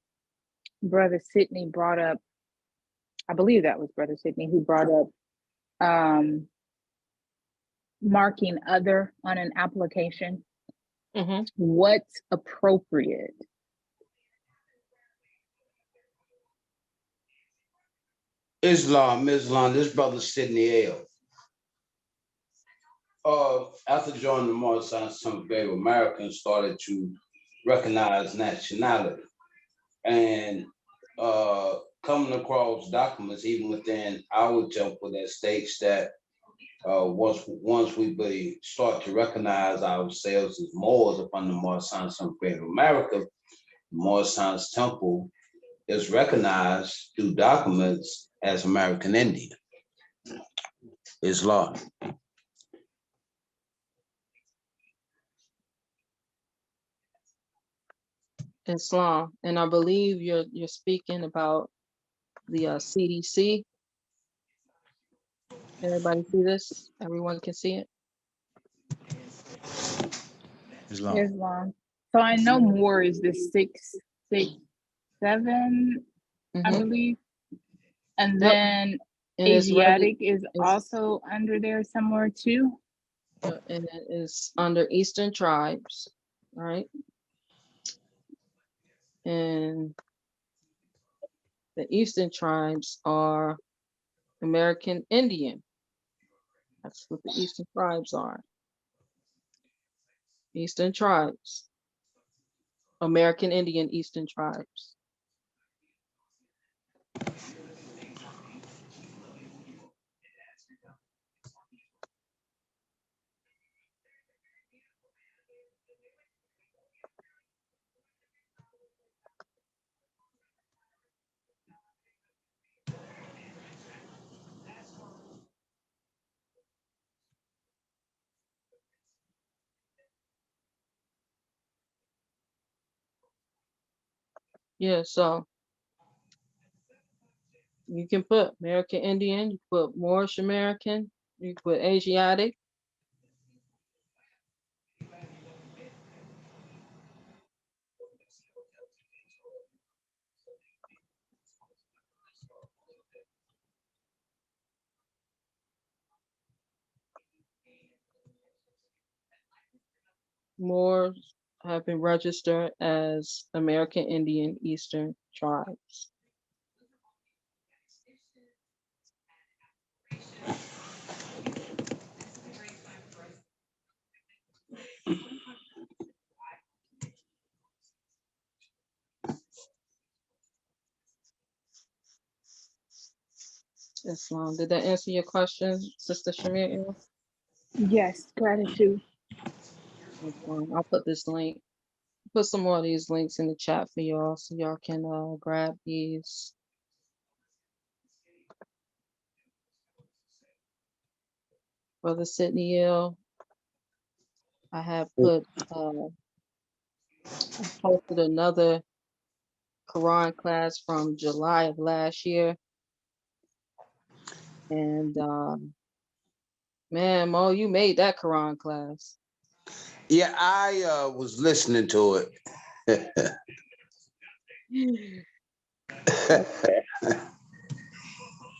Brother Sidney brought up, I believe that was Brother Sidney who brought up marking other on an application. What's appropriate? Islam, this brother Sidney L. After joining the Moorish Movement, some brave Americans started to recognize nationality. And coming across documents, even within our temple, that states that once we start to recognize ourselves as Moors upon the Moorish Movement, some brave America, the Moorish Movement temple is recognized through documents as American Indian. Islam. Islam, and I believe you're speaking about the CDC. Everybody see this? Everyone can see it? Islam. Islam. So I know Moor is the 667, I believe. And then And Asiatic is also under there somewhere too. And it is under Eastern tribes, right? And the Eastern tribes are American Indian. That's what the Eastern tribes are. Eastern tribes. American Indian Eastern tribes. Yeah, so you can put American Indian, you put Moorish American, you put Asiatic. Moors have been registered as American Indian Eastern tribes. Islam. Did that answer your question, Sister Shamir? Yes, gratitude. I'll put this link. Put some more of these links in the chat for y'all so y'all can grab these. Brother Sidney Hill, I have posted another Quran class from July of last year. And man, Mo, you made that Quran class. Yeah, I was listening to it.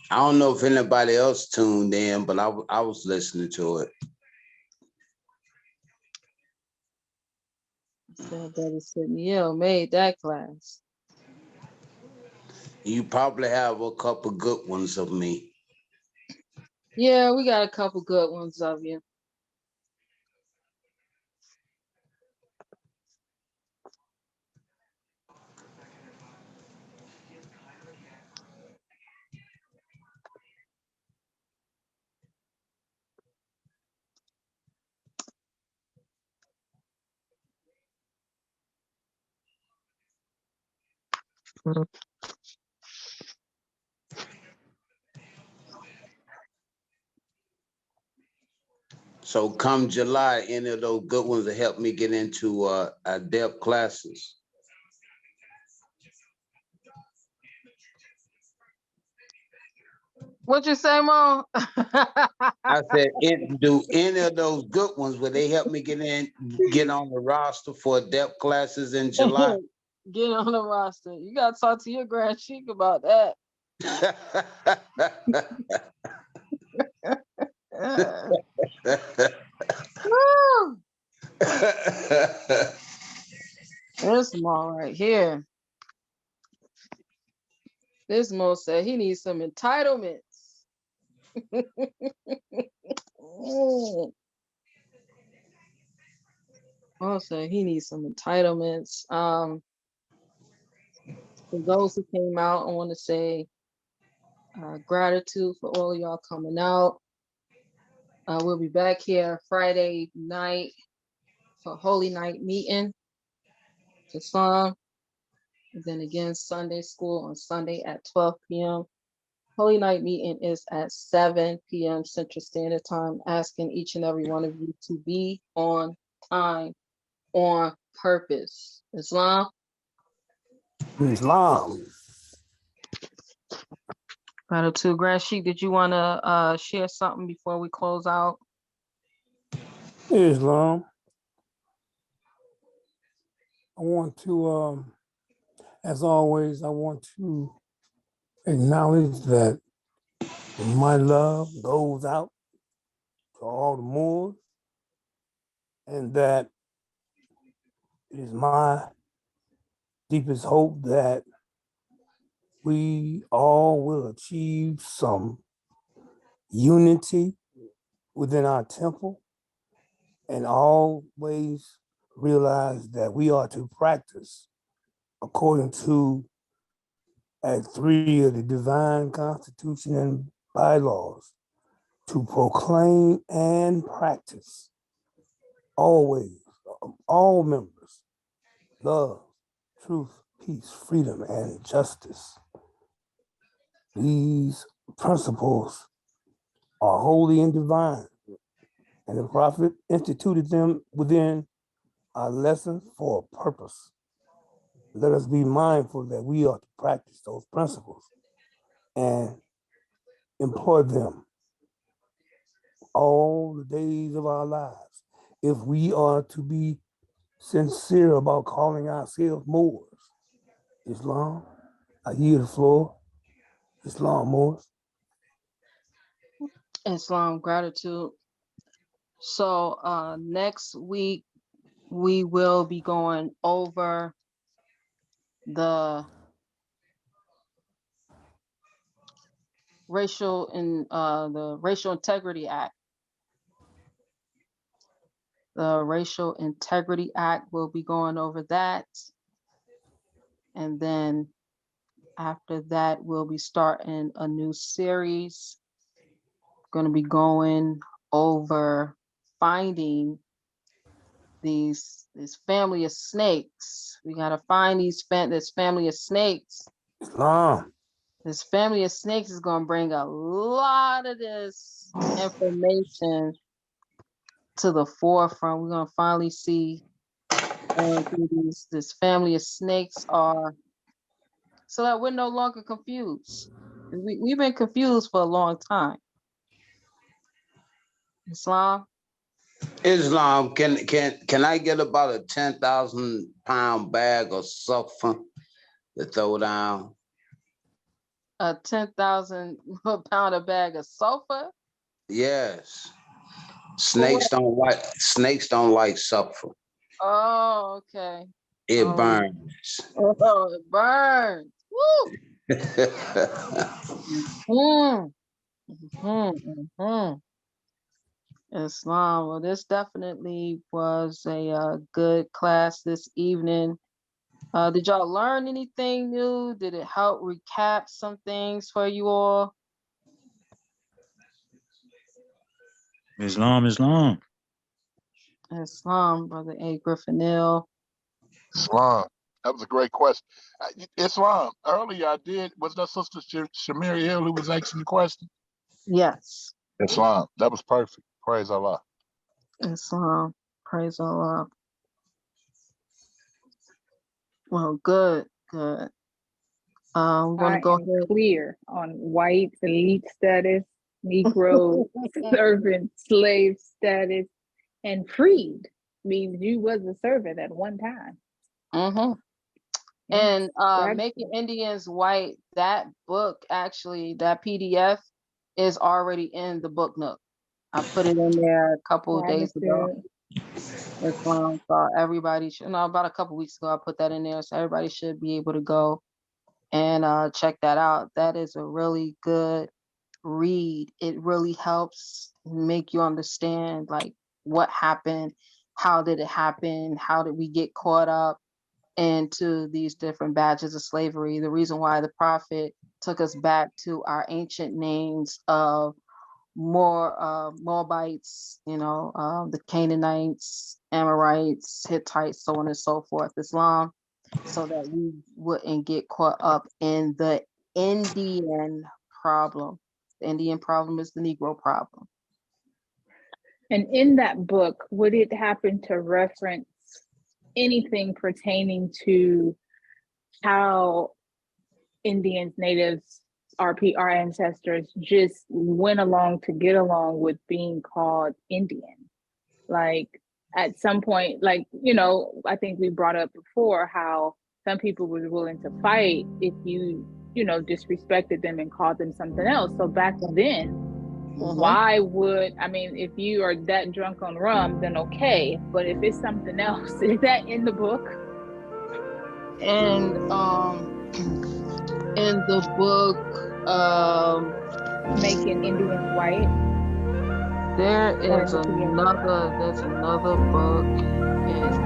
I don't know if anybody else tuned in, but I was listening to it. So Brother Sidney made that class. You probably have a couple good ones of me. Yeah, we got a couple good ones of you. So come July, any of those good ones will help me get into adept classes. What you say, Mo? I said, do any of those good ones, will they help me get on the roster for adept classes in July? Get on the roster. You gotta talk to your Grand Sheik about that. Woo! This Mo right here. This Mo said he needs some entitlements. Mo said he needs some entitlements. For those who came out, I want to say gratitude for all of y'all coming out. We'll be back here Friday night for Holy Night meeting to song. And then again, Sunday school on Sunday at 12 p.m. Holy Night meeting is at 7 p.m. Central Standard Time, asking each and every one of you to be on time, on purpose. Islam? Islam. Gratitude. Grand Sheik, did you want to share something before we close out? Islam. I want to, as always, I want to acknowledge that my love goes out to all the Moors, and that it is my deepest hope that we all will achieve some unity within our temple and always realize that we are to practice according to Act 3 of the Divine Constitution and bylaws, to proclaim and practice always, all members, love, truth, peace, freedom, and justice. These principles are holy and divine, and the prophet instituted them within our lessons for a purpose. Let us be mindful that we are to practice those principles and employ them all the days of our lives. If we are to be sincere about calling ourselves Moors, Islam, I yield the floor. Islam, Moors. Islam, gratitude. So next week, we will be going over the Racial Integrity Act. The Racial Integrity Act, will be going over that. And then after that, we'll be starting a new series. Going to be going over finding this family of snakes. We got to find this family of snakes. Islam. This family of snakes is going to bring a lot of this information to the forefront. We're going to finally see who this family of snakes are, so that we're no longer confused. We've been confused for a long time. Islam? Islam, can I get about a 10,000 pound bag of sulfur to throw down? A 10,000 pound bag of sulfur? Yes. Snakes don't like sulfur. Oh, okay. It burns. Oh, it burns. Woo! Islam. Well, this definitely was a good class this evening. Did y'all learn anything new? Did it help recap some things for you all? Islam. Islam, Brother A. Griffinell. Islam. That was a great question. Islam. Earlier I did. Was that Sister Shamir Hill who was asking the question? Yes. Islam. That was perfect. Praise Allah. Islam. Praise Allah. Well, good. I'm gonna go ahead. Clear on white elite status, Negro servant slave status, and freed means you was a servant at one time. And Making Indians White, that book, actually, that PDF is already in the book nook. I put it in there a couple of days ago. So everybody should, about a couple weeks ago, I put that in there. So everybody should be able to go and check that out. That is a really good read. It really helps make you understand like what happened, how did it happen, how did we get caught up into these different badges of slavery. The reason why the prophet took us back to our ancient names of Moabites, the Canaanites, Amorites, Hittites, so on and so forth, Islam, so that we wouldn't get caught up in the Indian problem. The Indian problem is the Negro problem. And in that book, would it happen to reference anything pertaining to how Indians, natives, our ancestors just went along to get along with being called Indian? Like at some point, I think we brought up before how some people were willing to fight if you disrespected them and called them something else. So back then, why would, if you are that drunk on rum, then okay. But if it's something else, is that in the book? And in the book, Making Indians White, there's another book. It is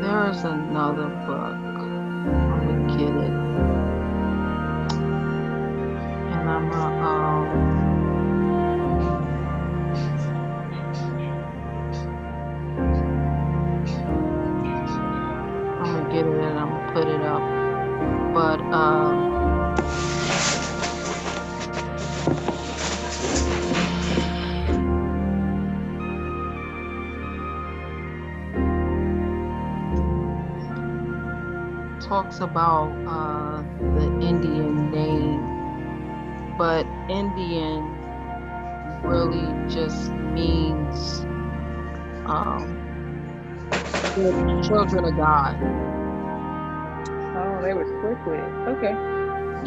there is another book. I'm gonna get it. And I'm gonna get it and I'm gonna put it up. But talks about the Indian name, but Indian really just means the children of God. Oh, they were slick with it. Okay.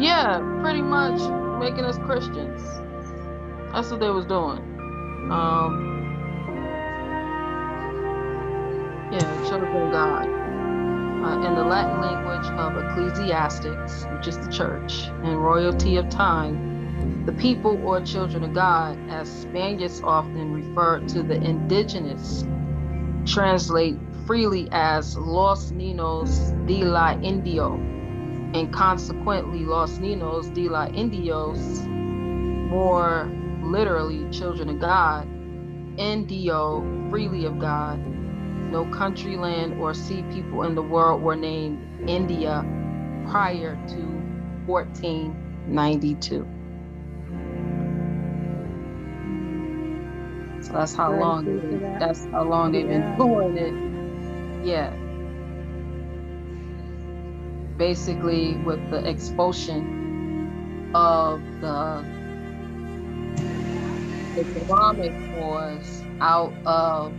Yeah, pretty much making us Christians. That's what they was doing. Children of God. In the Latin language of ecclesiastics, which is the church, and royalty of time, the people or children of God, as Spaniards often refer to the indigenous, translate freely as Los Niños de la Indio, and consequently Los Niños de la Indios, more literally children of God, Indio, freely of God. No country, land, or sea people in the world were named India prior to 1492. So that's how long they've been doing it. Yeah. basically with the expulsion of the Islamic Moors out of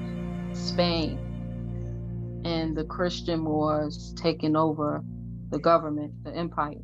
Spain and the Christian Moors taking over the government, the empire.